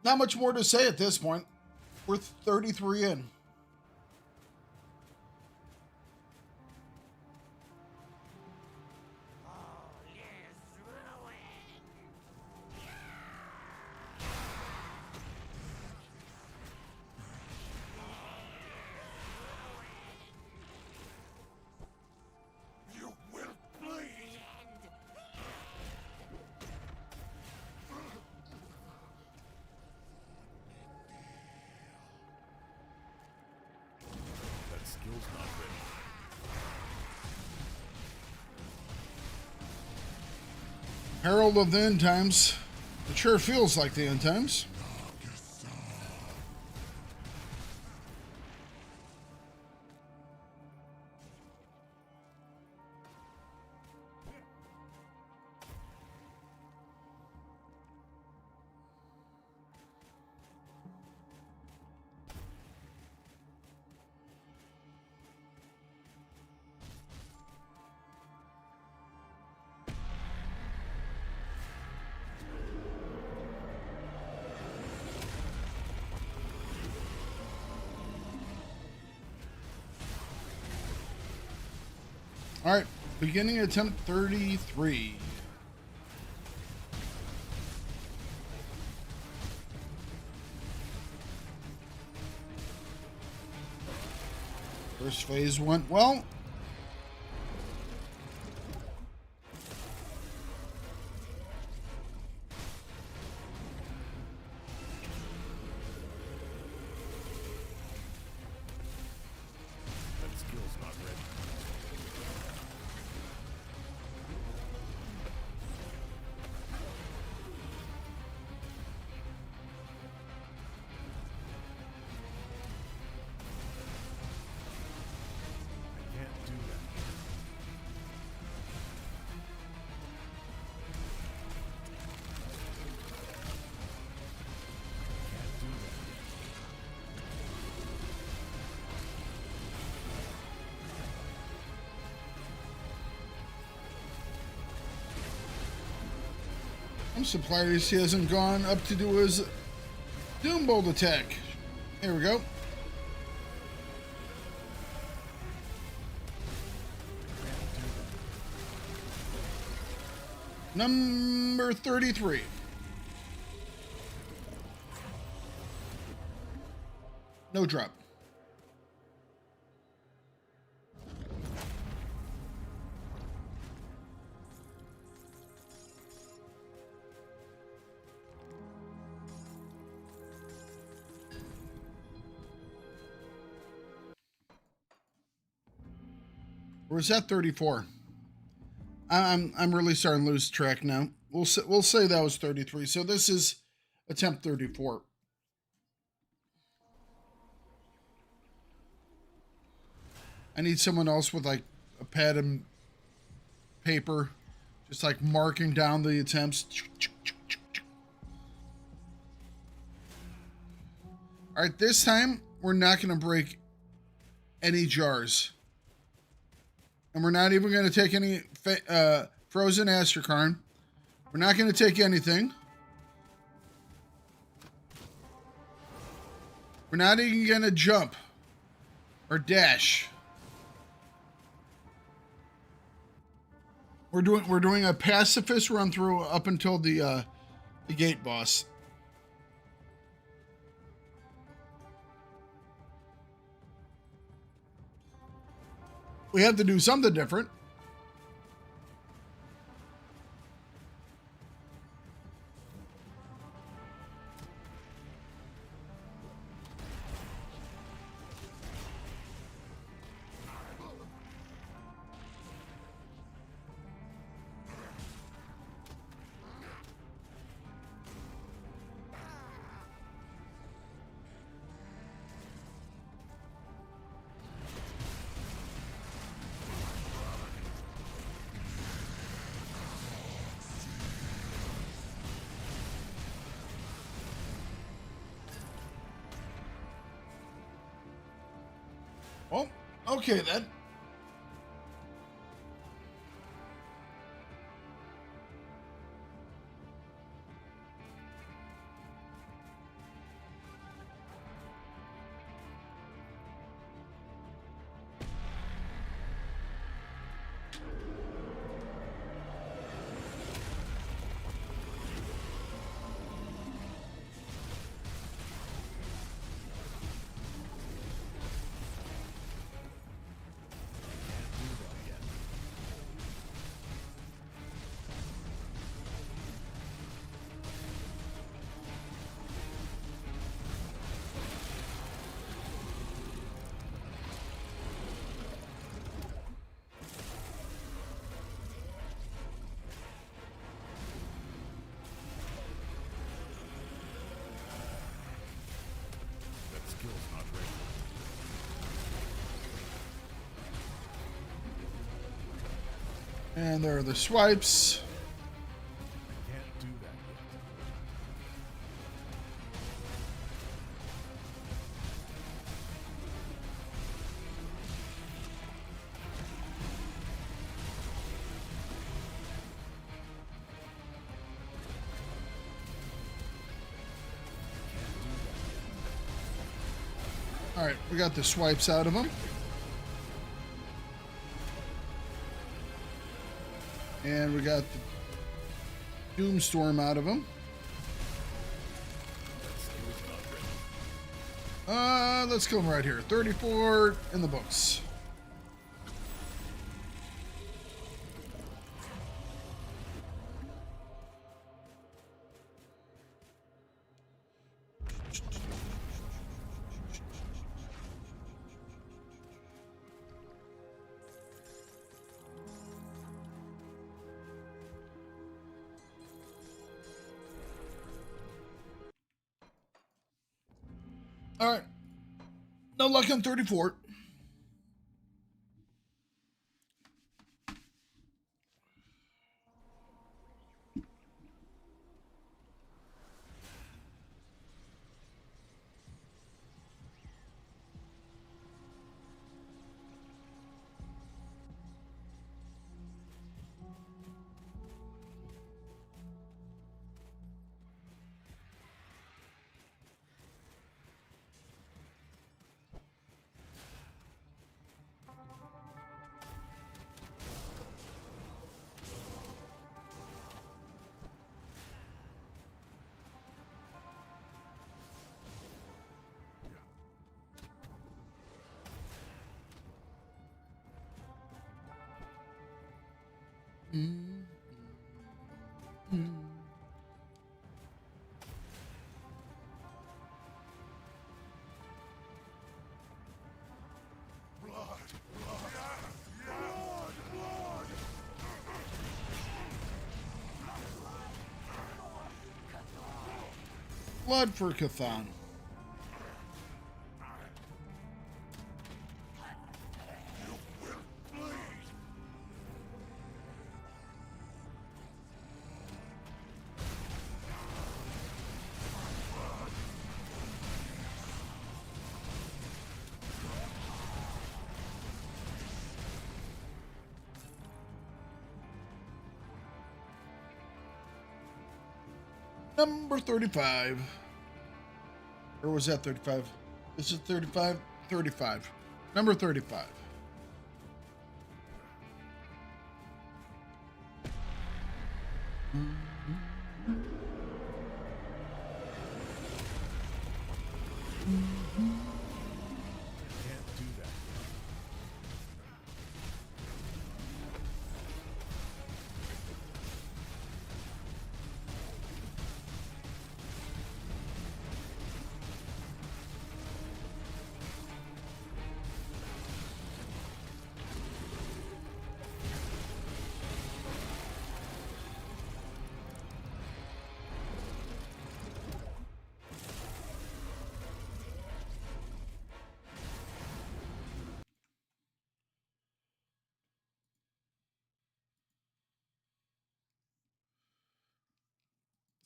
[SPEAKER 1] Not much more to say at this point. We're 33 in.
[SPEAKER 2] You will bleed.
[SPEAKER 1] Herald of the end times. It sure feels like the end times. All right, beginning attempt 33. First phase went well.
[SPEAKER 2] That skill's not ready. I can't do that. Can't do that.
[SPEAKER 1] I'm surprised he hasn't gone up to do his Doombolt attack. Here we go. Number 33. No drop. Or is that 34? I'm really starting to lose track now. We'll say that was 33. So this is attempt 34. I need someone else with like a pad and paper, just like marking down the attempts. All right, this time we're not going to break any jars. And we're not even going to take any frozen Asterkarn. We're not going to take anything. We're not even going to jump or dash. We're doing a pacifist run through up until the gate boss. We have to do something different. Well, okay then. And there are the swipes.
[SPEAKER 2] I can't do that yet.
[SPEAKER 1] All right, we got the swipes out of them. And we got the Doomstorm out of them. Let's go right here. 34 in the books. All right. No luck on 34. Blood for Cathan. Number 35. Or was that 35? Is it 35? 35. Number 35.
[SPEAKER 2] Can't do that.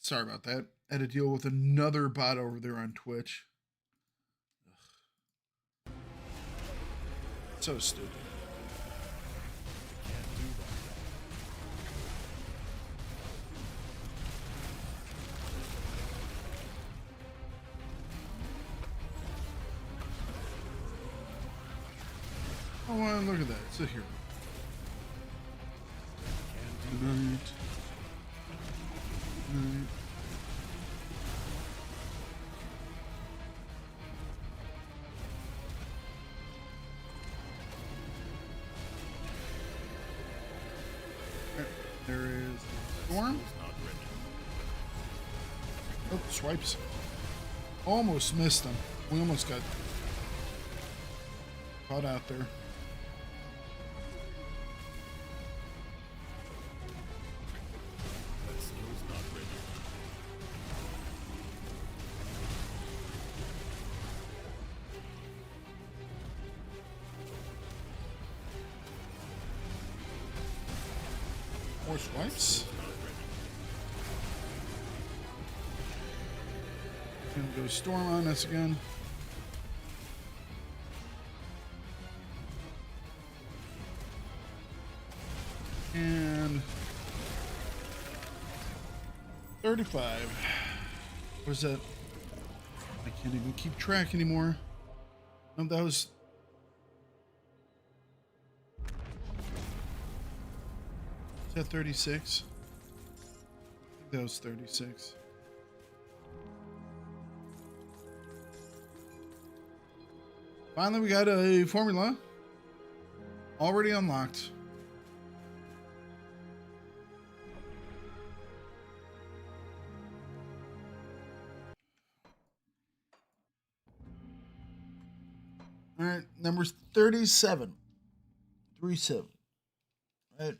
[SPEAKER 1] Sorry about that. I had to deal with another bot over there on Twitch. Ugh. So stupid. Oh, wow, look at that. It's a hero. Tonight. There is the storm. Oh, swipes. Almost missed him. We almost got caught out there. More swipes. Gonna go storm on us again. And 35. What is that? I can't even keep track anymore. No, that was... Is that 36? I think that was 36. Finally, we got a formula already unlocked. All right, number 37. 37. All right.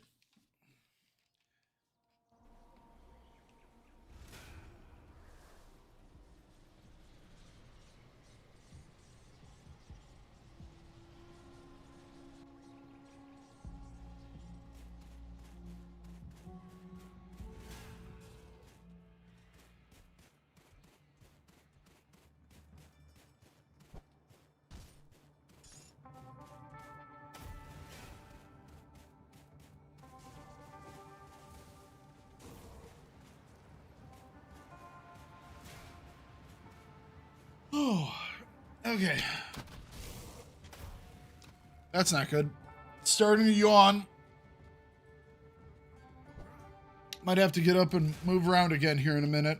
[SPEAKER 1] Oh, okay. That's not good. Starting to yawn. Might have to get up and move around again here in a minute.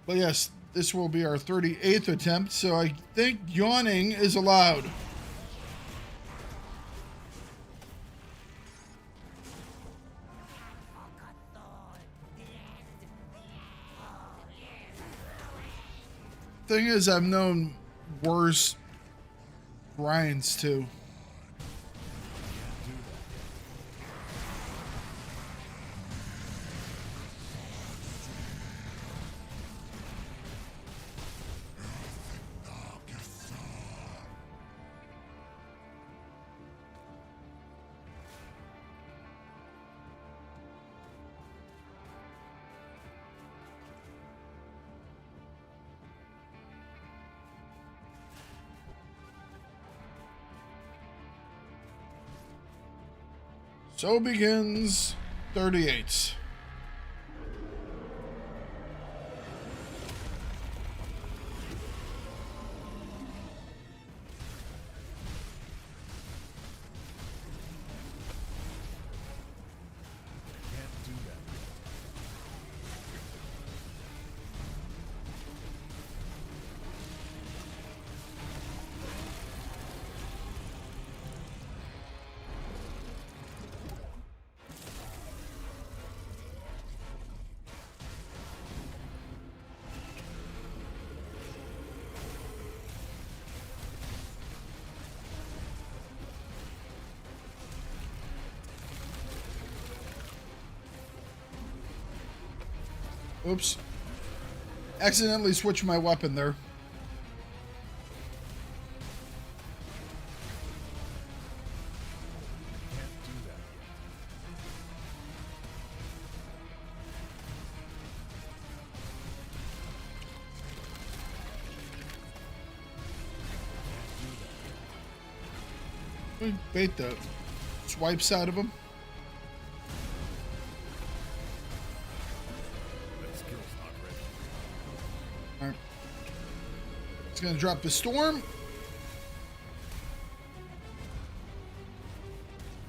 [SPEAKER 1] But yes, this will be our 38th attempt, so I think yawning is allowed. Thing is, I've known worse grinds too. So begins 38. Oops. Accidentally switched my weapon there. We bait the swipes out of him. Alright. He's gonna drop the storm.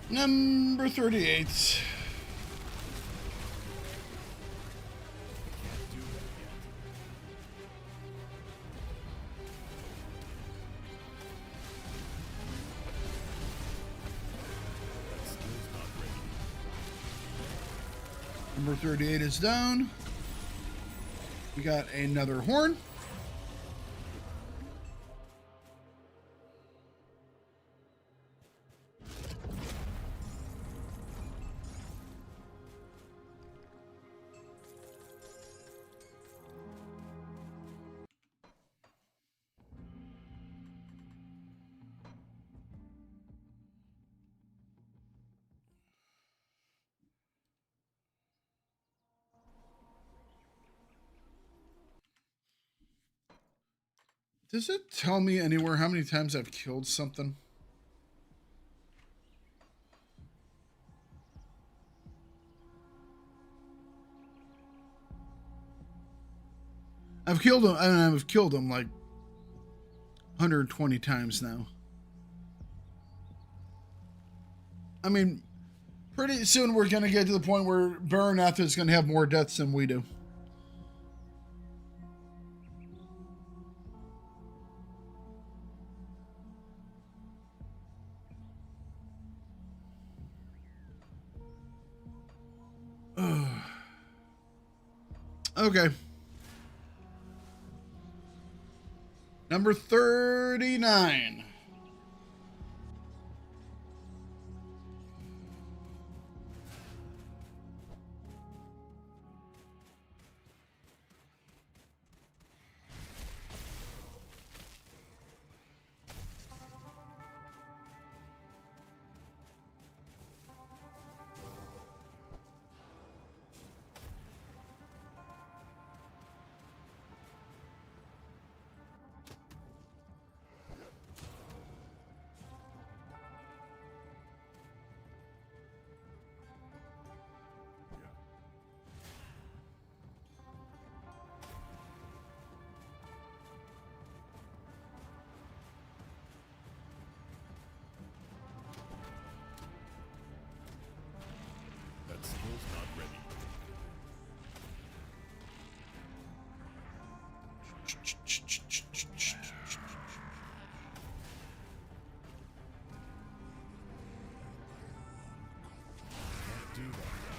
[SPEAKER 1] Number 38. Number 38 is down. We got another horn. Does it tell me anywhere how many times I've killed something? I've killed him. I mean, I've killed him like 120 times now. I mean, pretty soon we're going to get to the point where Beronath is going to have more deaths than we do. Okay. Number 39.
[SPEAKER 2] That skill's not ready. Can't do that yet.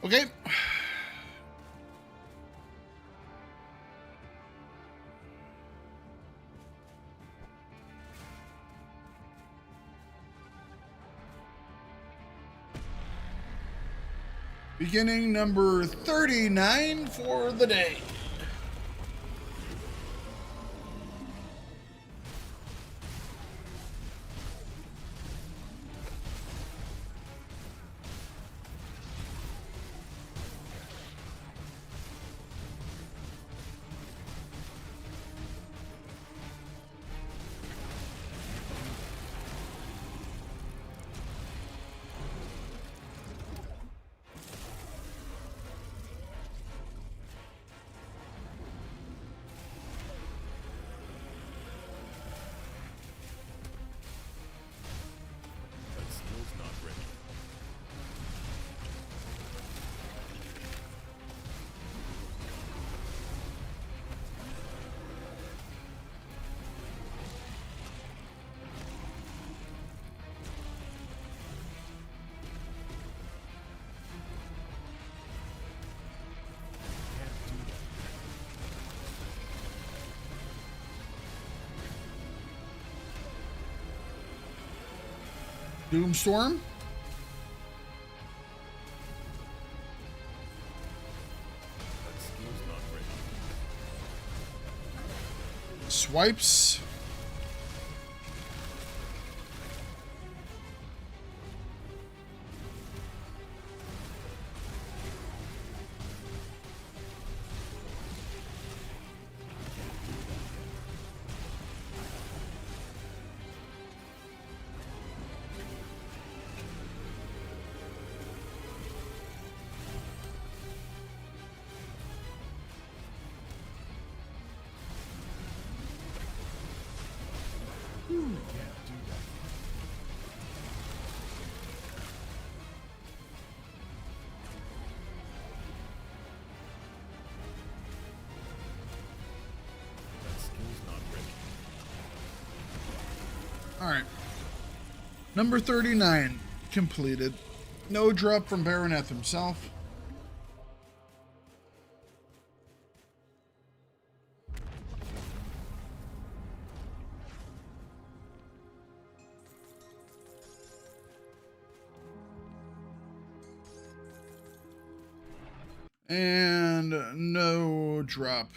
[SPEAKER 1] Okay. Beginning number 39 for the day.
[SPEAKER 2] That skill's not ready. Can't do that.
[SPEAKER 1] Doomstorm.
[SPEAKER 2] That skill's not ready.
[SPEAKER 1] Swipes.
[SPEAKER 2] Can't do that. That skill's not ready.
[SPEAKER 1] All right. Number 39 completed. No drop from Beronath himself. And no drop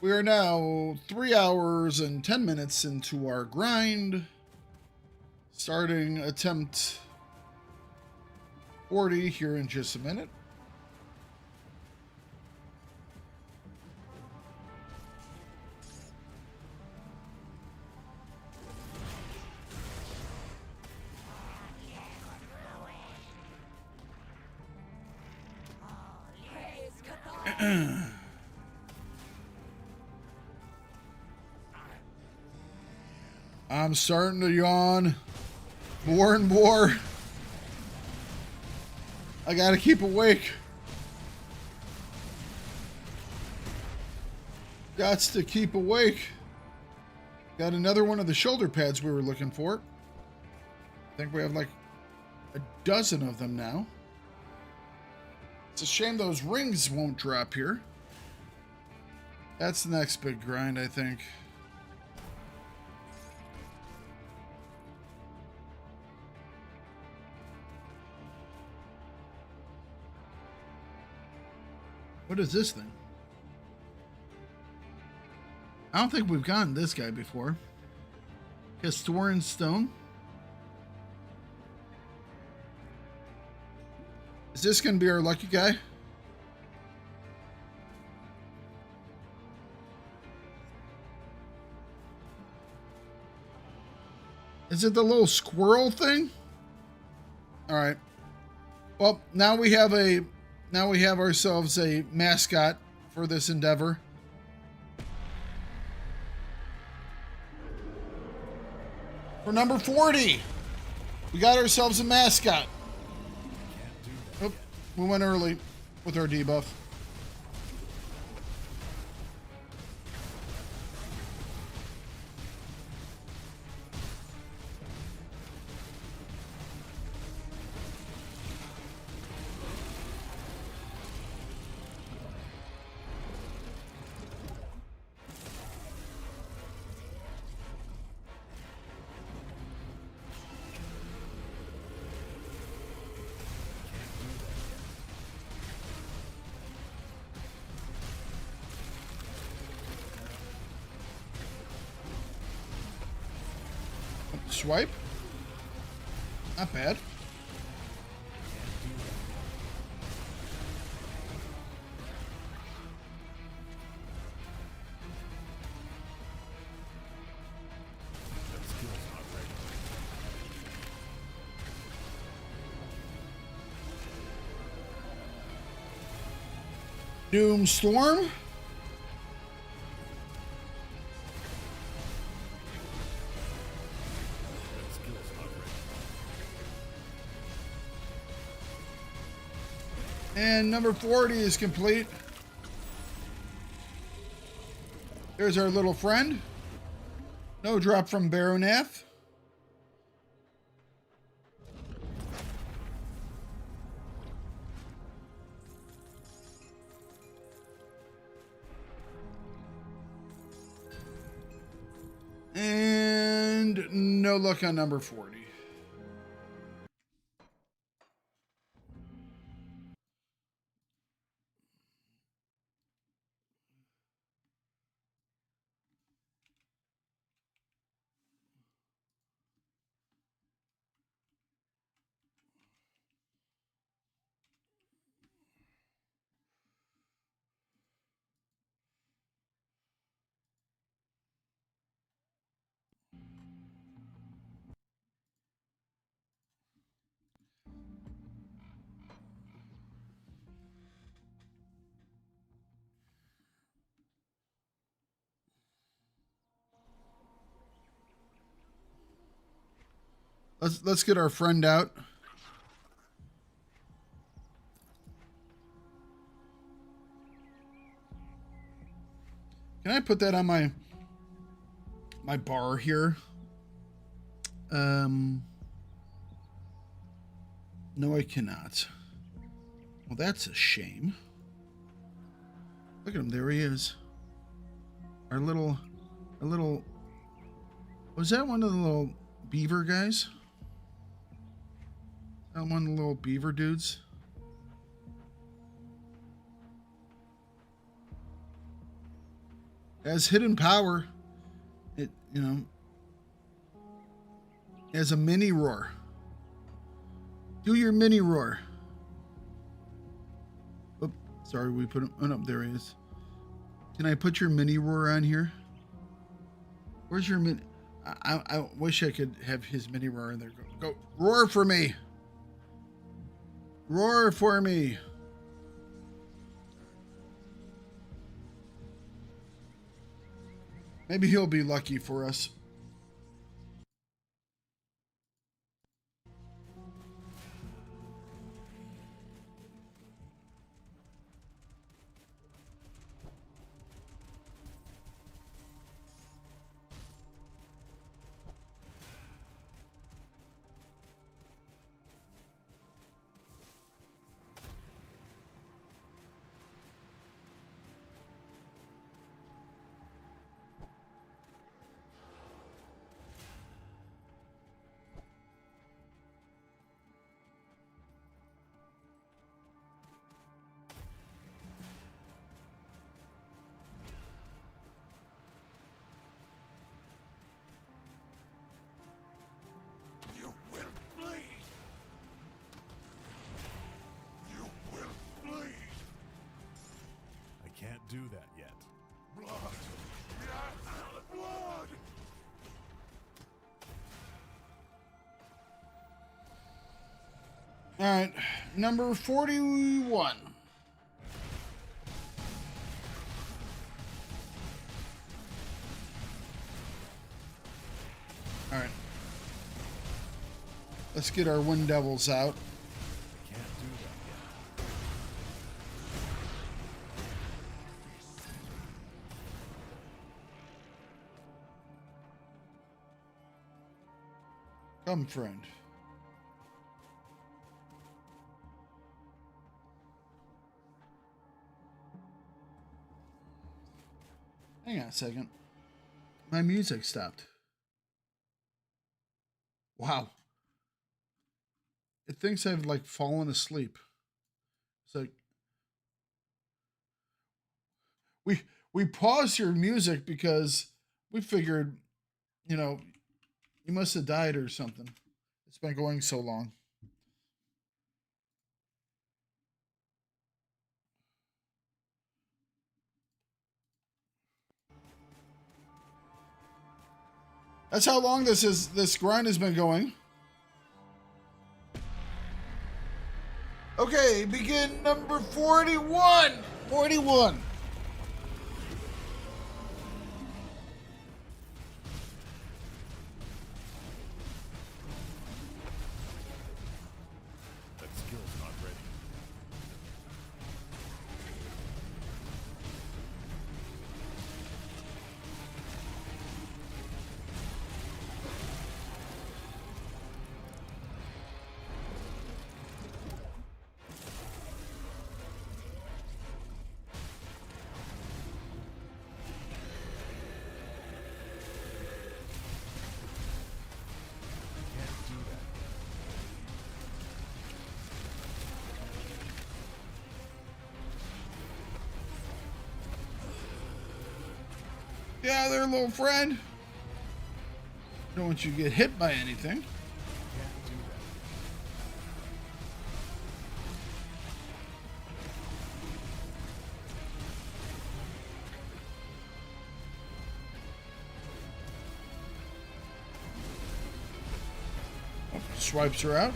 [SPEAKER 1] We are now 3 hours and 10 minutes into our grind. Starting attempt 40 here in just a minute. I'm starting to yawn more and more. I gotta keep awake. Gots to keep awake. Got another one of the shoulder pads we were looking for. I think we have like a dozen of them now. It's a shame those rings won't drop here. That's the next big grind, I think. What is this thing? I don't think we've gotten this guy before. Historian Stone. Is this going to be our lucky guy? Is it the little squirrel thing? All right. Well, now we have ourselves a mascot for this endeavor. For number 40, we got ourselves a mascot. Oh, we went early with our debuff. Swipe. Not bad. Doomstorm. And number 40 is complete. There's our little friend. No drop from Beronath. And no luck on number 40. Let's get our friend out. Can I put that on my bar here? No, I cannot. Well, that's a shame. Look at him, there he is. Our little, was that one of the little beaver guys? That one of the little beaver dudes? Has hidden power. It, you know, has a mini roar. Do your mini roar. Oop, sorry, we put him. Oh no, there he is. Can I put your mini roar on here? Where's your mini? I wish I could have his mini roar in there. Go roar for me. Roar for me. Maybe he'll be lucky for us.
[SPEAKER 2] Can't do that yet. Blood! Blood!
[SPEAKER 1] All right, number 41. All right. Let's get our Wind Devils out.
[SPEAKER 2] Can't do that yet.
[SPEAKER 1] Come, friend. Hang on a second. My music stopped. Wow. It thinks I've like fallen asleep. It's like we paused your music because we figured, you know, you must have died or something. It's been going so long. That's how long this grind has been going. Okay, begin number 41. 41.
[SPEAKER 2] That skill's not ready.
[SPEAKER 1] Yeah, there, little friend. Don't want you to get hit by anything. Oh, swipes her out.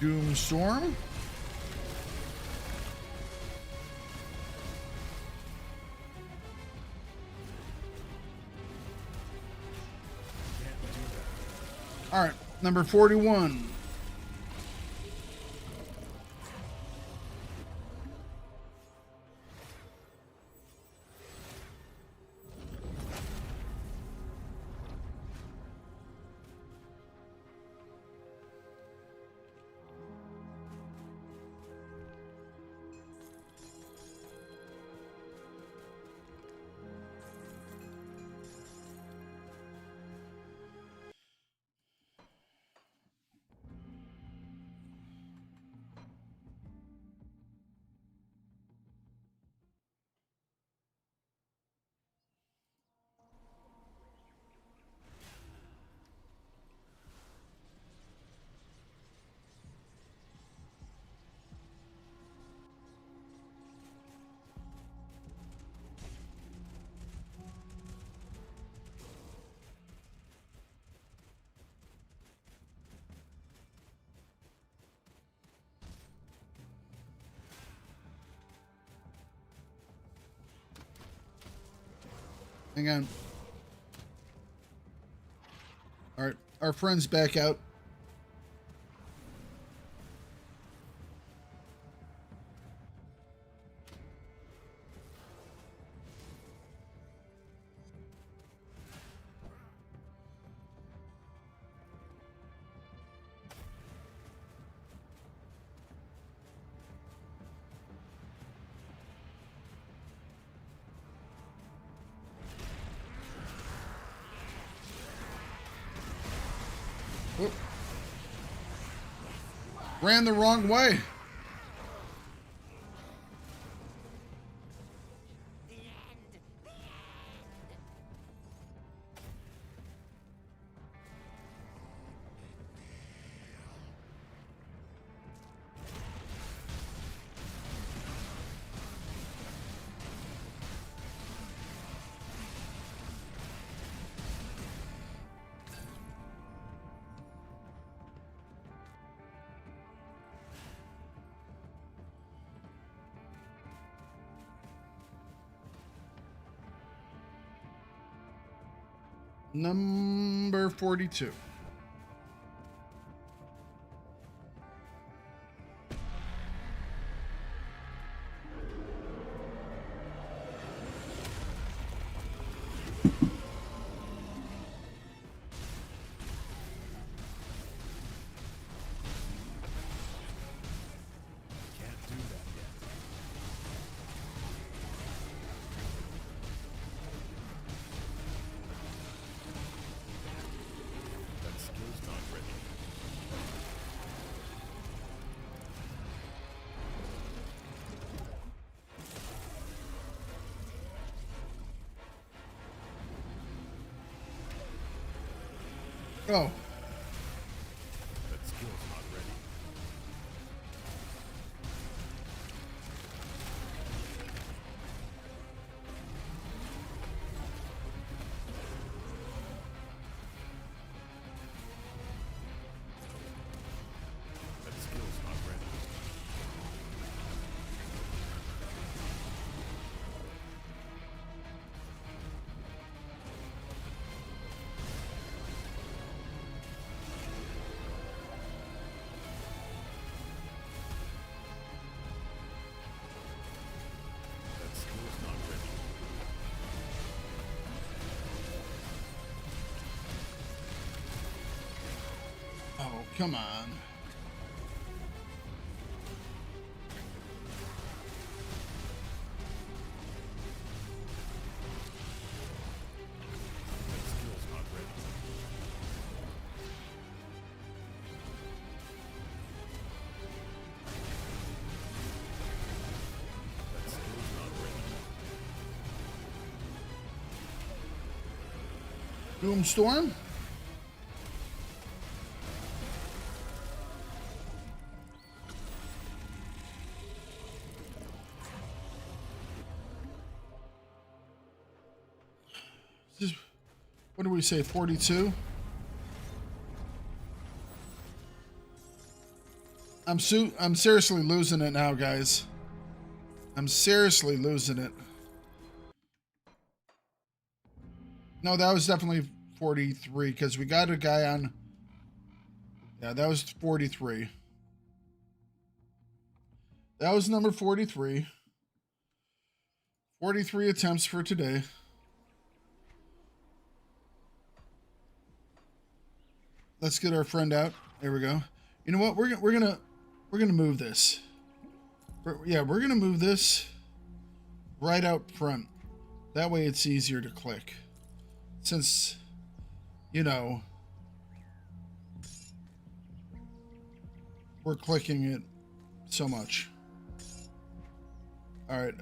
[SPEAKER 1] Doomstorm. All right, number 41. Hang on. All right, our friend's back out. Whoop. Ran the wrong way. Number 42. Oh.
[SPEAKER 2] That skill's not ready. That skill's not ready. That skill's not ready.
[SPEAKER 1] Oh, come on.
[SPEAKER 2] That skill's not ready. That skill's not ready.
[SPEAKER 1] Doomstorm? This is- What do we say, 42? I'm seriously losing it now, guys. I'm seriously losing it. No, that was definitely 43 because we got a guy on. Yeah, that was 43. That was number 43. 43 attempts for today. Let's get our friend out. There we go. You know what? We're gonna move this. We're gonna move this right out front. That way it's easier to click. Since, you know, we're clicking it so much. All right,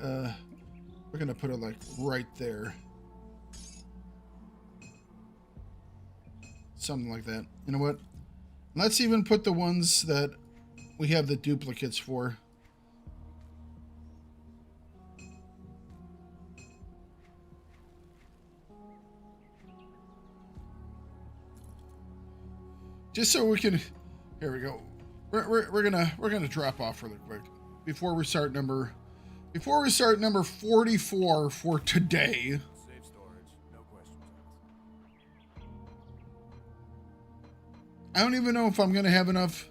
[SPEAKER 1] we're gonna put it like right there. Something like that. You know what? Let's even put the ones that we have the duplicates for. Just so we can. Here we go. We're gonna drop off really quick before we start number 44 for today.
[SPEAKER 2] Safe storage.
[SPEAKER 1] I don't even know if I'm going to have enough.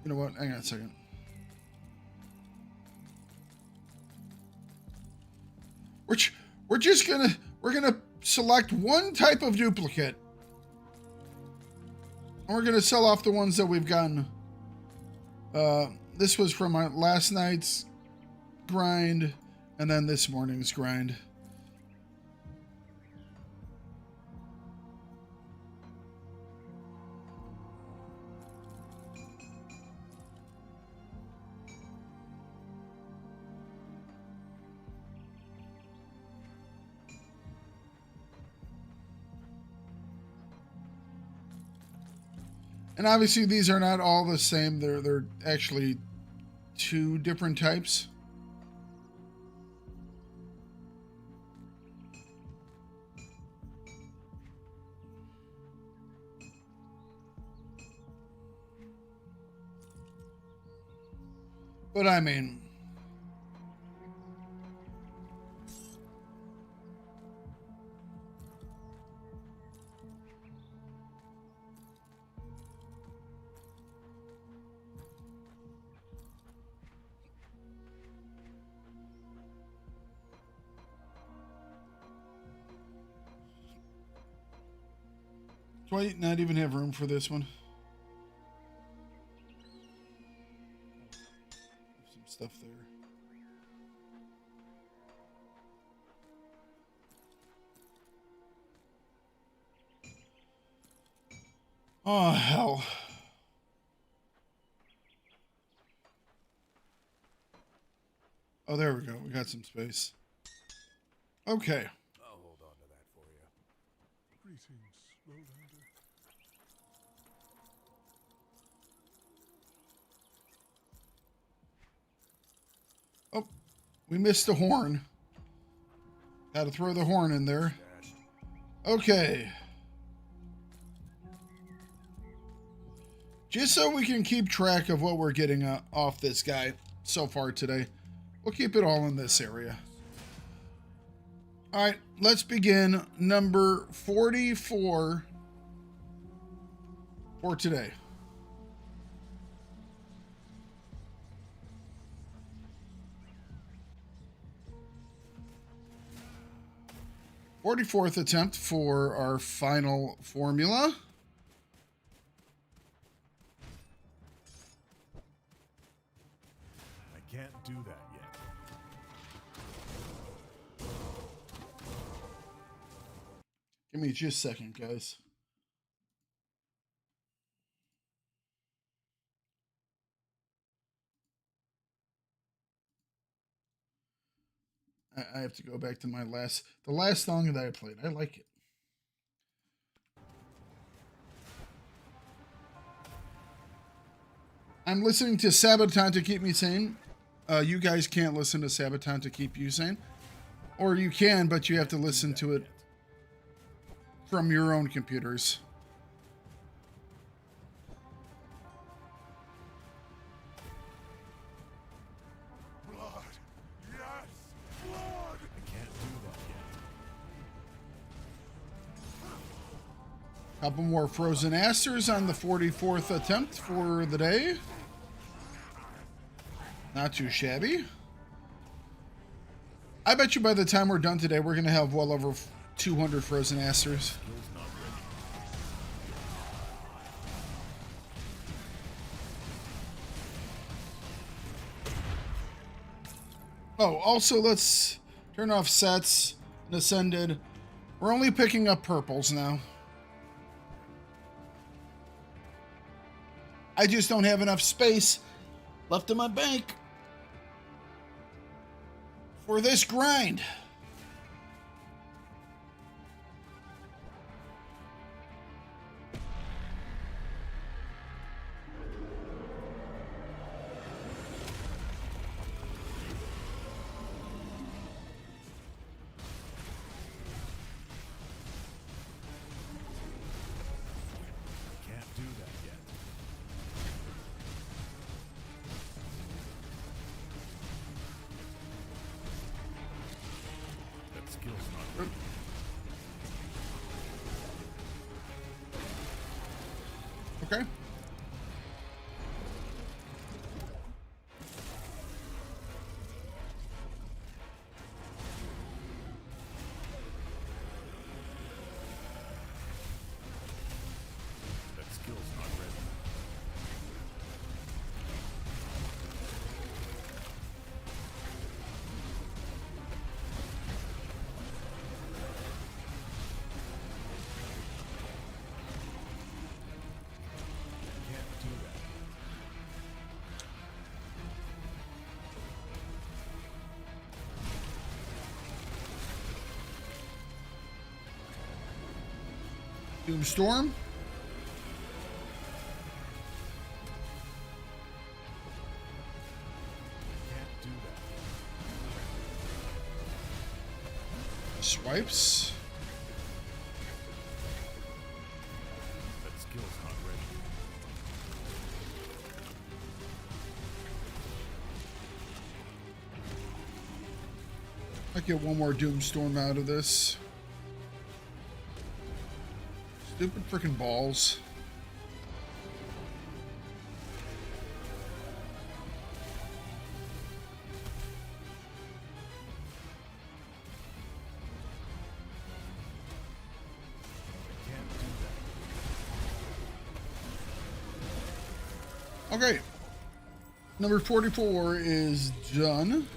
[SPEAKER 1] You know what? Hang on a second. We're just gonna select one type of duplicate. And we're gonna sell off the ones that we've gotten. This was from our last night's grind, and then this morning's grind. And obviously these are not all the same. They're actually two different types. But I mean, do I not even have room for this one? Some stuff there. Oh, hell. Oh, there we go. We got some space. Okay.
[SPEAKER 2] I'll hold on to that for you. Greetings, Rolanda.
[SPEAKER 1] Oh, we missed the horn. Got to throw the horn in there. Okay. Just so we can keep track of what we're getting off this guy so far today, we'll keep it all in this area. All right, let's begin number 44 for today. "44th attempt for our final formula.
[SPEAKER 2] I can't do that yet.
[SPEAKER 1] Give me just a second, guys. I have to go back to the last song that I played. I like it. I'm listening to Sabaton to keep me sane. You guys can't listen to Sabaton to keep you sane. Or you can, but you have to listen to it from your own computers.
[SPEAKER 2] Blood! Yes! Blood! I can't do that yet.
[SPEAKER 1] Couple more Frozen Asters on the 44th attempt for the day. Not too shabby. I bet you by the time we're done today, we're going to have well over 200 Frozen Asters. Oh, also let's turn off sets and Ascended. We're only picking up purples now. I just don't have enough space left in my bank for this grind.
[SPEAKER 2] skill's not
[SPEAKER 1] Oop. Okay.
[SPEAKER 2] That skill's not ready. Can't do that.
[SPEAKER 1] Doomstorm.
[SPEAKER 2] Can't do that.
[SPEAKER 1] Swipes.
[SPEAKER 2] That skill's not ready.
[SPEAKER 1] I get one more Doomstorm out of this. Stupid freaking balls.
[SPEAKER 2] Can't do that.
[SPEAKER 1] Okay. Number 44 is done.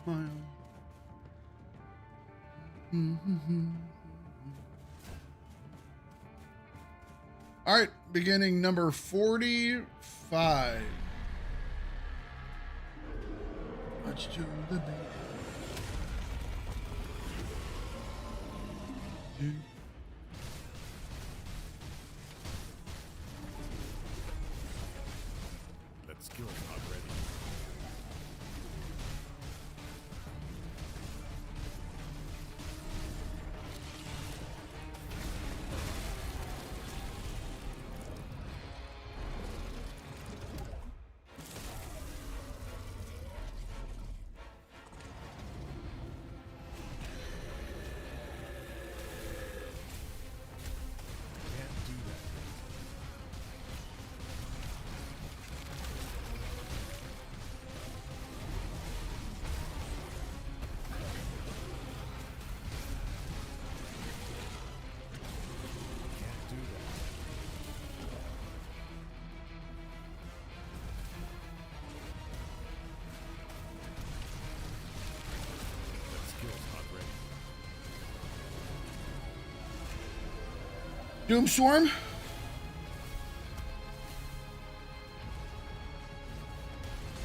[SPEAKER 1] Smile. All right, beginning number 45. Much to the beat.
[SPEAKER 2] That skill's not ready.
[SPEAKER 1] Doomstorm.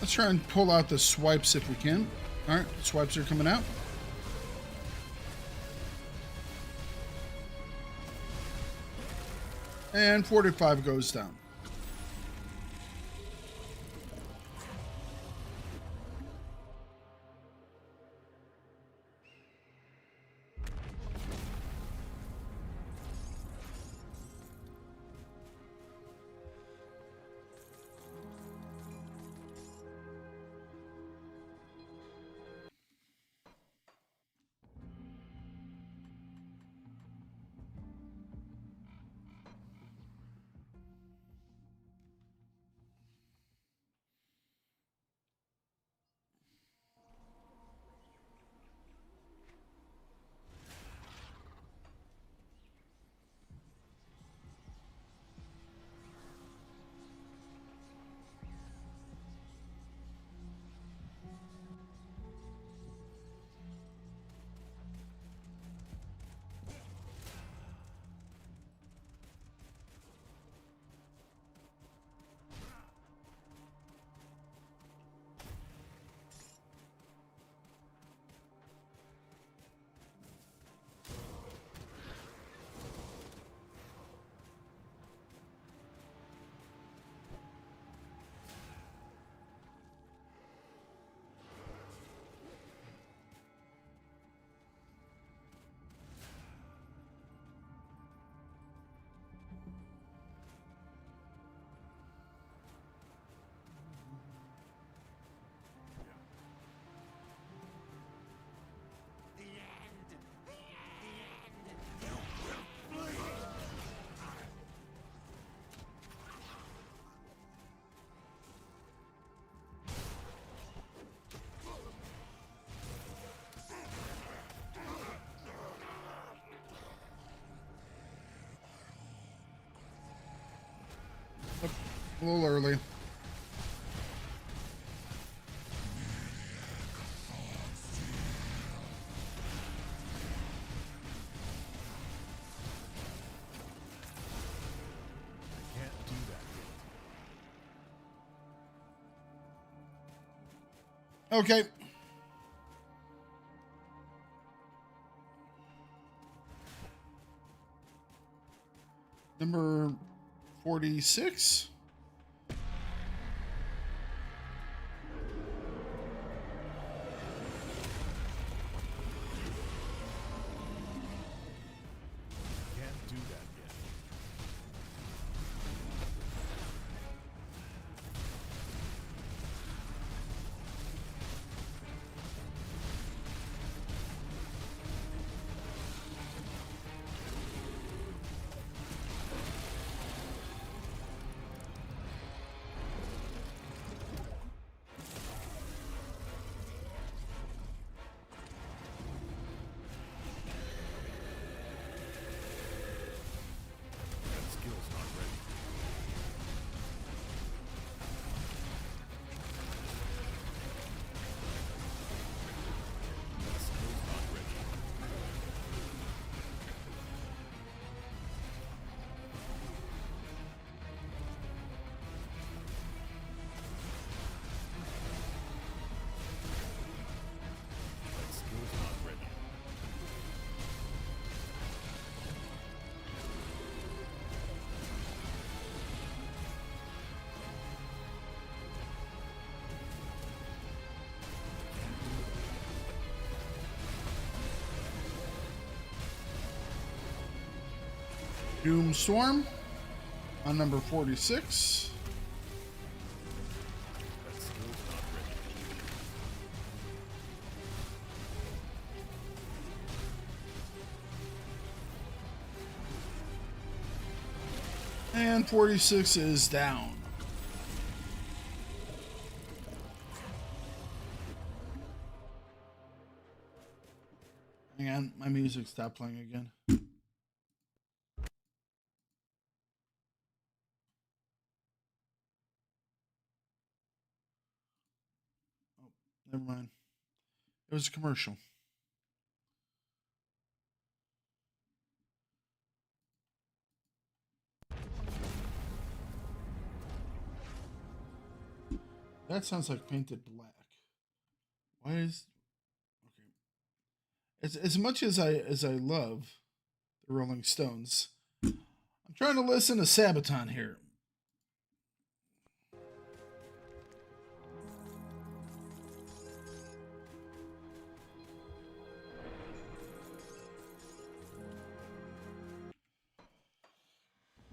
[SPEAKER 1] Let's try and pull out the swipes if we can. All right, swipes are coming out. And 45 goes down. A little early.
[SPEAKER 2] Can't do that.
[SPEAKER 1] Okay. Number 46.
[SPEAKER 2] Can't do that yet. That skill's not ready. That skill's not ready. That skill's not ready.
[SPEAKER 1] Doomstorm on number 46.
[SPEAKER 2] That skill's not ready.
[SPEAKER 1] And 46 is down. Hang on, my music stopped playing again. Oh, never mind. It was a commercial. That sounds like painted black. Why is okay? As much as I love the Rolling Stones, I'm trying to listen to Sabaton here.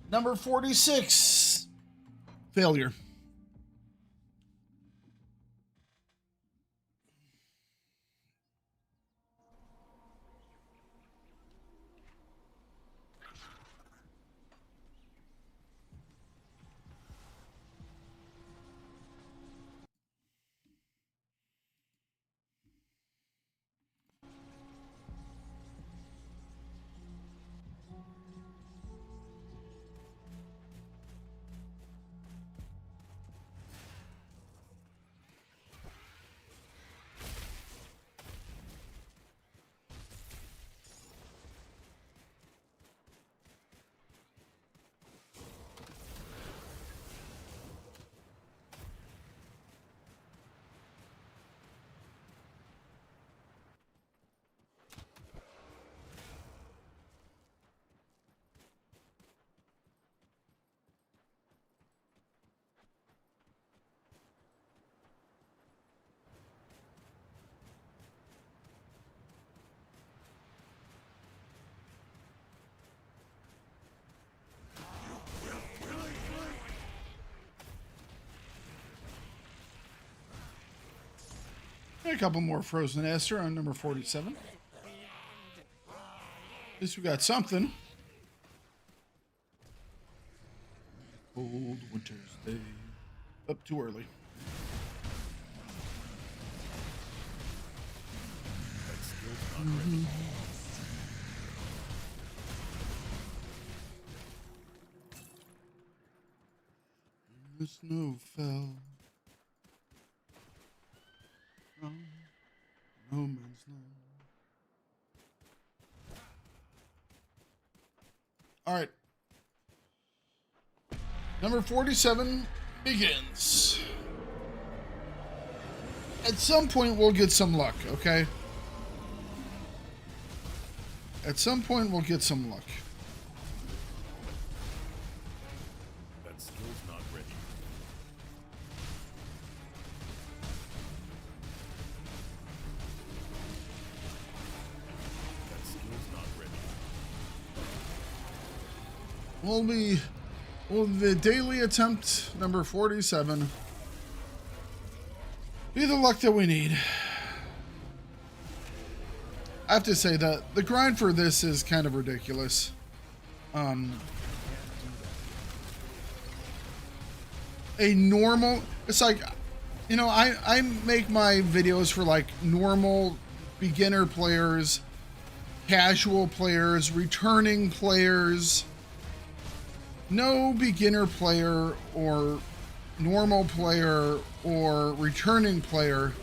[SPEAKER 1] Number 46. Failure. A couple more Frozen Aster on number 47. At least we got something. Cold winter's day. Up too early. The snow fell. No man's land. All right. Number 47 begins. At some point, we'll get some luck, okay? At some point, we'll get some luck.
[SPEAKER 2] That skill's not ready. That skill's not ready.
[SPEAKER 1] Will the daily attempt number 47 be the luck that we need? I have to say that the grind for this is kind of ridiculous. A normal, it's like, you know, I make my videos for like normal beginner players, casual players, returning players. No beginner player or normal player or returning player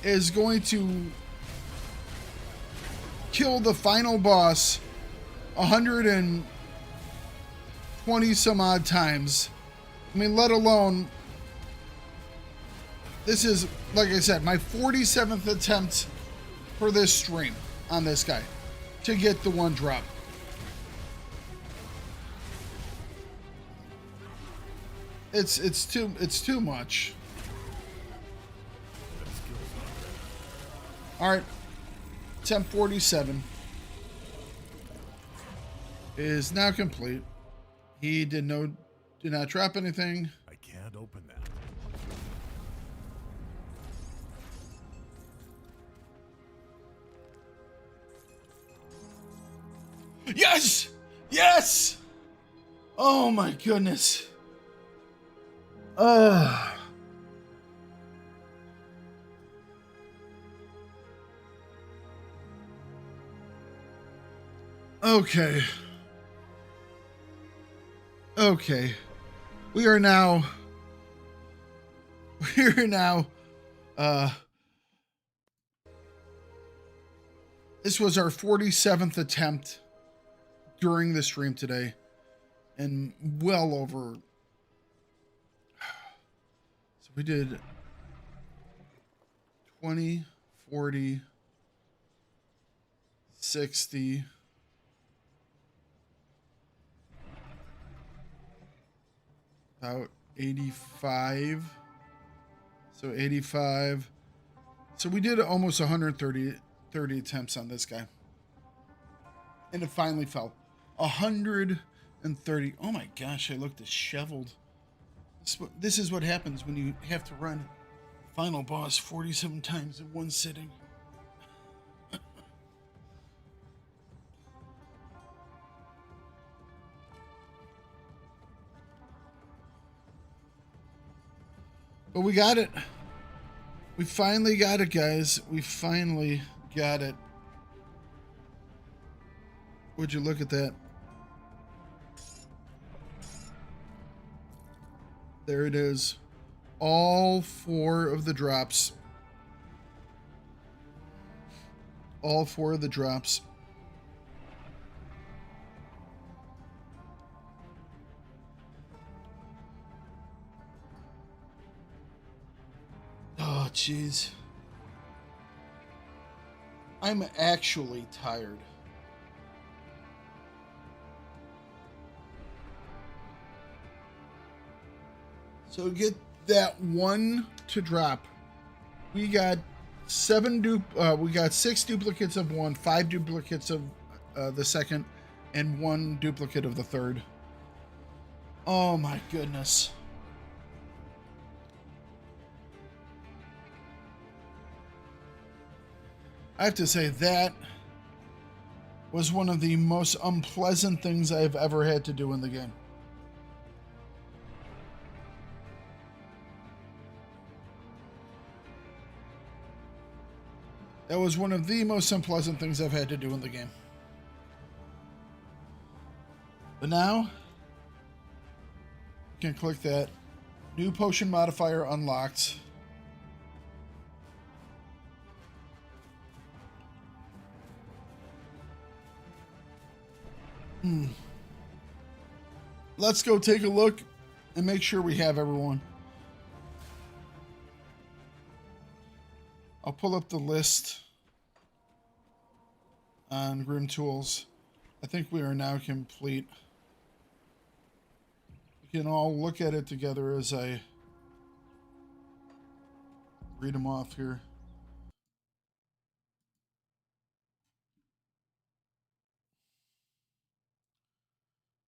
[SPEAKER 1] is going to kill the final boss 120 some odd times. I mean, let alone, this is, like I said, my 47th attempt for this stream on this guy to get the one drop. It's too much. All right, attempt 47 is now complete. He did not drop anything.
[SPEAKER 2] I can't open that.
[SPEAKER 1] Yes! Yes! Oh my goodness. Okay. Okay. We are now this was our 47th attempt during the stream today, and well over, So we did 20, 40, 60. About 85. So 85. So we did almost 130 attempts on this guy. And it finally fell. 130. Oh my gosh, I look disheveled. This is what happens when you have to run final boss 47 times in one sitting. But we got it. We finally got it, guys. We finally got it. Would you look at that? There it is. All 4 of the drops. All 4 of the drops. Oh, jeez. I'm actually tired. So get that 1 to drop. We got 6 duplicates of 1, 5 duplicates of the second, and 1 duplicate of the third. Oh my goodness. I have to say that was one of the most unpleasant things I've ever had to do in the game. That was one of the most unpleasant things I've had to do in the game. But now, you can click that. New potion modifier unlocked. Let's go take a look and make sure we have everyone. I'll pull up the list on Grim Tools. I think we are now complete. We can all look at it together as I read them off here.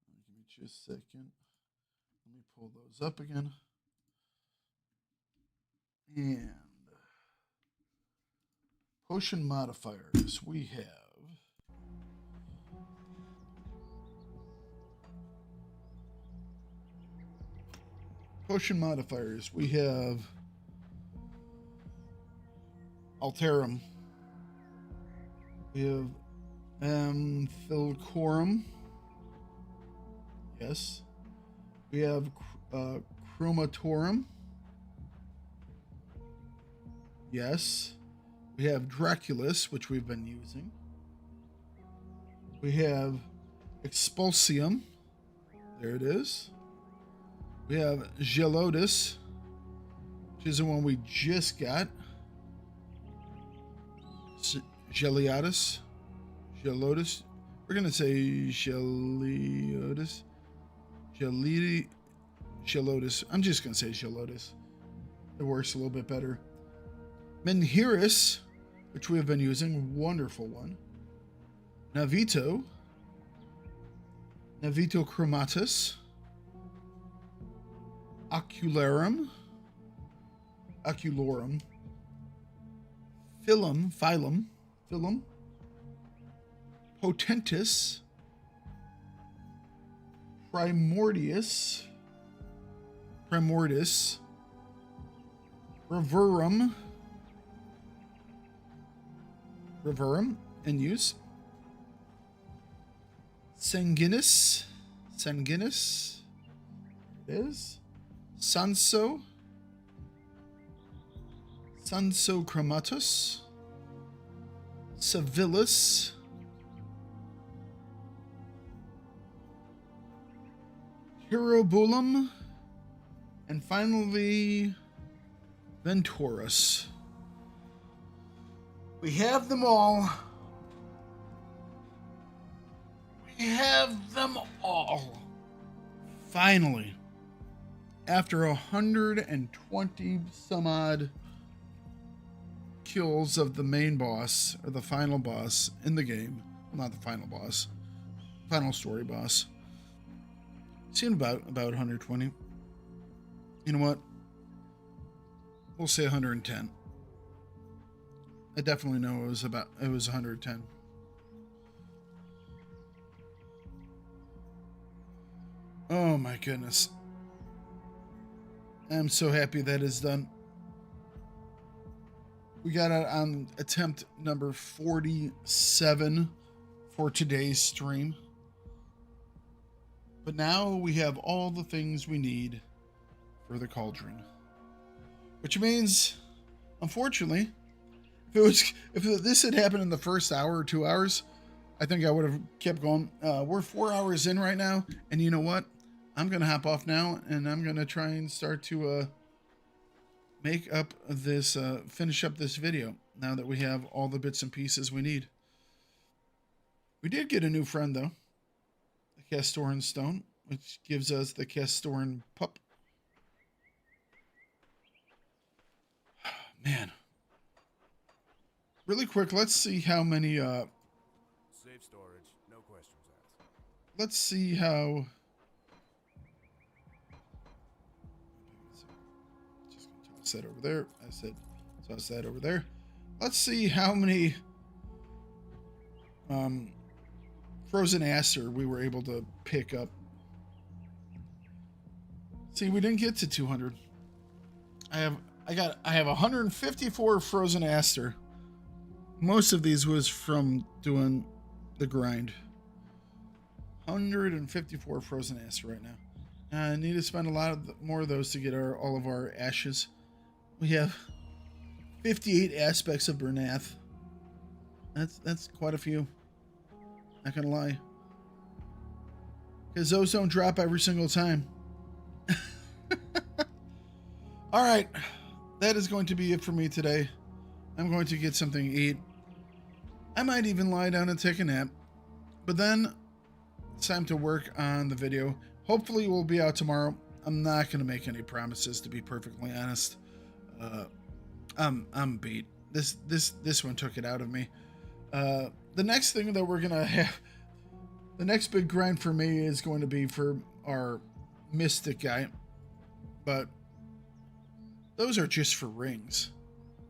[SPEAKER 1] Give me just a second. Let me pull those up again. And potion modifiers, we have Alterum, we have Amphilcorum, yes, we have Chromatorum, yes. We have Draculus, which we've been using. We have Expulsium. There it is. We have Gelotus, which is the one we just got. Geliatus. Gelotus. We're going to say Geliotus. Gelotus. I'm just going to say Gelotus. It works a little bit better. Menhiris, which we have been using, wonderful one. Navito chromatus. Ocularum. Phylum. Potentis. Primordis. Reverum in use. Sanguinis. It is. Sanso chromatus. Civilis. Hirobulum. And finally, Venturus. We have them all. We have them all. Finally, after 120 some odd kills of the main boss, or the final boss in the game, well, not the final boss, final story boss, seemed about 120. You know what? We'll say 110. I definitely know it was 110. Oh my goodness. I'm so happy that is done. We got it on attempt number 47 for today's stream. But now we have all the things we need for the cauldron. Which means, unfortunately, if this had happened in the first hour or 2 hours, I think I would have kept going. We're 4 hours in right now, and you know what? I'm gonna hop off now, and I'm gonna try and start to make up this, finish up this video now that we have all the bits and pieces we need. We did get a new friend though, the Castoran Stone, which gives us the Castoran Pup. Man. Really quick, let's see how many,
[SPEAKER 2] Safe storage, no questions asked.
[SPEAKER 1] let's see how... Just gonna toss that over there. I said toss that over there. Let's see how many frozen aster we were able to pick up. See, we didn't get to 200. I have 154 frozen aster. Most of these was from doing the grind. 154 frozen aster right now. I need to spend a lot more of those to get all of our ashes. We have 58 aspects of Beronath. That's quite a few. Not gonna lie. Because those don't drop every single time. Alright. That is going to be it for me today. I'm going to get something to eat. I might even lie down and take a nap. But then it's time to work on the video. Hopefully it will be out tomorrow. I'm not going to make any promises, to be perfectly honest. I'm beat. This one took it out of me. The next thing that we're going to have, the next big grind for me is going to be for our Mystic guy. But those are just for rings.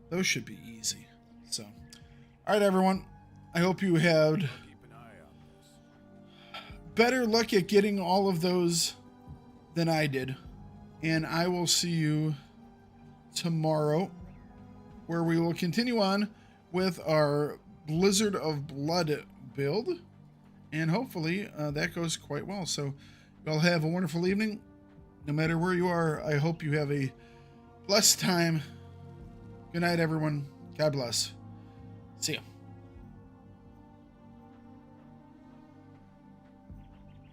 [SPEAKER 1] Those should be easy. So, all right, everyone. I hope you had
[SPEAKER 2] Keep an eye on this.
[SPEAKER 1] better luck at getting all of those than I did. And I will see you tomorrow, where we will continue on with our Blizzard of Blood build. And hopefully that goes quite well. So, y'all have a wonderful evening. No matter where you are, I hope you have a blessed time. Good night, everyone. God bless. See ya.